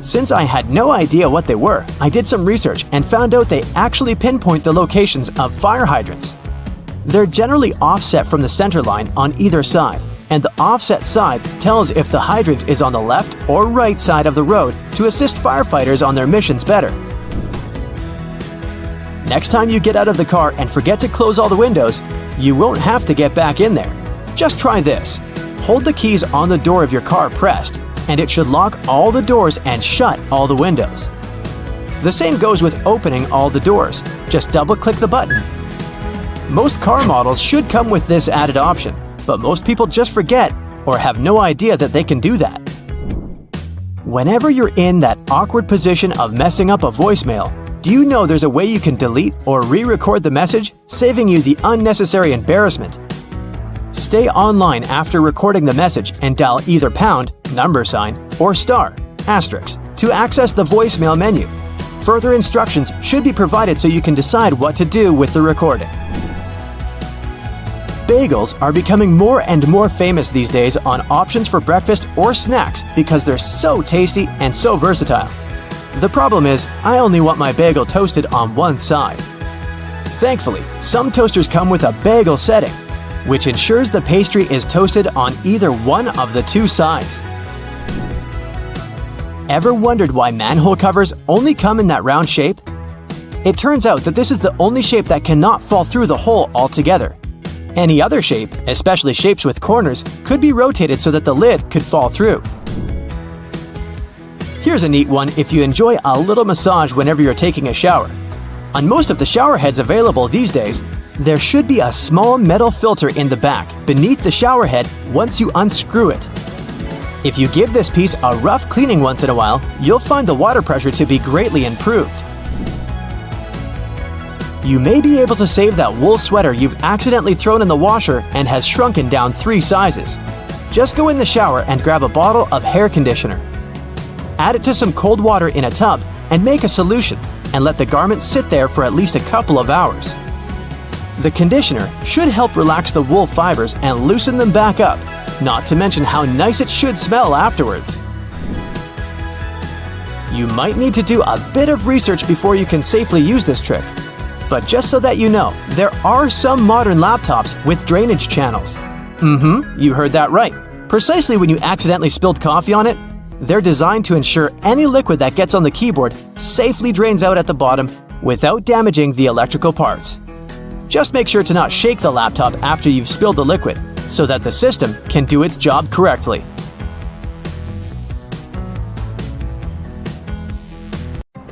Since I had no idea what they were, I did some research and found out they actually pinpoint the locations of fire hydrants. They're generally offset from the center line on either side, and the offset side tells if the hydrant is on the left or right side of the road to assist firefighters on their missions better. Next time you get out of the car and forget to close all the windows, you won't have to get back in there. Just try this. Hold the keys on the door of your car pressed, and it should lock all the doors and shut all the windows. The same goes with opening all the doors. Just double-click the button. Most car models should come with this added option, but most people just forget or have no idea that they can do that. Whenever you're in that awkward position of messing up a voicemail, do you know there's a way you can delete or re-record the message, saving you the unnecessary embarrassment? Stay online after recording the message and dial either pound, $, or star, asterisk, to access the voicemail menu. Further instructions should be provided so you can decide what to do with the recording. Bagels are becoming more and more famous these days on options for breakfast or snacks because they're so tasty and so versatile. The problem is, I only want my bagel toasted on one side. Thankfully, some toasters come with a bagel setting, which ensures the pastry is toasted on either one of the two sides. Ever wondered why manhole covers only come in that round shape? It turns out that this is the only shape that cannot fall through the hole altogether. Any other shape, especially shapes with corners, could be rotated so that the lid could fall through. Here's a neat one if you enjoy a little massage whenever you're taking a shower. On most of the shower heads available these days, there should be a small metal filter in the back beneath the shower head once you unscrew it. If you give this piece a rough cleaning once in a while, you'll find the water pressure to be greatly improved. You may be able to save that wool sweater you've accidentally thrown in the washer and has shrunken down 3 sizes. Just go in the shower and grab a bottle of hair conditioner. Add it to some cold water in a tub and make a solution, and let the garment sit there for at least a couple of hours. The conditioner should help relax the wool fibers and loosen them back up, not to mention how nice it should smell afterwards. You might need to do a bit of research before you can safely use this trick. But just so that you know, there are some modern laptops with drainage channels. You heard that right. Precisely when you accidentally spilled coffee on it, they're designed to ensure any liquid that gets on the keyboard safely drains out at the bottom without damaging the electrical parts. Just make sure to not shake the laptop after you've spilled the liquid, so that the system can do its job correctly.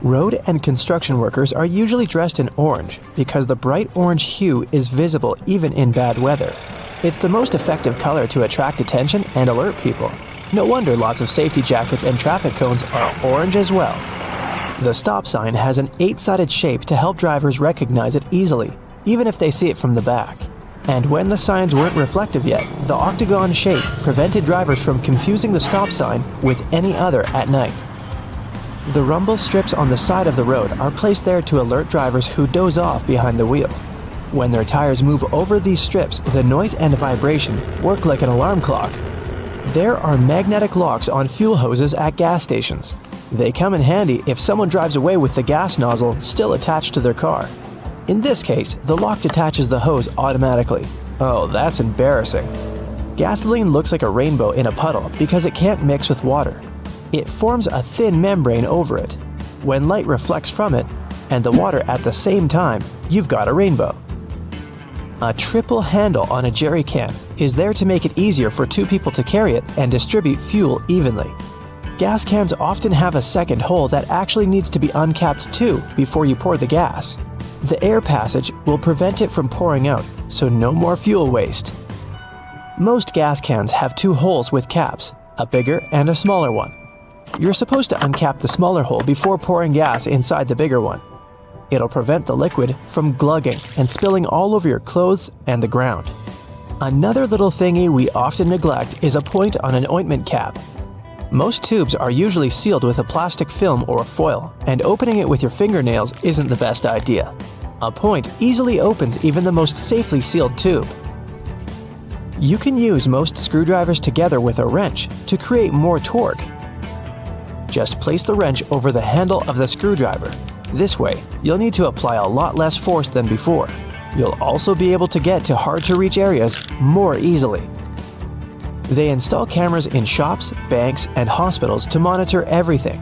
Road and construction workers are usually dressed in orange because the bright orange hue is visible even in bad weather. It's the most effective color to attract attention and alert people. No wonder lots of safety jackets and traffic cones are orange as well. The stop sign has an 8-sided shape to help drivers recognize it easily, even if they see it from the back. And when the signs weren't reflective yet, the octagon shape prevented drivers from confusing the stop sign with any other at night. The rumble strips on the side of the road are placed there to alert drivers who doze off behind the wheel. When their tires move over these strips, the noise and vibration work like an alarm clock. There are magnetic locks on fuel hoses at gas stations. They come in handy if someone drives away with the gas nozzle still attached to their car. In this case, the lock detaches the hose automatically. Oh, that's embarrassing. Gasoline looks like a rainbow in a puddle because it can't mix with water. It forms a thin membrane over it. When light reflects from it, and the water at the same time, you've got a rainbow. A triple handle on a jerry can is there to make it easier for 2 people to carry it and distribute fuel evenly. Gas cans often have a second hole that actually needs to be uncapped too before you pour the gas. The air passage will prevent it from pouring out, so no more fuel waste. Most gas cans have 2 holes with caps, a bigger and a smaller one. You're supposed to uncap the smaller hole before pouring gas inside the bigger one. It'll prevent the liquid from glugging and spilling all over your clothes and the ground. Another little thingy we often neglect is a point on an ointment cap. Most tubes are usually sealed with a plastic film or foil, and opening it with your fingernails isn't the best idea. A point easily opens even the most safely sealed tube. You can use most screwdrivers together with a wrench to create more torque. Just place the wrench over the handle of the screwdriver. This way, you'll need to apply a lot less force than before. You'll also be able to get to hard-to-reach areas more easily. They install cameras in shops, banks, and hospitals to monitor everything.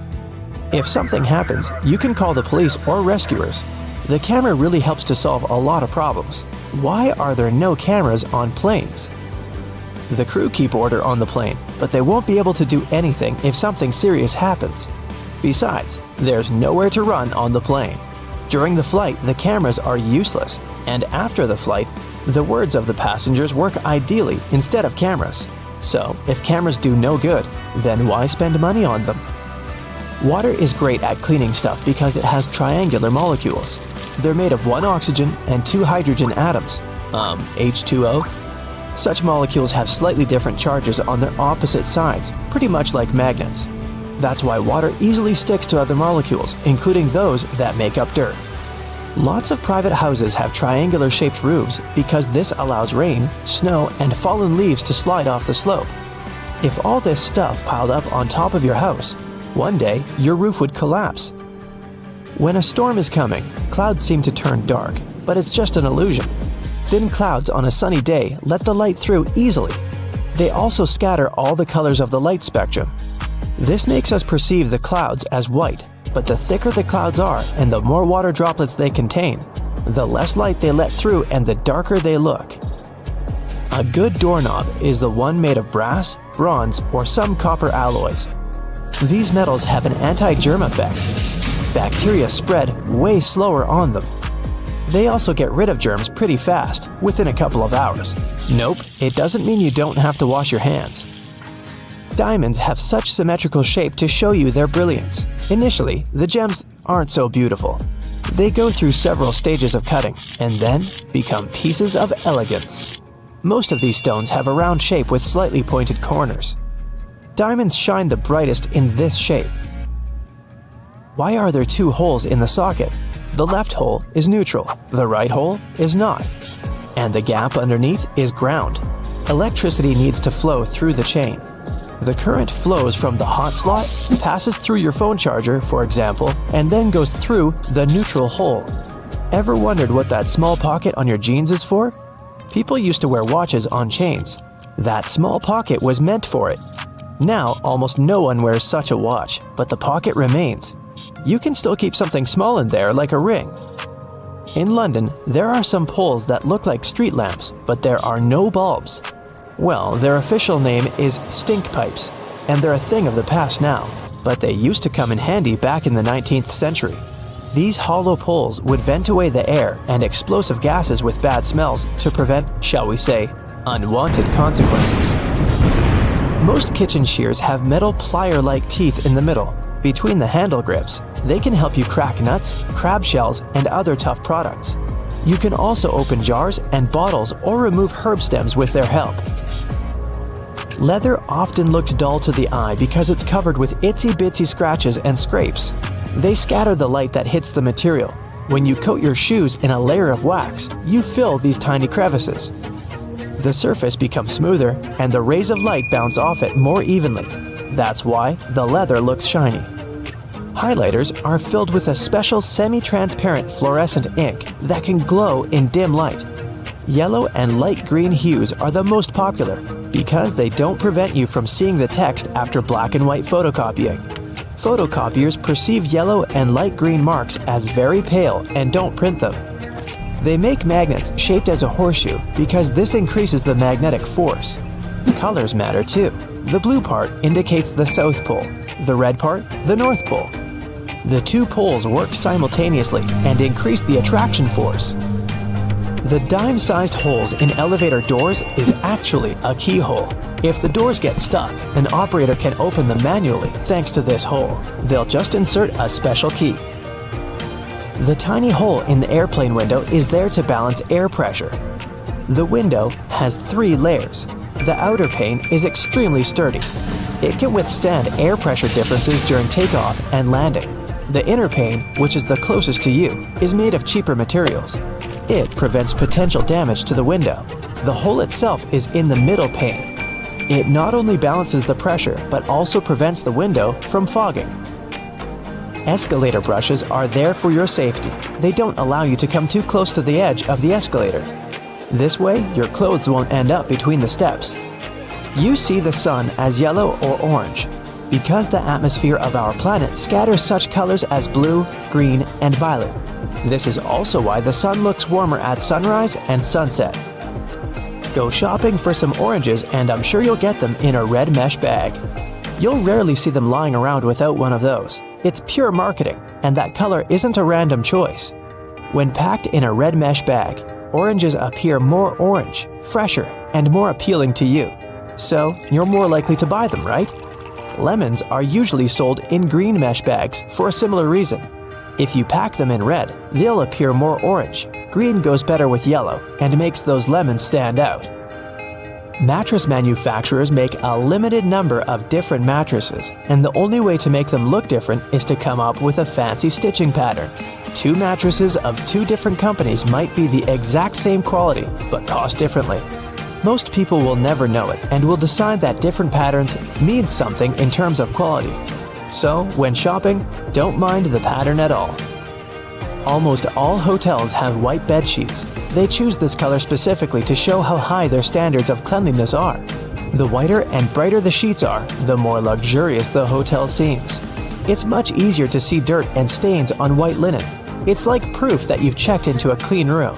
If something happens, you can call the police or rescuers. the camera really helps to solve a lot of problems. Why are there no cameras on planes? The crew keep order on the plane, but they won't be able to do anything if something serious happens. Besides, there's nowhere to run on the plane. During the flight, the cameras are useless, and after the flight, the words of the passengers work ideally instead of cameras. So, if cameras do no good, then why spend money on them? Water is great at cleaning stuff because it has triangular molecules. They're made of one oxygen and two hydrogen atoms, H2O. Such molecules have slightly different charges on their opposite sides, pretty much like magnets. That's why water easily sticks to other molecules, including those that make up dirt. Lots of private houses have triangular-shaped roofs because this allows rain, snow, and fallen leaves to slide off the slope. If all this stuff piled up on top of your house, one day your roof would collapse. When a storm is coming, clouds seem to turn dark, but it's just an illusion. Thin clouds on a sunny day let the light through easily. They also scatter all the colors of the light spectrum. This makes us perceive the clouds as white, but the thicker the clouds are and the more water droplets they contain, the less light they let through and the darker they look. A good doorknob is the one made of brass, bronze, or some copper alloys. These metals have an anti-germ effect. Bacteria spread way slower on them. They also get rid of germs pretty fast, within a couple of hours. Nope, it doesn't mean you don't have to wash your hands. Diamonds have such symmetrical shape to show you their brilliance. Initially, the gems aren't so beautiful. They go through several stages of cutting, and then become pieces of elegance. Most of these stones have a round shape with slightly pointed corners. Diamonds shine the brightest in this shape. Why are there two holes in the socket? The left hole is neutral, the right hole is not. And the gap underneath is ground. Electricity needs to flow through the chain. The current flows from the hot slot, passes through your phone charger, for example, and then goes through the neutral hole. Ever wondered what that small pocket on your jeans is for? People used to wear watches on chains. That small pocket was meant for it. Now, almost no one wears such a watch, but the pocket remains. You can still keep something small in there, like a ring. In London, there are some poles that look like street lamps, but there are no bulbs. Well, their official name is stink pipes, and they're a thing of the past now, but they used to come in handy back in the 19th century. These hollow poles would vent away the air and explosive gases with bad smells to prevent, shall we say, unwanted consequences. Most kitchen shears have metal plier-like teeth in the middle, between the handle grips. They can help you crack nuts, crab shells, and other tough products. You can also open jars and bottles or remove herb stems with their help. Leather often looks dull to the eye because it's covered with itsy-bitsy scratches and scrapes. They scatter the light that hits the material. When you coat your shoes in a layer of wax, you fill these tiny crevices. The surface becomes smoother and the rays of light bounce off it more evenly. That's why the leather looks shiny. Highlighters are filled with a special semi-transparent fluorescent ink that can glow in dim light. Yellow and light green hues are the most popular because they don't prevent you from seeing the text after black and white photocopying. Photocopiers perceive yellow and light green marks as very pale and don't print them. They make magnets shaped as a horseshoe because this increases the magnetic force. Colors matter too. The blue part indicates the South Pole, the red part, the North Pole. The two poles work simultaneously and increase the attraction force. The dime-sized holes in elevator doors is actually a keyhole. If the doors get stuck, an operator can open them manually thanks to this hole. They'll just insert a special key. The tiny hole in the airplane window is there to balance air pressure. The window has 3 layers. The outer pane is extremely sturdy. It can withstand air pressure differences during takeoff and landing. The inner pane, which is the closest to you, is made of cheaper materials. It prevents potential damage to the window. The hole itself is in the middle pane. It not only balances the pressure, but also prevents the window from fogging. Escalator brushes are there for your safety. They don't allow you to come too close to the edge of the escalator. This way, your clothes won't end up between the steps. You see the sun as yellow or orange, because the atmosphere of our planet scatters such colors as blue, green, and violet. This is also why the sun looks warmer at sunrise and sunset. Go shopping for some oranges and I'm sure you'll get them in a red mesh bag. You'll rarely see them lying around without one of those. It's pure marketing, and that color isn't a random choice. When packed in a red mesh bag, oranges appear more orange, fresher, and more appealing to you. So, you're more likely to buy them, right? Lemons are usually sold in green mesh bags for a similar reason. If you pack them in red, they'll appear more orange. Green goes better with yellow and makes those lemons stand out. Mattress manufacturers make a limited number of different mattresses, and the only way to make them look different is to come up with a fancy stitching pattern. Two mattresses of two different companies might be the exact same quality, but cost differently. Most people will never know it and will decide that different patterns mean something in terms of quality. So, when shopping, don't mind the pattern at all. Almost all hotels have white bed sheets. They choose this color specifically to show how high their standards of cleanliness are. The whiter and brighter the sheets are, the more luxurious the hotel seems. It's much easier to see dirt and stains on white linen. It's like proof that you've checked into a clean room.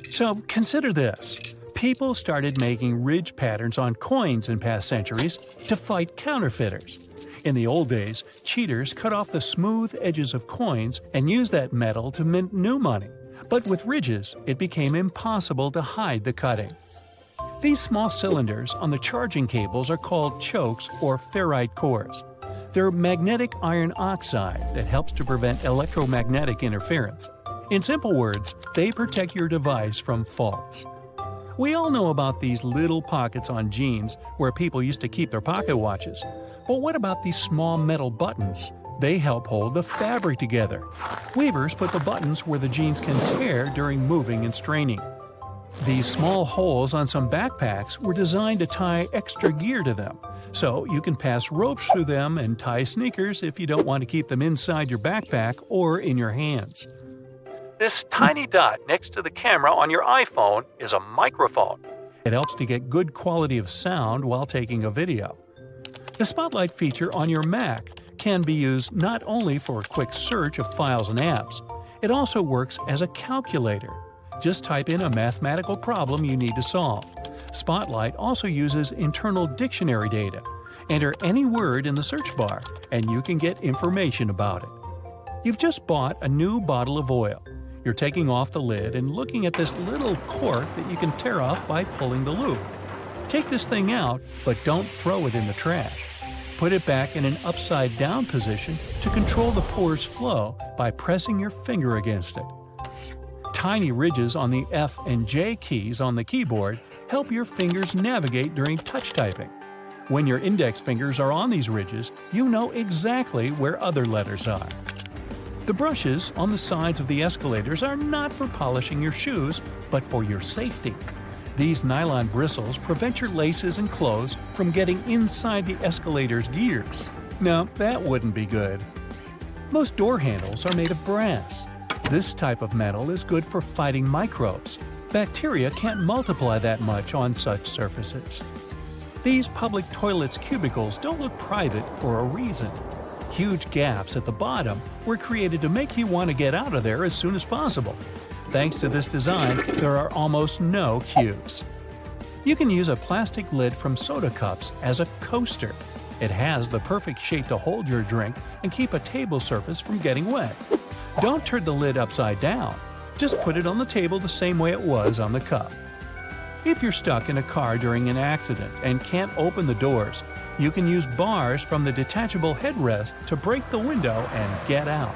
So consider this. People started making ridge patterns on coins in past centuries to fight counterfeiters. In the old days, cheaters cut off the smooth edges of coins and used that metal to mint new money. But with ridges, it became impossible to hide the cutting. These small cylinders on the charging cables are called chokes or ferrite cores. They're magnetic iron oxide that helps to prevent electromagnetic interference. In simple words, they protect your device from faults. We all know about these little pockets on jeans where people used to keep their pocket watches. But what about these small metal buttons? They help hold the fabric together. Weavers put the buttons where the jeans can tear during moving and straining. These small holes on some backpacks were designed to tie extra gear to them, so you can pass ropes through them and tie sneakers if you don't want to keep them inside your backpack or in your hands. This tiny dot next to the camera on your iPhone is a microphone. It helps to get good quality of sound while taking a video. The Spotlight feature on your Mac can be used not only for a quick search of files and apps, it also works as a calculator. Just type in a mathematical problem you need to solve. Spotlight also uses internal dictionary data. Enter any word in the search bar, and you can get information about it. You've just bought a new bottle of oil. You're taking off the lid and looking at this little cork that you can tear off by pulling the loop. Take this thing out, but don't throw it in the trash. Put it back in an upside-down position to control the pour's flow by pressing your finger against it. Tiny ridges on the F and J keys on the keyboard help your fingers navigate during touch typing. When your index fingers are on these ridges, you know exactly where other letters are. The brushes on the sides of the escalators are not for polishing your shoes, but for your safety. These nylon bristles prevent your laces and clothes from getting inside the escalator's gears. No, that wouldn't be good. Most door handles are made of brass. This type of metal is good for fighting microbes. Bacteria can't multiply that much on such surfaces. These public toilets' cubicles don't look private for a reason. Huge gaps at the bottom were created to make you want to get out of there as soon as possible. Thanks to this design, there are almost no queues. You can use a plastic lid from soda cups as a coaster. It has the perfect shape to hold your drink and keep a table surface from getting wet. Don't turn the lid upside down. Just put it on the table the same way it was on the cup. If you're stuck in a car during an accident and can't open the doors, you can use bars from the detachable headrest to break the window and get out.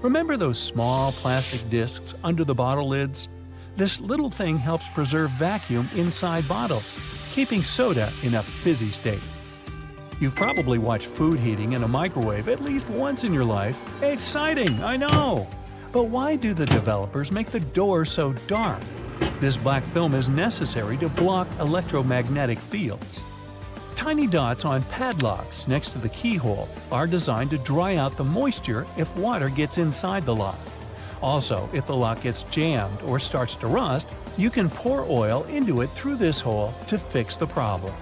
Remember those small plastic discs under the bottle lids? This little thing helps preserve vacuum inside bottles, keeping soda in a fizzy state. You've probably watched food heating in a microwave at least once in your life. Exciting, I know! But why do the developers make the door so dark? This black film is necessary to block electromagnetic fields. Tiny dots on padlocks next to the keyhole are designed to dry out the moisture if water gets inside the lock. Also, if the lock gets jammed or starts to rust, you can pour oil into it through this hole to fix the problem.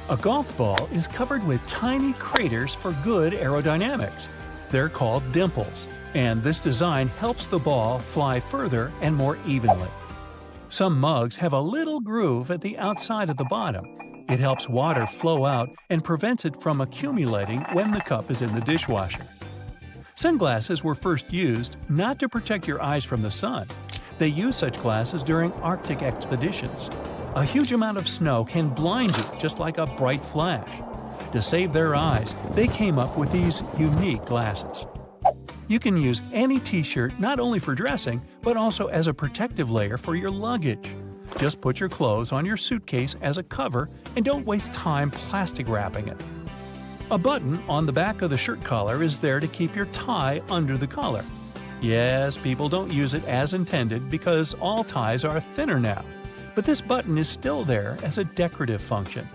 A golf ball is covered with tiny craters for good aerodynamics. They're called dimples. and this design helps the ball fly further and more evenly. Some mugs have a little groove at the outside of the bottom. It helps water flow out and prevents it from accumulating when the cup is in the dishwasher. Sunglasses were first used not to protect your eyes from the sun. They used such glasses during Arctic expeditions. A huge amount of snow can blind you just like a bright flash. To save their eyes, they came up with these unique glasses. You can use any t-shirt not only for dressing, but also as a protective layer for your luggage. Just put your clothes on your suitcase as a cover and don't waste time plastic wrapping it. A button on the back of the shirt collar is there to keep your tie under the collar. Yes, people don't use it as intended because all ties are thinner now, but this button is still there as a decorative function.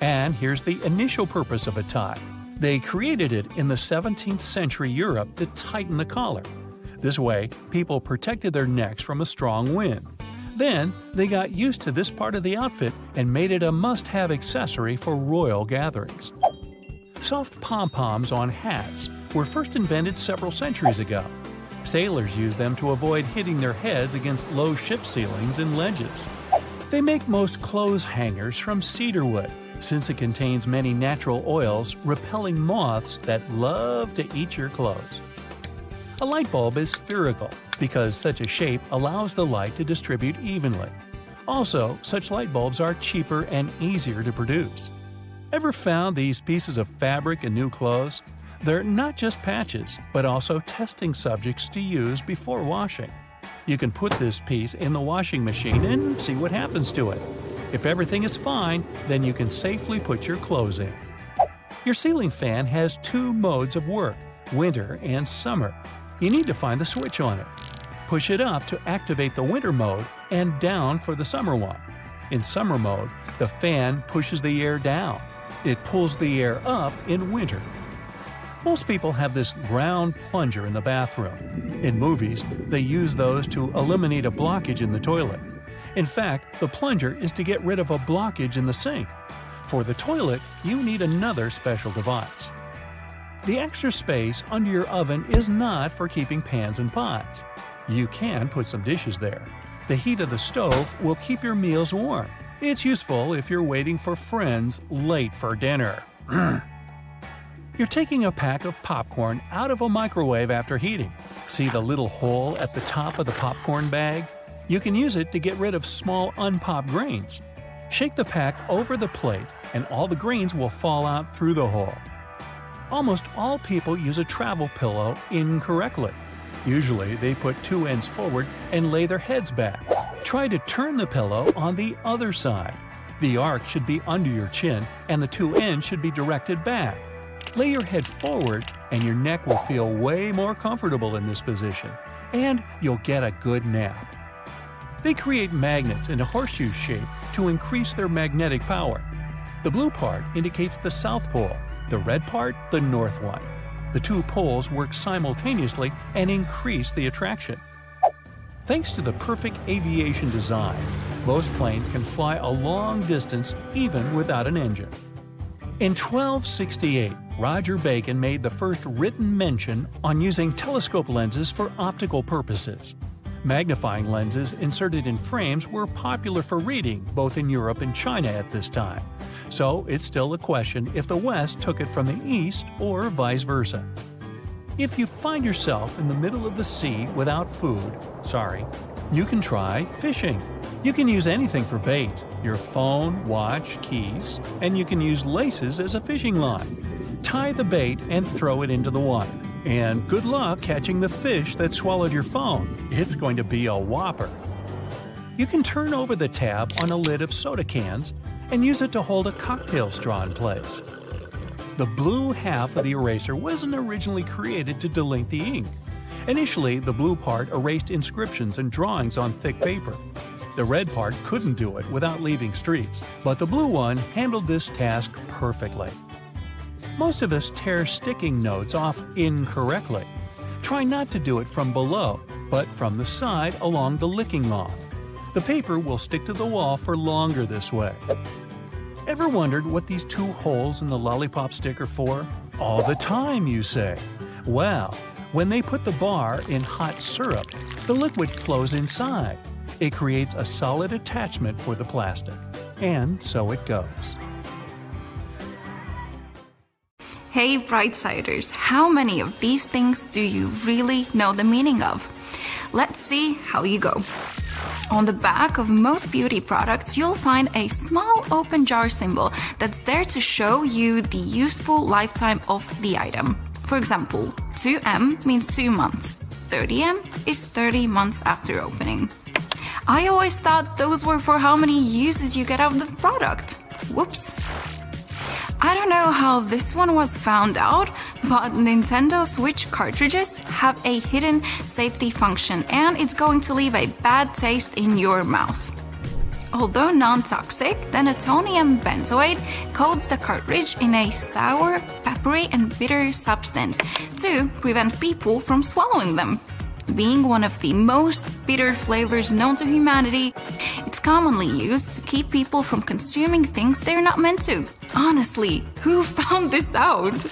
And here's the initial purpose of a tie. They created it in the 17th century Europe to tighten the collar. This way, people protected their necks from a strong wind. Then, they got used to this part of the outfit and made it a must-have accessory for royal gatherings. Soft pom-poms on hats were first invented several centuries ago. Sailors used them to avoid hitting their heads against low ship ceilings and ledges. They make most clothes hangers from cedar wood, since it contains many natural oils repelling moths that love to eat your clothes. A light bulb is spherical because such a shape allows the light to distribute evenly. Also, such light bulbs are cheaper and easier to produce. Ever found these pieces of fabric in new clothes? They're not just patches, but also testing subjects to use before washing. You can put this piece in the washing machine and see what happens to it. If everything is fine, then you can safely put your clothes in. Your ceiling fan has two modes of work, winter and summer. You need to find the switch on it. Push it up to activate the winter mode and down for the summer one. In summer mode, the fan pushes the air down. It pulls the air up in winter. Most people have this round plunger in the bathroom. In movies, they use those to eliminate a blockage in the toilet. In fact, the plunger is to get rid of a blockage in the sink. For the toilet, you need another special device. The extra space under your oven is not for keeping pans and pots. You can put some dishes there. The heat of the stove will keep your meals warm. It's useful if you're waiting for friends late for dinner. You're taking a pack of popcorn out of a microwave after heating. See the little hole at the top of the popcorn bag? You can use it to get rid of small unpopped grains. Shake the pack over the plate and all the grains will fall out through the hole. Almost all people use a travel pillow incorrectly. Usually, they put two ends forward and lay their heads back. Try to turn the pillow on the other side. The arc should be under your chin and the two ends should be directed back. Lay your head forward and your neck will feel way more comfortable in this position, and you'll get a good nap. They create magnets in a horseshoe shape to increase their magnetic power. The blue part indicates the South Pole, the red part the North one. The two poles work simultaneously and increase the attraction. Thanks to the perfect aviation design, most planes can fly a long distance even without an engine. In 1268, Roger Bacon made the first written mention on using telescope lenses for optical purposes. Magnifying lenses inserted in frames were popular for reading both in Europe and China at this time, so it's still a question if the West took it from the East or vice versa. If you find yourself in the middle of the sea without food, you can try fishing. You can use anything for bait, your phone, watch, keys, and you can use laces as a fishing line. Tie the bait and throw it into the water. And good luck catching the fish that swallowed your phone. It's going to be a whopper. You can turn over the tab on a lid of soda cans and use it to hold a cocktail straw in place. The blue half of the eraser wasn't originally created to delink the ink. Initially, the blue part erased inscriptions and drawings on thick paper. The red part couldn't do it without leaving streaks, but the blue one handled this task perfectly. Most of us tear sticking notes off incorrectly. Try not to do it from below, but from the side along the licking log. The paper will stick to the wall for longer this way. Ever wondered what these two holes in the lollipop stick are for? All the time, you say. Well, When they put the bar in hot syrup, the liquid flows inside. It creates a solid attachment for the plastic. And so it goes. Hey Brightsiders, how many of these things do you really know the meaning of? Let's see how you go. On the back of most beauty products, you'll find a small open jar symbol that's there to show you the useful lifetime of the item. For example, 2M means 2 months. 30M is 30 months after opening. I always thought those were for how many uses you get out of the product. Whoops. I don't know how this one was found out, but Nintendo Switch cartridges have a hidden safety function and it's going to leave a bad taste in your mouth. Although non-toxic, the natonium benzoate coats the cartridge in a sour, peppery and bitter substance to prevent people from swallowing them. Being one of the most bitter flavors known to humanity, it's commonly used to keep people from consuming things they're not meant to. Honestly, who found this out?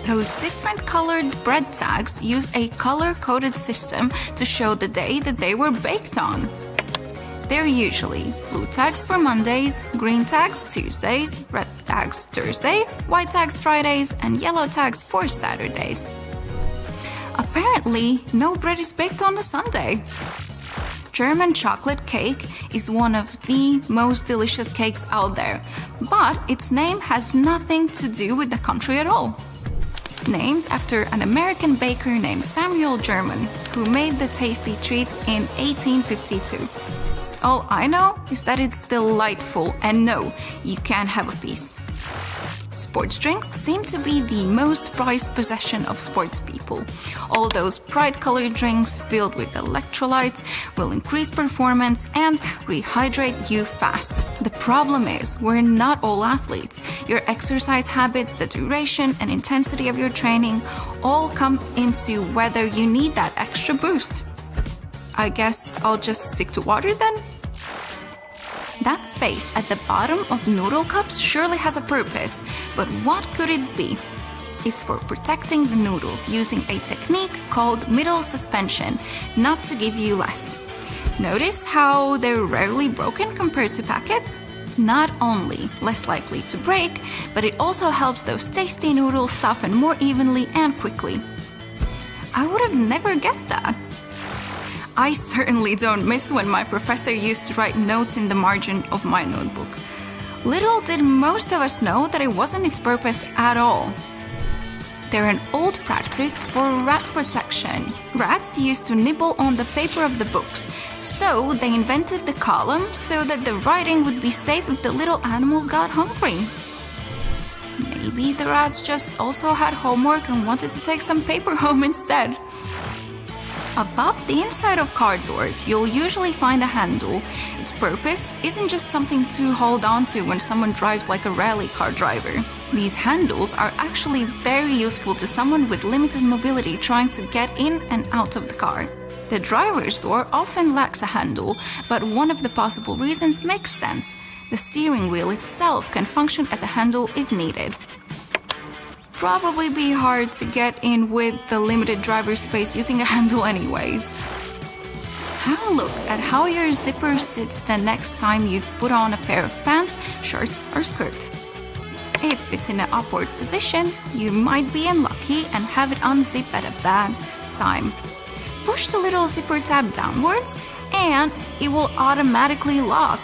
Those different colored bread tags use a color-coded system to show the day that they were baked on. They're usually blue tags for Mondays, green tags Tuesdays, red tags Thursdays, white tags Fridays, and yellow tags for Saturdays. Apparently, no bread is baked on a Sunday. German chocolate cake is one of the most delicious cakes out there, but its name has nothing to do with the country at all. Named after an American baker named Samuel German, who made the tasty treat in 1852. All I know is that it's delightful, and no, you can't have a piece. Sports drinks seem to be the most prized possession of sports people. All those bright-colored drinks filled with electrolytes will increase performance and rehydrate you fast. The problem is, we're not all athletes. Your exercise habits, the duration and intensity of your training all come into whether you need that extra boost. I guess I'll just stick to water then? That space at the bottom of noodle cups surely has a purpose, but what could it be? It's for protecting the noodles using a technique called middle suspension, not to give you less. Notice how they're rarely broken compared to packets? Not only less likely to break, but it also helps those tasty noodles soften more evenly and quickly. I would have never guessed that. I certainly don't miss when my professor used to write notes in the margin of my notebook. Little did most of us know that it wasn't its purpose at all. They're an old practice for rat protection. Rats used to nibble on the paper of the books, so they invented the column so that the writing would be safe if the little animals got hungry. Maybe the rats just also had homework and wanted to take some paper home instead. Above the inside of car doors, you'll usually find a handle. Its purpose isn't just something to hold on to when someone drives like a rally car driver. These handles are actually very useful to someone with limited mobility trying to get in and out of the car. The driver's door often lacks a handle, but one of the possible reasons makes sense. The steering wheel itself can function as a handle if needed. Probably be hard to get in with the limited driver space using a handle anyways. Have a look at how your zipper sits the next time you've put on a pair of pants, shirts or skirt. If it's in an upward position, you might be unlucky and have it unzip at a bad time. Push the little zipper tab downwards and it will automatically lock.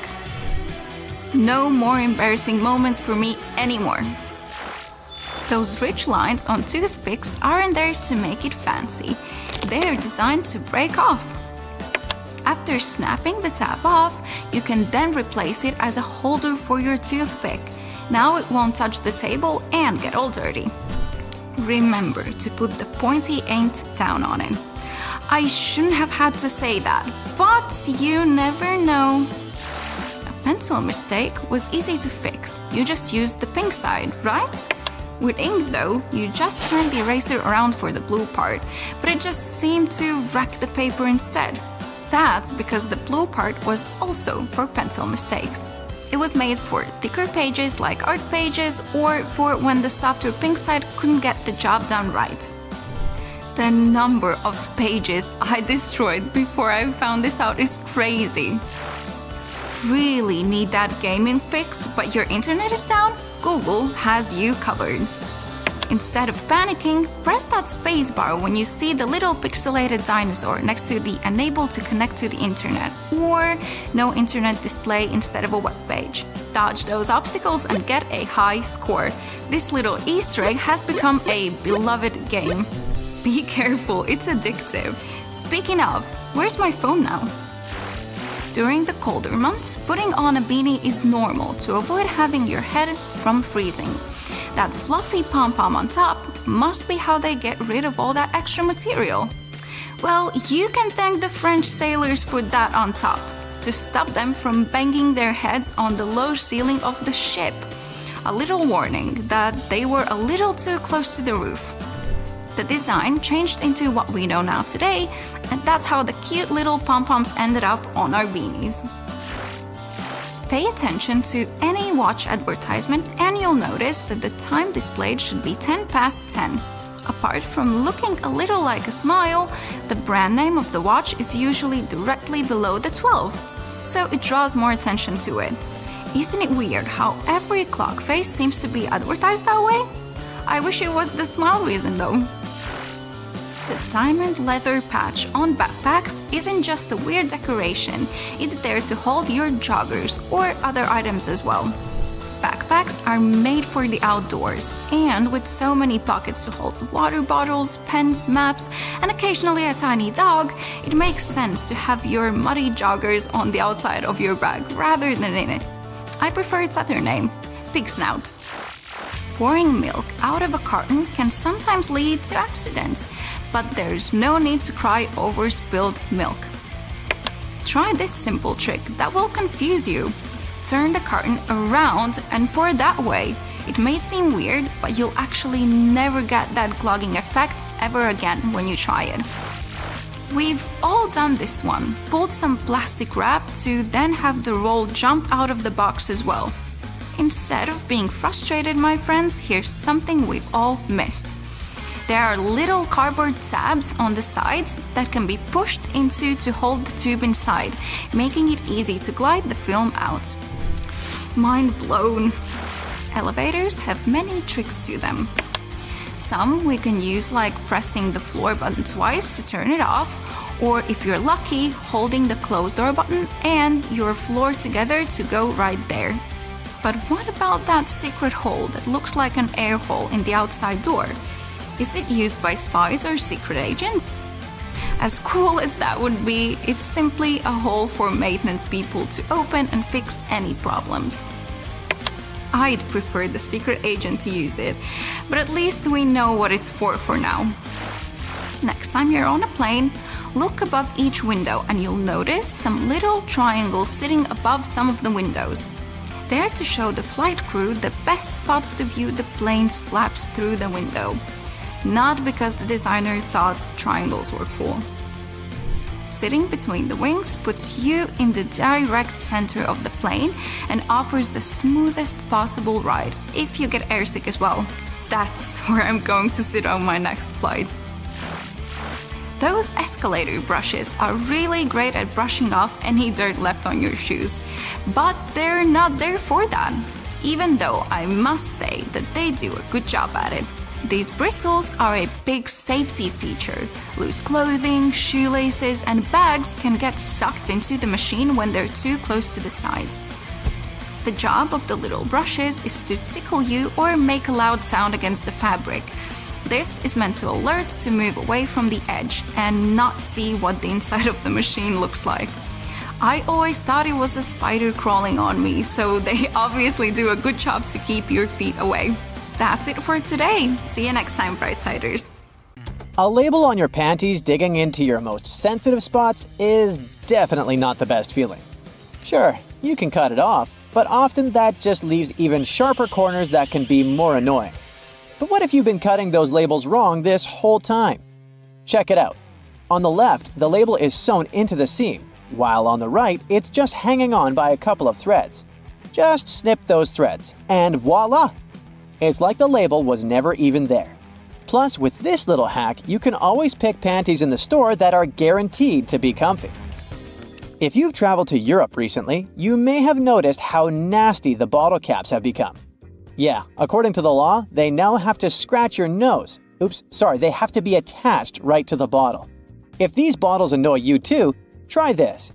No more embarrassing moments for me anymore. Those ridge lines on toothpicks aren't there to make it fancy. They're designed to break off. After snapping the tab off, you can then replace it as a holder for your toothpick. Now it won't touch the table and get all dirty. Remember to put the pointy end down on it. I shouldn't have had to say that, but you never know. A pencil mistake was easy to fix. You just used the pink side, right? With ink though, you just turned the eraser around for the blue part, but it just seemed to wreck the paper instead. That's because the blue part was also for pencil mistakes. It was made for thicker pages like art pages or for when the softer pink side couldn't get the job done right. The number of pages I destroyed before I found this out is crazy. Really need that gaming fix, but your internet is down? Google has you covered. Instead of panicking, press that spacebar when you see the little pixelated dinosaur next to the Unable to connect to the internet or No internet display instead of a web page. Dodge those obstacles and get a high score. This little Easter egg has become a beloved game. Be careful, it's addictive. Speaking of, where's my phone now? During the colder months, putting on a beanie is normal to avoid having your head from freezing. That fluffy pom-pom on top must be how they get rid of all that extra material. Well, you can thank the French sailors for that on top, to stop them from banging their heads on the low ceiling of the ship. A little warning that they were a little too close to the roof. The design changed into what we know now today, and that's how the cute little pom-poms ended up on our beanies. Pay attention to any watch advertisement and you'll notice that the time displayed should be 10 past 10. Apart from looking a little like a smile, the brand name of the watch is usually directly below the 12, so it draws more attention to it. Isn't it weird how every clock face seems to be advertised that way? I wish it was the smile reason though. The diamond leather patch on backpacks isn't just a weird decoration, it's there to hold your joggers or other items as well. Backpacks are made for the outdoors, and with so many pockets to hold water bottles, pens, maps, and occasionally a tiny dog, it makes sense to have your muddy joggers on the outside of your bag rather than in it. I prefer its other name, Pig Snout. Pouring milk out of a carton can sometimes lead to accidents, but there's no need to cry over spilled milk. Try this simple trick that will confuse you. Turn the carton around and pour that way. It may seem weird, but you'll actually never get that clogging effect ever again when you try it. We've all done this one. Pulled some plastic wrap to then have the roll jump out of the box as well. Instead of being frustrated, my friends, here's something we've all missed. There are little cardboard tabs on the sides that can be pushed into to hold the tube inside, making it easy to glide the film out. Mind blown! Elevators have many tricks to them. Some we can use like pressing the floor button twice to turn it off, or if you're lucky, holding the closed door button and your floor together to go right there. But what about that secret hole that looks like an air hole in the outside door? Is it used by spies or secret agents? As cool as that would be, it's simply a hole for maintenance people to open and fix any problems. I'd prefer the secret agent to use it, but at least we know what it's for now. Next time you're on a plane, look above each window and you'll notice some little triangles sitting above some of the windows. They're to show the flight crew the best spots to view the plane's flaps through the window. Not because the designer thought triangles were cool. Sitting between the wings puts you in the direct center of the plane and offers the smoothest possible ride if you get airsick as well. That's where I'm going to sit on my next flight. Those escalator brushes are really great at brushing off any dirt left on your shoes, but they're not there for that, even though I must say that they do a good job at it. These bristles are a big safety feature. Loose clothing, shoelaces, and bags can get sucked into the machine when they're too close to the sides. The job of the little brushes is to tickle you or make a loud sound against the fabric. This is meant to alert to move away from the edge and not see what the inside of the machine looks like. I always thought it was a spider crawling on me, so they obviously do a good job to keep your feet away. That's it for today. See you next time, Brightsiders. A label on your panties digging into your most sensitive spots is definitely not the best feeling. Sure, you can cut it off, but often that just leaves even sharper corners that can be more annoying. But what if you've been cutting those labels wrong this whole time? Check it out. On the left, the label is sewn into the seam, while on the right, it's just hanging on by a couple of threads. Just snip those threads, and voila! It's like the label was never even there. Plus, with this little hack, you can always pick panties in the store that are guaranteed to be comfy. If you've traveled to Europe recently, you may have noticed how nasty the bottle caps have become. Yeah, according to the law, they now have to scratch your nose. They have to be attached right to the bottle. If these bottles annoy you too, try this.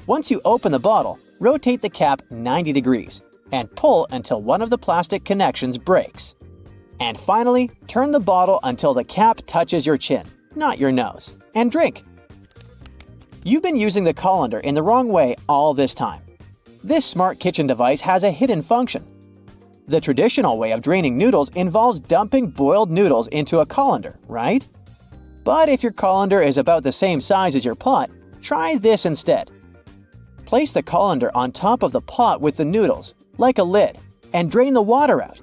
Once you open the bottle, rotate the cap 90 degrees and pull until one of the plastic connections breaks. And finally, turn the bottle until the cap touches your chin, not your nose, and drink. You've been using the colander in the wrong way all this time. This smart kitchen device has a hidden function. The traditional way of draining noodles involves dumping boiled noodles into a colander, right? But if your colander is about the same size as your pot, try this instead. Place the colander on top of the pot with the noodles, like a lid, and drain the water out.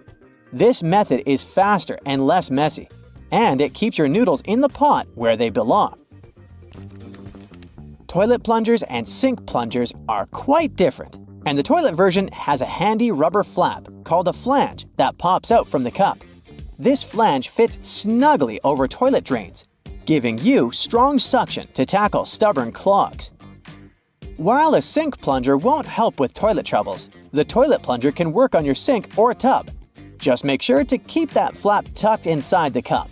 This method is faster and less messy, and it keeps your noodles in the pot where they belong. Toilet plungers and sink plungers are quite different, and the toilet version has a handy rubber flap called a flange that pops out from the cup. This flange fits snugly over toilet drains, giving you strong suction to tackle stubborn clogs. While a sink plunger won't help with toilet troubles, the toilet plunger can work on your sink or tub. Just make sure to keep that flap tucked inside the cup.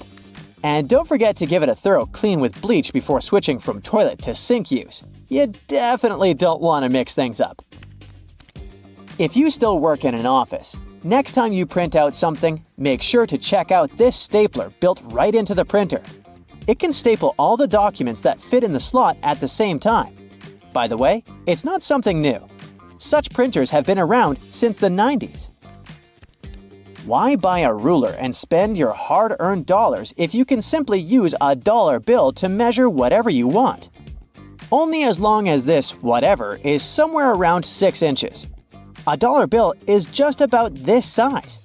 And don't forget to give it a thorough clean with bleach before switching from toilet to sink use. You definitely don't want to mix things up. If you still work in an office, next time you print out something, make sure to check out this stapler built right into the printer. It can staple all the documents that fit in the slot at the same time. By the way, it's not something new. Such printers have been around since the 90s. Why buy a ruler and spend your hard-earned dollars if you can simply use a dollar bill to measure whatever you want? Only as long as this whatever is somewhere around 6 inches. A dollar bill is just about this size.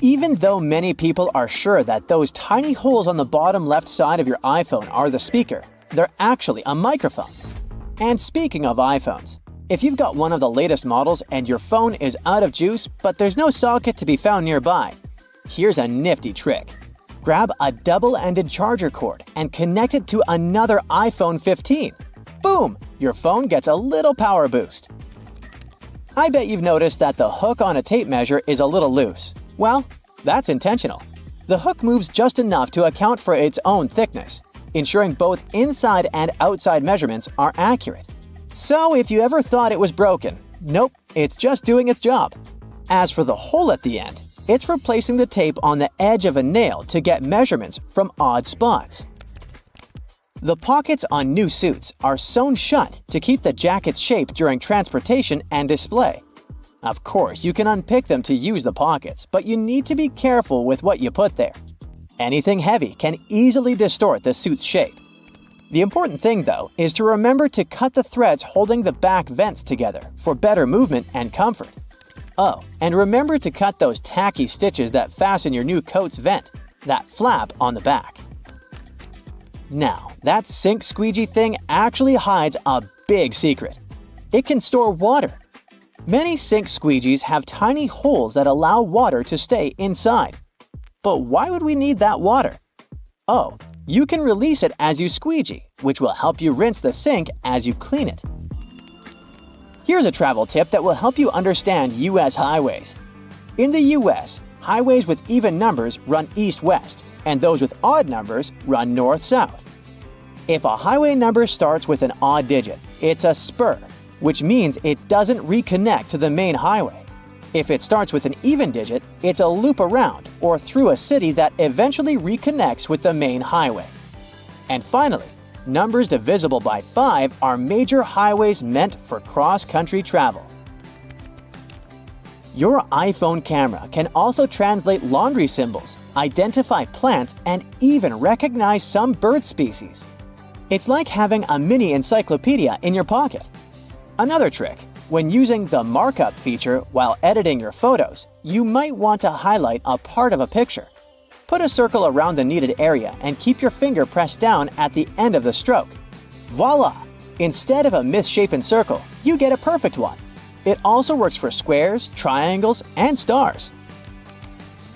Even though many people are sure that those tiny holes on the bottom left side of your iPhone are the speaker, they're actually a microphone. And speaking of iPhones, if you've got one of the latest models and your phone is out of juice but there's no socket to be found nearby, here's a nifty trick. Grab a double-ended charger cord and connect it to another iPhone 15. Boom! Your phone gets a little power boost. I bet you've noticed that the hook on a tape measure is a little loose. Well, that's intentional. The hook moves just enough to account for its own thickness, ensuring both inside and outside measurements are accurate. So if you ever thought it was broken, nope, it's just doing its job. As for the hole at the end, it's replacing the tape on the edge of a nail to get measurements from odd spots. The pockets on new suits are sewn shut to keep the jacket's shape during transportation and display. Of course, you can unpick them to use the pockets, but you need to be careful with what you put there. Anything heavy can easily distort the suit's shape. The important thing, though, is to remember to cut the threads holding the back vents together for better movement and comfort. Oh, and remember to cut those tacky stitches that fasten your new coat's vent, that flap on the back. Now, that sink squeegee thing actually hides a big secret. It can store water. Many sink squeegees have tiny holes that allow water to stay inside. But why would we need that water? Oh, you can release it as you squeegee, which will help you rinse the sink as you clean it. Here's a travel tip that will help you understand U.S. highways. In the U.S., highways with even numbers run east-west, and those with odd numbers run north-south. If a highway number starts with an odd digit, it's a spur, which means it doesn't reconnect to the main highway. If it starts with an even digit, it's a loop around or through a city that eventually reconnects with the main highway. And finally, numbers divisible by 5 are major highways meant for cross-country travel. Your iPhone camera can also translate laundry symbols, identify plants, and even recognize some bird species. It's like having a mini encyclopedia in your pocket. Another trick: when using the markup feature while editing your photos, you might want to highlight a part of a picture. Put a circle around the needed area and keep your finger pressed down at the end of the stroke. Voila! Instead of a misshapen circle, you get a perfect one. It also works for squares, triangles, and stars.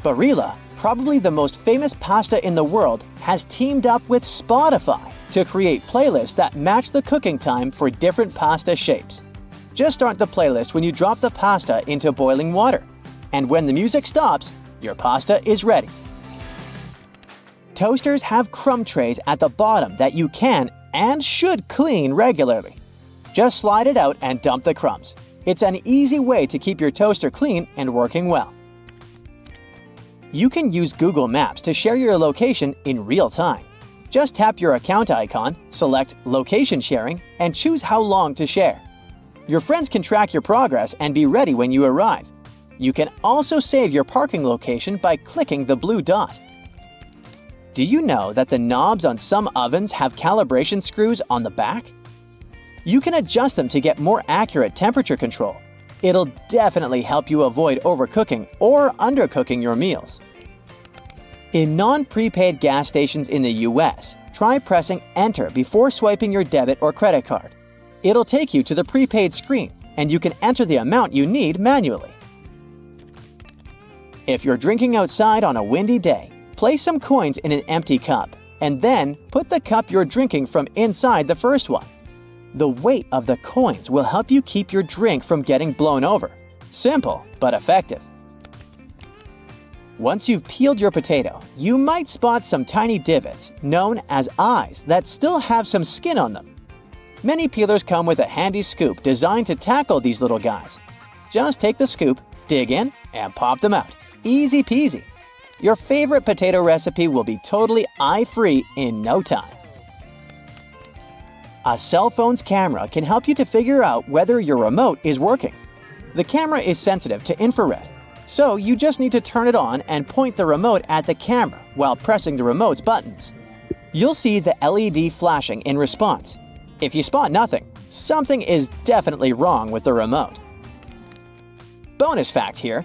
Barilla, probably the most famous pasta in the world has teamed up with Spotify to create playlists that match the cooking time for different pasta shapes. Just start the playlist when you drop the pasta into boiling water. And when the music stops, your pasta is ready. Toasters have crumb trays at the bottom that you can and should clean regularly. Just slide it out and dump the crumbs. It's an easy way to keep your toaster clean and working well. You can use Google Maps to share your location in real time. Just tap your account icon, select Location Sharing, and choose how long to share. Your friends can track your progress and be ready when you arrive. You can also save your parking location by clicking the blue dot. Do you know that the knobs on some ovens have calibration screws on the back? You can adjust them to get more accurate temperature control. It'll definitely help you avoid overcooking or undercooking your meals. In non-prepaid gas stations in the US, try pressing Enter before swiping your debit or credit card. It'll take you to the prepaid screen, and you can enter the amount you need manually. If you're drinking outside on a windy day, place some coins in an empty cup, and then put the cup you're drinking from inside the first one. The weight of the coins will help you keep your drink from getting blown over. Simple, but effective. Once you've peeled your potato, you might spot some tiny divots, known as eyes, that still have some skin on them. Many peelers come with a handy scoop designed to tackle these little guys. Just take the scoop, dig in, and pop them out. Easy peasy. Your favorite potato recipe will be totally eye-free in no time. A cell phone's camera can help you to figure out whether your remote is working. The camera is sensitive to infrared, so you just need to turn it on and point the remote at the camera while pressing the remote's buttons. You'll see the LED flashing in response. If you spot nothing, something is definitely wrong with the remote. Bonus fact here: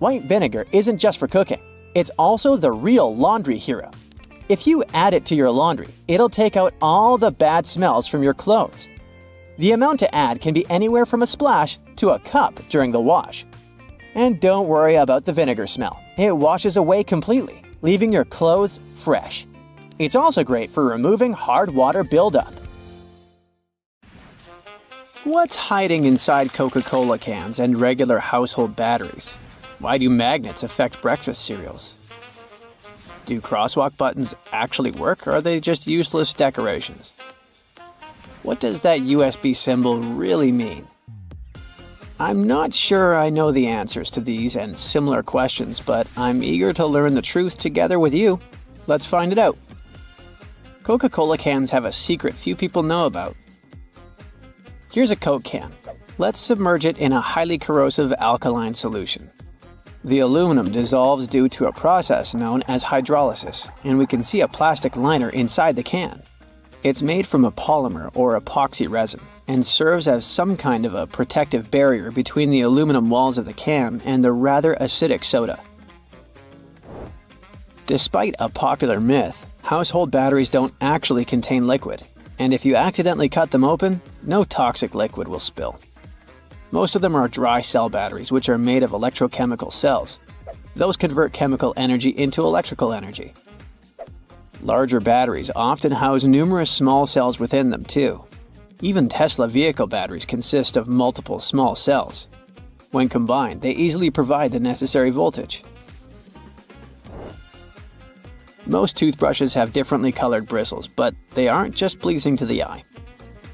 white vinegar isn't just for cooking, it's also the real laundry hero. If you add it to your laundry, it'll take out all the bad smells from your clothes. The amount to add can be anywhere from a splash to a cup during the wash. And don't worry about the vinegar smell. It washes away completely, leaving your clothes fresh. It's also great for removing hard water buildup. What's hiding inside Coca-Cola cans and regular household batteries? Why do magnets affect breakfast cereals? Do crosswalk buttons actually work, or are they just useless decorations? What does that USB symbol really mean? I'm not sure I know the answers to these and similar questions, but I'm eager to learn the truth together with you. Let's find it out. Coca-Cola cans have a secret few people know about. Here's a Coke can. Let's submerge it in a highly corrosive alkaline solution. The aluminum dissolves due to a process known as hydrolysis, and we can see a plastic liner inside the can. It's made from a polymer or epoxy resin and serves as some kind of a protective barrier between the aluminum walls of the can and the rather acidic soda. Despite a popular myth, household batteries don't actually contain liquid, and if you accidentally cut them open, no toxic liquid will spill. Most of them are dry cell batteries, which are made of electrochemical cells. Those convert chemical energy into electrical energy. Larger batteries often house numerous small cells within them too. Even Tesla vehicle batteries consist of multiple small cells. When combined, they easily provide the necessary voltage. Most toothbrushes have differently colored bristles, but they aren't just pleasing to the eye.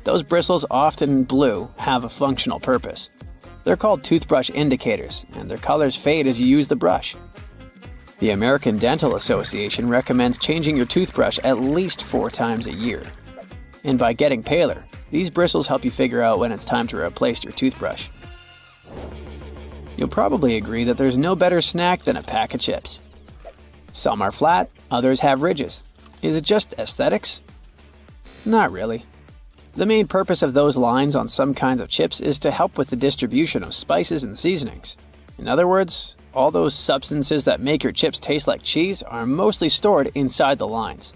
Those bristles, often blue, have a functional purpose. They're called toothbrush indicators, and their colors fade as you use the brush. The American Dental Association recommends changing your toothbrush at least 4 times a year. And by getting paler, these bristles help you figure out when it's time to replace your toothbrush. You'll probably agree that there's no better snack than a pack of chips. Some are flat, others have ridges. Is it just aesthetics? Not really. The main purpose of those lines on some kinds of chips is to help with the distribution of spices and seasonings. In other words, all those substances that make your chips taste like cheese are mostly stored inside the lines.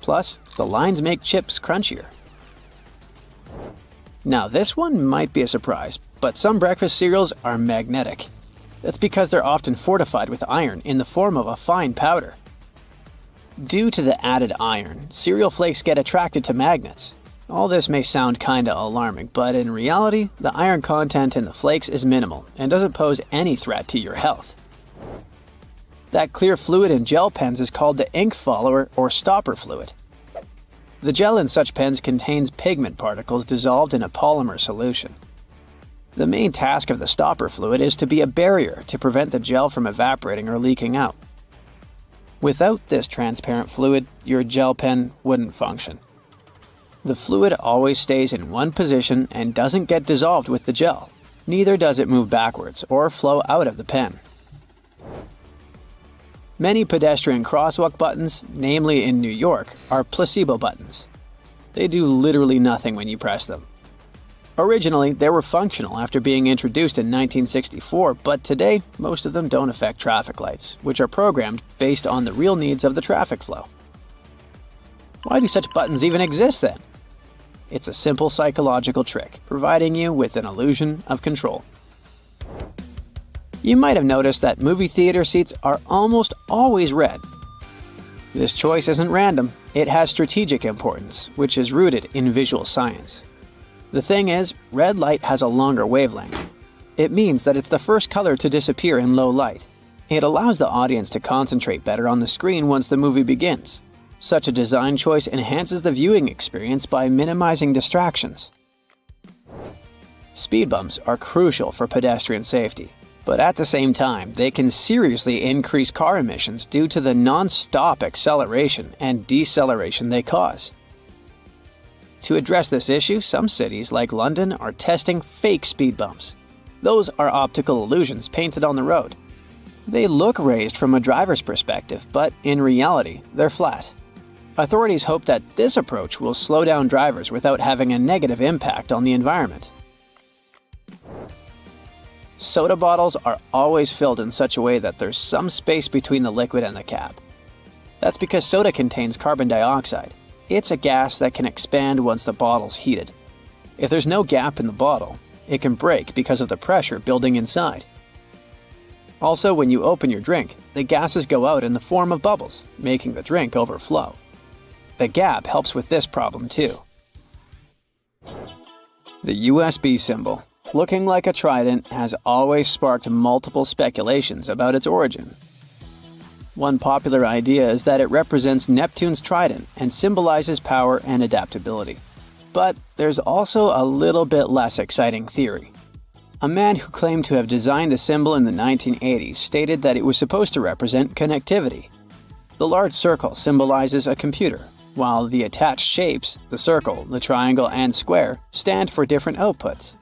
Plus, the lines make chips crunchier. Now this one might be a surprise, but some breakfast cereals are magnetic. That's because they're often fortified with iron in the form of a fine powder. Due to the added iron, cereal flakes get attracted to magnets. All this may sound kinda alarming, but in reality, the iron content in the flakes is minimal and doesn't pose any threat to your health. That clear fluid in gel pens is called the ink follower or stopper fluid. The gel in such pens contains pigment particles dissolved in a polymer solution. The main task of the stopper fluid is to be a barrier to prevent the gel from evaporating or leaking out. Without this transparent fluid, your gel pen wouldn't function. The fluid always stays in one position and doesn't get dissolved with the gel. Neither does it move backwards or flow out of the pen. Many pedestrian crosswalk buttons, namely in New York, are placebo buttons. They do literally nothing when you press them. Originally, they were functional after being introduced in 1964, but today, most of them don't affect traffic lights, which are programmed based on the real needs of the traffic flow. Why do such buttons even exist then? It's a simple psychological trick, providing you with an illusion of control. You might have noticed that movie theater seats are almost always red. This choice isn't random, it has strategic importance, which is rooted in visual science. The thing is, red light has a longer wavelength. It means that it's the first color to disappear in low light. It allows the audience to concentrate better on the screen once the movie begins. Such a design choice enhances the viewing experience by minimizing distractions. Speed bumps are crucial for pedestrian safety. But at the same time, they can seriously increase car emissions due to the non-stop acceleration and deceleration they cause. To address this issue, some cities like London are testing fake speed bumps. Those are optical illusions painted on the road. They look raised from a driver's perspective, but in reality, they're flat. Authorities hope that this approach will slow down drivers without having a negative impact on the environment. Soda bottles are always filled in such a way that there's some space between the liquid and the cap. That's because soda contains carbon dioxide. It's a gas that can expand once the bottle's heated. If there's no gap in the bottle, it can break because of the pressure building inside. Also, when you open your drink, the gases go out in the form of bubbles, making the drink overflow. The gap helps with this problem too. The USB symbol, looking like a trident, has always sparked multiple speculations about its origin. One popular idea is that it represents Neptune's trident and symbolizes power and adaptability. But there's also a little bit less exciting theory. A man who claimed to have designed the symbol in the 1980s stated that it was supposed to represent connectivity. The large circle symbolizes a computer, while the attached shapes, the circle, the triangle, and square, stand for different outputs.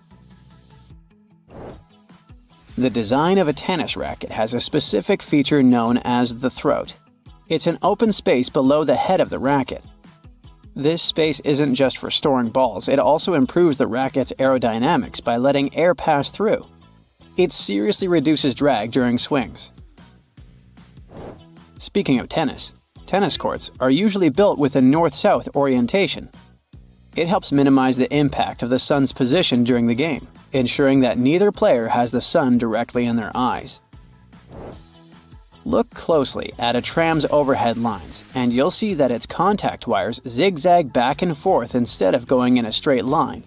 The design of a tennis racket has a specific feature known as the throat. It's an open space below the head of the racket. This space isn't just for storing balls, it also improves the racket's aerodynamics by letting air pass through. It seriously reduces drag during swings. Speaking of tennis courts are usually built with a north-south orientation. It helps minimize the impact of the sun's position during the game, ensuring that neither player has the sun directly in their eyes. Look closely at a tram's overhead lines, and you'll see that its contact wires zigzag back and forth instead of going in a straight line.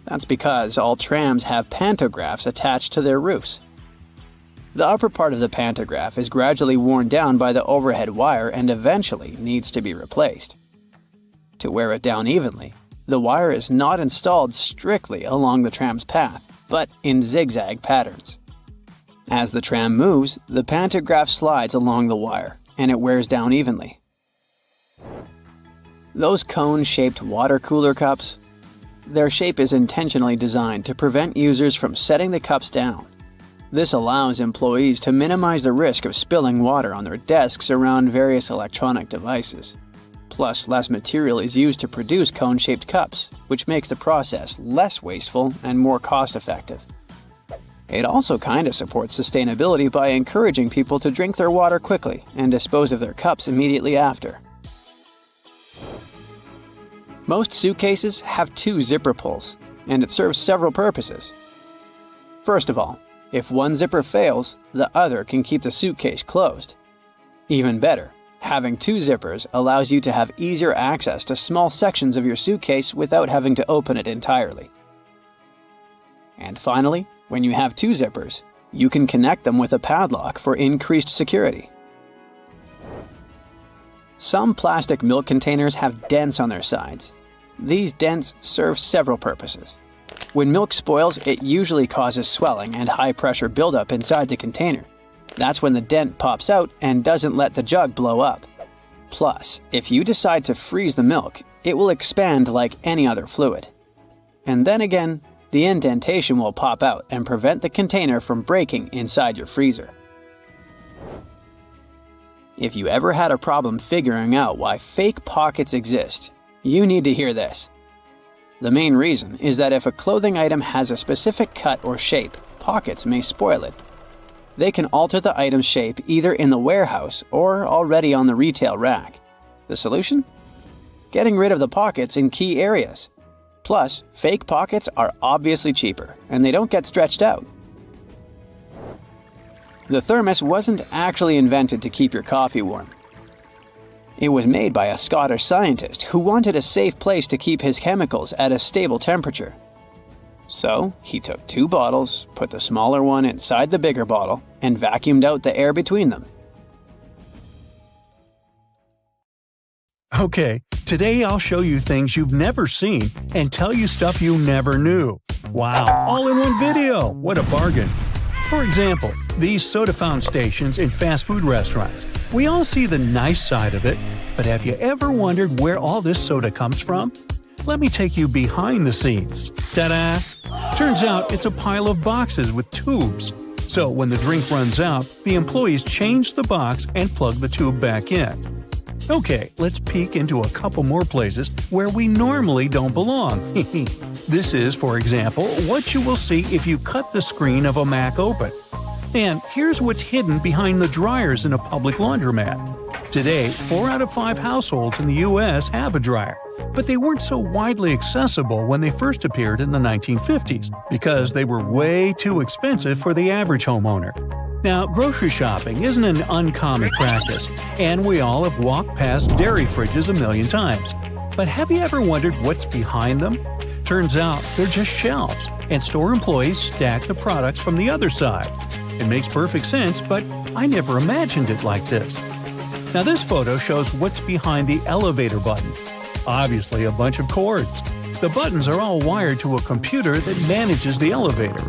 That's because all trams have pantographs attached to their roofs. The upper part of the pantograph is gradually worn down by the overhead wire and eventually needs to be replaced. To wear it down evenly, the wire is not installed strictly along the tram's path, but in zigzag patterns. As the tram moves, the pantograph slides along the wire, and it wears down evenly. Those cone-shaped water cooler cups? Their shape is intentionally designed to prevent users from setting the cups down. This allows employees to minimize the risk of spilling water on their desks around various electronic devices. Plus, less material is used to produce cone-shaped cups, which makes the process less wasteful and more cost-effective. It also kinda supports sustainability by encouraging people to drink their water quickly and dispose of their cups immediately after. Most suitcases have 2 zipper pulls, and it serves several purposes. First of all, If one zipper fails, the other can keep the suitcase closed. Even better, having two zippers allows you to have easier access to small sections of your suitcase without having to open it entirely. And finally, when you have two zippers, you can connect them with a padlock for increased security. Some plastic milk containers have dents on their sides. These dents serve several purposes. When milk spoils, it usually causes swelling and high-pressure buildup inside the container. That's when the dent pops out and doesn't let the jug blow up. Plus, if you decide to freeze the milk, it will expand like any other fluid. And then again, the indentation will pop out and prevent the container from breaking inside your freezer. If you ever had a problem figuring out why fake pockets exist, you need to hear this. The main reason is that if a clothing item has a specific cut or shape, pockets may spoil it. They can alter the item's shape either in the warehouse or already on the retail rack. The solution? Getting rid of the pockets in key areas. Plus, fake pockets are obviously cheaper, and they don't get stretched out. The thermos wasn't actually invented to keep your coffee warm. It was made by a Scottish scientist who wanted a safe place to keep his chemicals at a stable temperature. So, he took two bottles, put the smaller one inside the bigger bottle, and vacuumed out the air between them. Okay, today I'll show you things you've never seen and tell you stuff you never knew. Wow, all in one video! What a bargain! For example, these soda fountain stations in fast food restaurants. We all see the nice side of it, but have you ever wondered where all this soda comes from? Let me take you behind the scenes. Ta-da! Turns out it's a pile of boxes with tubes. So when the drink runs out, the employees change the box and plug the tube back in. Okay, let's peek into a couple more places where we normally don't belong. This is, for example, what you will see if you cut the screen of a Mac open. And here's what's hidden behind the dryers in a public laundromat. Today, 4 out of 5 households in the US have a dryer, but they weren't so widely accessible when they first appeared in the 1950s because they were way too expensive for the average homeowner. Now, grocery shopping isn't an uncommon practice, and we all have walked past dairy fridges a million times. But have you ever wondered what's behind them? Turns out they're just shelves, and store employees stack the products from the other side. It makes perfect sense, but I never imagined it like this. Now this photo shows what's behind the elevator buttons. Obviously a bunch of cords. The buttons are all wired to a computer that manages the elevator.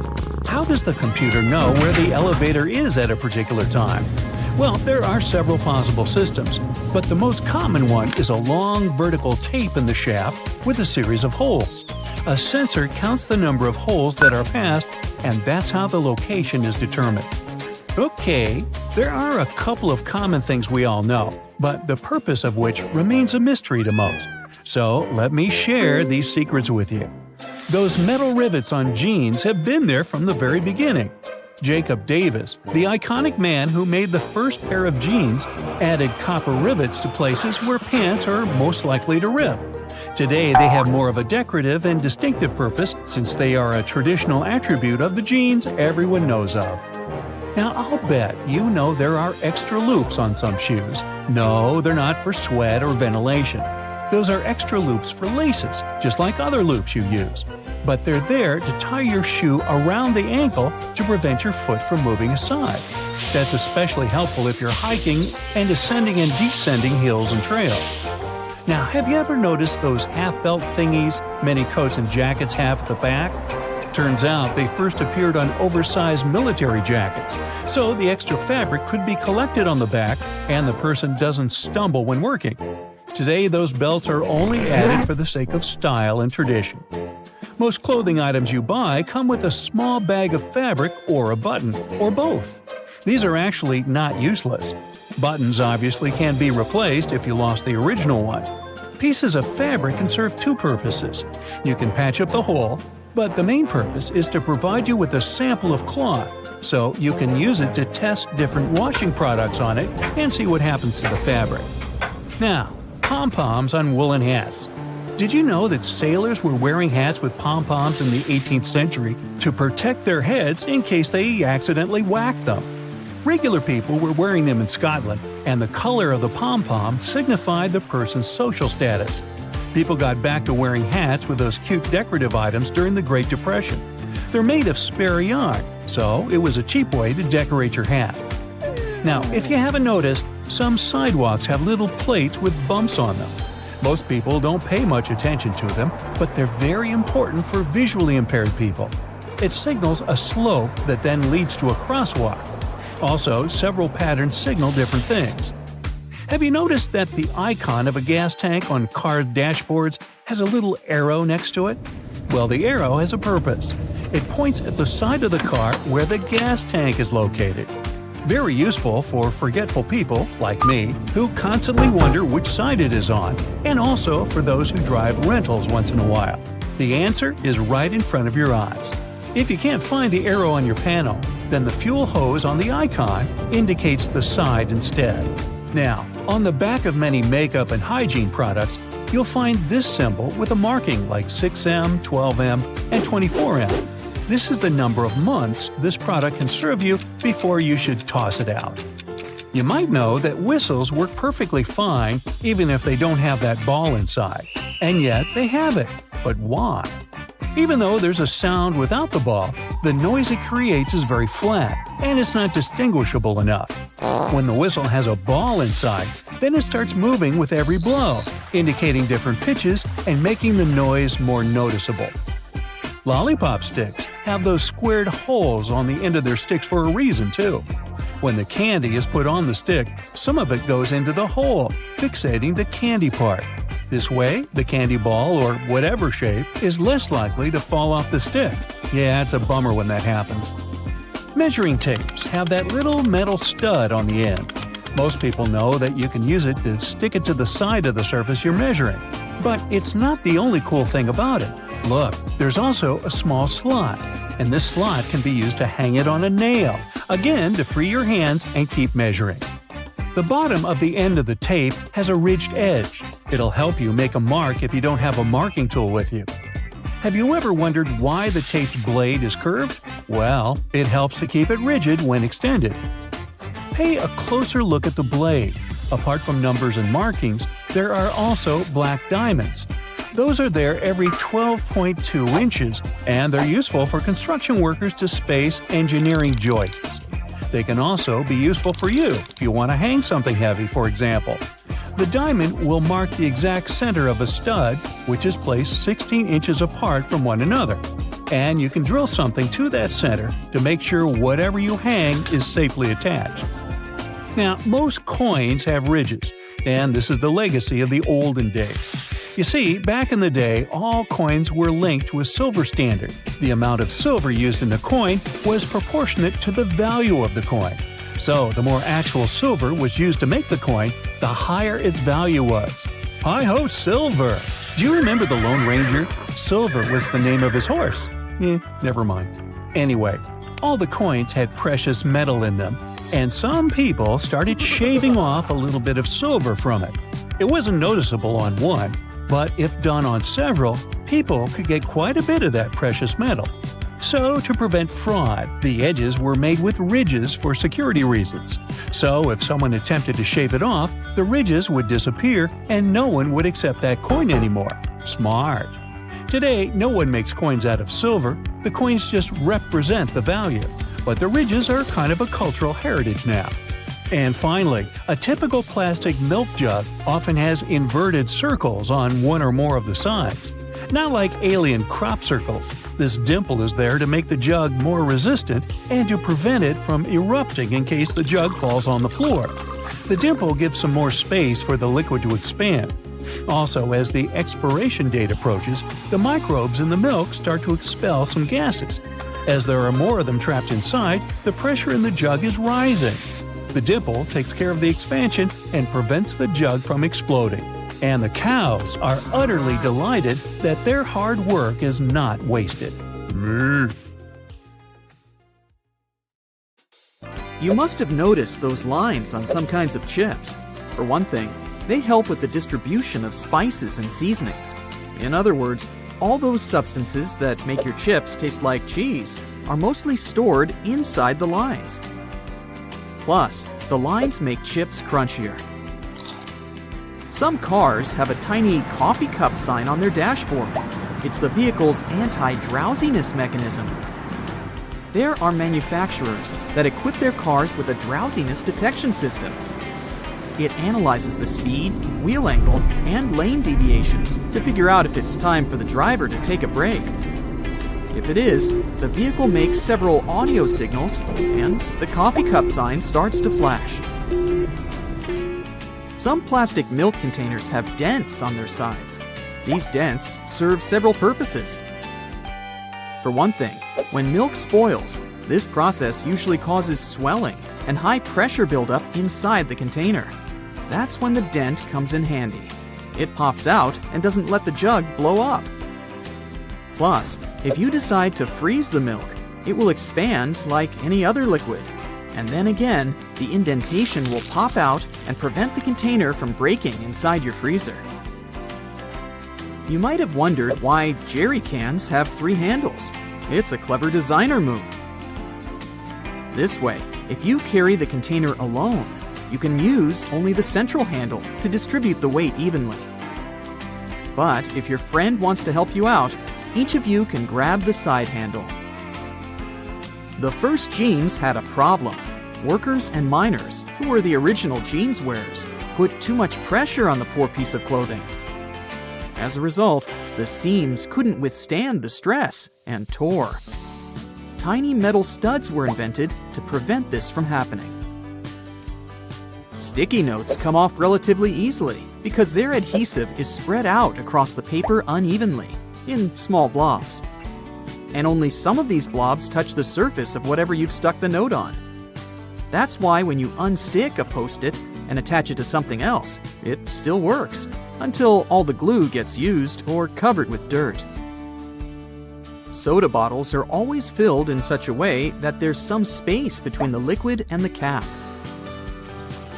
How does the computer know where the elevator is at a particular time? Well, there are several possible systems, but the most common one is a long vertical tape in the shaft with a series of holes. A sensor counts the number of holes that are passed, and that's how the location is determined. Okay, there are a couple of common things we all know, but the purpose of which remains a mystery to most. So let me share these secrets with you. Those metal rivets on jeans have been there from the very beginning. Jacob Davis, the iconic man who made the first pair of jeans, added copper rivets to places where pants are most likely to rip. Today they have more of a decorative and distinctive purpose since they are a traditional attribute of the jeans everyone knows of. Now I'll bet you know there are extra loops on some shoes. No, they're not for sweat or ventilation. Those are extra loops for laces, just like other loops you use. But they're there to tie your shoe around the ankle to prevent your foot from moving aside. That's especially helpful if you're hiking and ascending and descending hills and trails. Now, have you ever noticed those half-belt thingies many coats and jackets have at the back? Turns out they first appeared on oversized military jackets, so the extra fabric could be collected on the back and the person doesn't stumble when working. Today, those belts are only added for the sake of style and tradition. Most clothing items you buy come with a small bag of fabric or a button, or both. These are actually not useless. Buttons obviously can be replaced if you lost the original one. Pieces of fabric can serve two purposes. You can patch up the hole, but the main purpose is to provide you with a sample of cloth, so you can use it to test different washing products on it and see what happens to the fabric. Now, pom-poms on woolen hats. Did you know that sailors were wearing hats with pom-poms in the 18th century to protect their heads in case they accidentally whacked them? Regular people were wearing them in Scotland, and the color of the pom-pom signified the person's social status. People got back to wearing hats with those cute decorative items during the Great Depression. They're made of spare yarn, so it was a cheap way to decorate your hat. Now, if you haven't noticed, some sidewalks have little plates with bumps on them. Most people don't pay much attention to them, but they're very important for visually impaired people. It signals a slope that then leads to a crosswalk. Also, several patterns signal different things. Have you noticed that the icon of a gas tank on car dashboards has a little arrow next to it? Well, the arrow has a purpose. It points at the side of the car where the gas tank is located. Very useful for forgetful people, like me, who constantly wonder which side it is on, and also for those who drive rentals once in a while. The answer is right in front of your eyes. If you can't find the arrow on your panel, then the fuel hose on the icon indicates the side instead. Now, on the back of many makeup and hygiene products, you'll find this symbol with a marking like 6M, 12M, and 24M. This is the number of months this product can serve you before you should toss it out. You might know that whistles work perfectly fine even if they don't have that ball inside. And yet they have it. But why? Even though there's a sound without the ball, the noise it creates is very flat, and it's not distinguishable enough. When the whistle has a ball inside, then it starts moving with every blow, indicating different pitches and making the noise more noticeable. Lollipop sticks have those squared holes on the end of their sticks for a reason, too. When the candy is put on the stick, some of it goes into the hole, fixating the candy part. This way, the candy ball, or whatever shape, is less likely to fall off the stick. Yeah, it's a bummer when that happens. Measuring tapes have that little metal stud on the end. Most people know that you can use it to stick it to the side of the surface you're measuring. But it's not the only cool thing about it. Look, there's also a small slot, and this slot can be used to hang it on a nail, again to free your hands and keep measuring. The bottom of the end of the tape has a ridged edge. It'll help you make a mark if you don't have a marking tool with you. Have you ever wondered why the tape's blade is curved? Well, it helps to keep it rigid when extended. Pay a closer look at the blade. Apart from numbers and markings, there are also black diamonds. Those are there every 12.2 inches, and they're useful for construction workers to space engineering joists. They can also be useful for you if you want to hang something heavy, for example. The diamond will mark the exact center of a stud, which is placed 16 inches apart from one another. And you can drill something to that center to make sure whatever you hang is safely attached. Now, most coins have ridges, and this is the legacy of the olden days. You see, back in the day, all coins were linked to a silver standard. The amount of silver used in the coin was proportionate to the value of the coin. So, the more actual silver was used to make the coin, the higher its value was. Hi-ho, Silver! Do you remember the Lone Ranger? Silver was the name of his horse. Never mind. Anyway, all the coins had precious metal in them, and some people started shaving off a little bit of silver from it. It wasn't noticeable on one, but if done on several, people could get quite a bit of that precious metal. So, to prevent fraud, the edges were made with ridges for security reasons. So, if someone attempted to shave it off, the ridges would disappear and no one would accept that coin anymore. Smart. Today, no one makes coins out of silver. The coins just represent the value. But the ridges are kind of a cultural heritage now. And finally, a typical plastic milk jug often has inverted circles on one or more of the sides. Not like alien crop circles, this dimple is there to make the jug more resistant and to prevent it from erupting in case the jug falls on the floor. The dimple gives some more space for the liquid to expand. Also, as the expiration date approaches, the microbes in the milk start to expel some gases. As there are more of them trapped inside, the pressure in the jug is rising. The dimple takes care of the expansion and prevents the jug from exploding. And the cows are utterly delighted that their hard work is not wasted. You must have noticed those lines on some kinds of chips. For one thing, they help with the distribution of spices and seasonings. In other words, all those substances that make your chips taste like cheese are mostly stored inside the lines. Plus, the lines make chips crunchier. Some cars have a tiny coffee cup sign on their dashboard. It's the vehicle's anti-drowsiness mechanism. There are manufacturers that equip their cars with a drowsiness detection system. It analyzes the speed, wheel angle, and lane deviations to figure out if it's time for the driver to take a break. If it is, the vehicle makes several audio signals and the coffee cup sign starts to flash. Some plastic milk containers have dents on their sides. These dents serve several purposes. For one thing, when milk spoils, this process usually causes swelling and high pressure buildup inside the container. That's when the dent comes in handy. It pops out and doesn't let the jug blow up. Plus, if you decide to freeze the milk, it will expand like any other liquid. And then again, the indentation will pop out and prevent the container from breaking inside your freezer. You might have wondered why jerry cans have 3 handles. It's a clever designer move. This way, if you carry the container alone, you can use only the central handle to distribute the weight evenly. But if your friend wants to help you out, each of you can grab the side handle. The first jeans had a problem. Workers and miners, who were the original jeans wearers, put too much pressure on the poor piece of clothing. As a result, the seams couldn't withstand the stress and tore. Tiny metal studs were invented to prevent this from happening. Sticky notes come off relatively easily because their adhesive is spread out across the paper unevenly, in small blobs. And only some of these blobs touch the surface of whatever you've stuck the note on. That's why when you unstick a Post-it and attach it to something else, it still works, until all the glue gets used or covered with dirt. Soda bottles are always filled in such a way that there's some space between the liquid and the cap.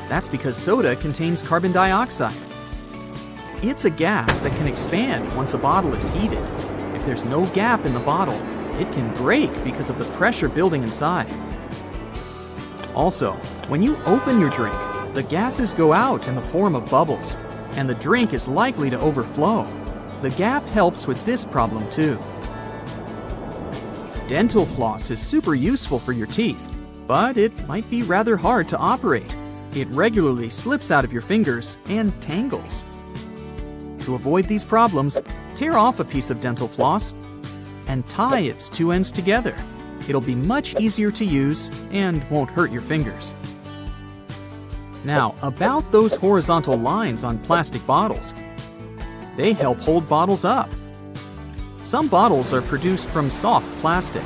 That's because soda contains carbon dioxide. It's a gas that can expand once a bottle is heated. If there's no gap in the bottle, it can break because of the pressure building inside. Also, when you open your drink, the gases go out in the form of bubbles, and the drink is likely to overflow. The gap helps with this problem too. Dental floss is super useful for your teeth, but it might be rather hard to operate. It regularly slips out of your fingers and tangles. To avoid these problems, tear off a piece of dental floss and tie its 2 ends together. It'll be much easier to use and won't hurt your fingers. Now, about those horizontal lines on plastic bottles. They help hold bottles up. Some bottles are produced from soft plastic.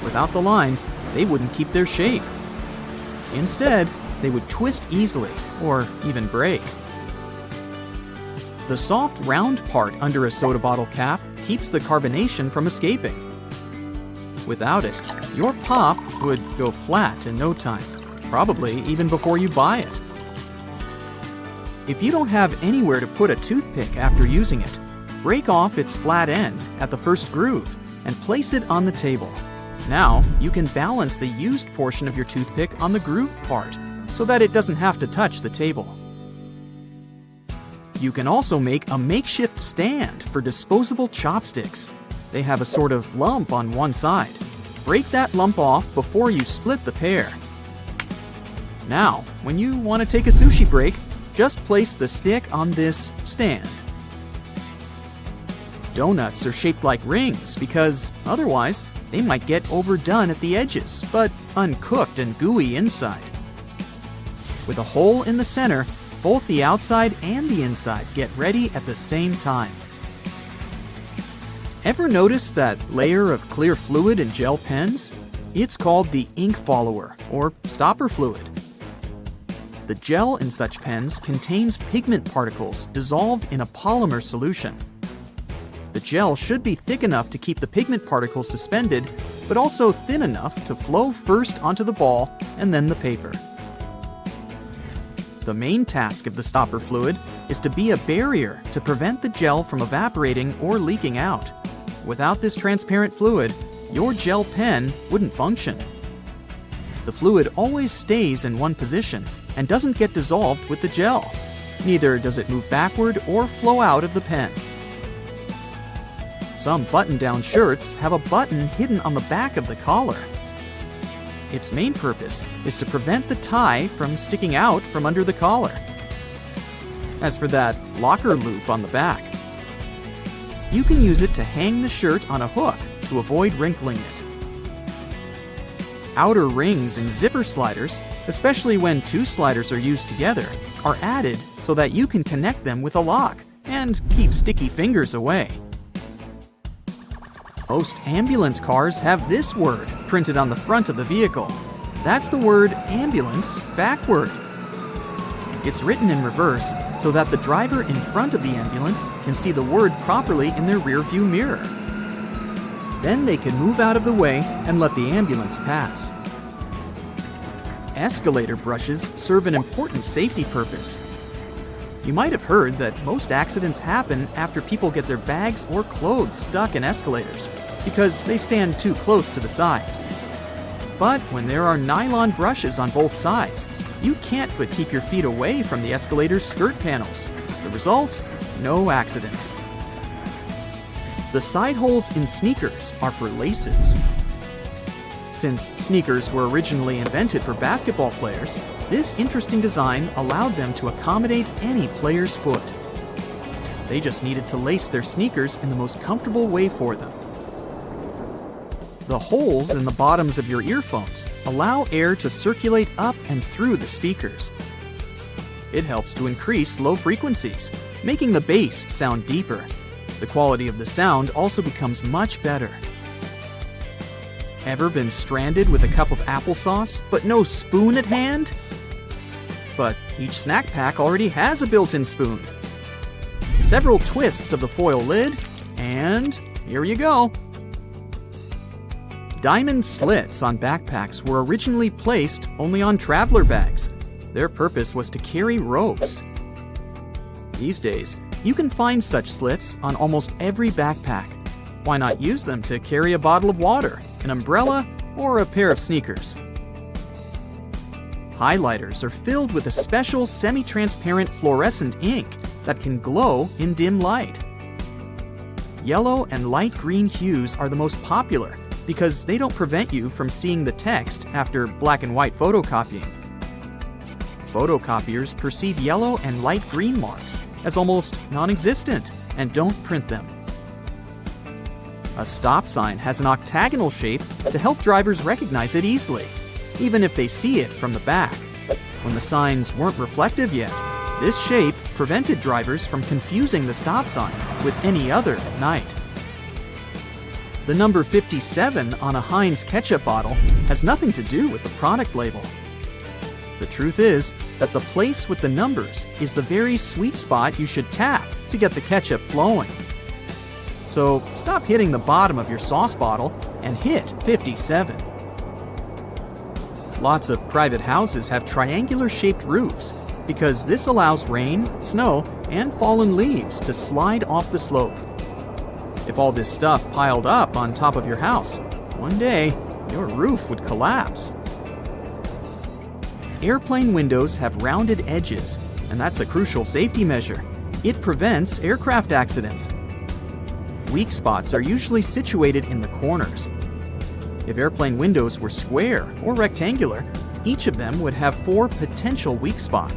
Without the lines, they wouldn't keep their shape. Instead, they would twist easily or even break. The soft round part under a soda bottle cap keeps the carbonation from escaping. Without it, your pop would go flat in no time, probably even before you buy it. If you don't have anywhere to put a toothpick after using it, break off its flat end at the first groove and place it on the table. Now, you can balance the used portion of your toothpick on the grooved part so that it doesn't have to touch the table. You can also make a makeshift stand for disposable chopsticks. They have a sort of lump on one side. Break that lump off before you split the pair. Now, when you want to take a sushi break, just place the stick on this stand. Donuts are shaped like rings because otherwise they might get overdone at the edges, but uncooked and gooey inside. With a hole in the center, both the outside and the inside get ready at the same time. Ever notice that layer of clear fluid in gel pens? It's called the ink follower, or stopper fluid. The gel in such pens contains pigment particles dissolved in a polymer solution. The gel should be thick enough to keep the pigment particles suspended, but also thin enough to flow first onto the ball and then the paper. The main task of the stopper fluid is to be a barrier to prevent the gel from evaporating or leaking out. Without this transparent fluid, your gel pen wouldn't function. The fluid always stays in one position and doesn't get dissolved with the gel. Neither does it move backward or flow out of the pen. Some button-down shirts have a button hidden on the back of the collar. Its main purpose is to prevent the tie from sticking out from under the collar. As for that locker loop on the back, you can use it to hang the shirt on a hook to avoid wrinkling it. Outer rings and zipper sliders, especially when two sliders are used together, are added so that you can connect them with a lock and keep sticky fingers away. Most ambulance cars have this word printed on the front of the vehicle. That's the word ambulance backward. It's written in reverse so that the driver in front of the ambulance can see the word properly in their rearview mirror. Then they can move out of the way and let the ambulance pass. Escalator brushes serve an important safety purpose. You might have heard that most accidents happen after people get their bags or clothes stuck in escalators because they stand too close to the sides. But when there are nylon brushes on both sides, you can't but keep your feet away from the escalator's skirt panels. The result? No accidents. The side holes in sneakers are for laces. Since sneakers were originally invented for basketball players, this interesting design allowed them to accommodate any player's foot. They just needed to lace their sneakers in the most comfortable way for them. The holes in the bottoms of your earphones allow air to circulate up and through the speakers. It helps to increase low frequencies, making the bass sound deeper. The quality of the sound also becomes much better. Ever been stranded with a cup of applesauce, but no spoon at hand? But each snack pack already has a built-in spoon. Several twists of the foil lid, and here you go. Diamond slits on backpacks were originally placed only on traveler bags. Their purpose was to carry ropes. These days, you can find such slits on almost every backpack. Why not use them to carry a bottle of water, an umbrella, or a pair of sneakers? Highlighters are filled with a special semi-transparent fluorescent ink that can glow in dim light. Yellow and light green hues are the most popular because they don't prevent you from seeing the text after black and white photocopying. Photocopiers perceive yellow and light green marks as almost non-existent and don't print them. A stop sign has an octagonal shape to help drivers recognize it easily, even if they see it from the back. When the signs weren't reflective yet, this shape prevented drivers from confusing the stop sign with any other at night. The number 57 on a Heinz ketchup bottle has nothing to do with the product label. The truth is that the place with the numbers is the very sweet spot you should tap to get the ketchup flowing. So stop hitting the bottom of your sauce bottle and hit 57. Lots of private houses have triangular-shaped roofs because this allows rain, snow, and fallen leaves to slide off the slope. If all this stuff piled up on top of your house, one day your roof would collapse. Airplane windows have rounded edges, and that's a crucial safety measure. It prevents aircraft accidents. Weak spots are usually situated in the corners. If airplane windows were square or rectangular, each of them would have 4 potential weak spots.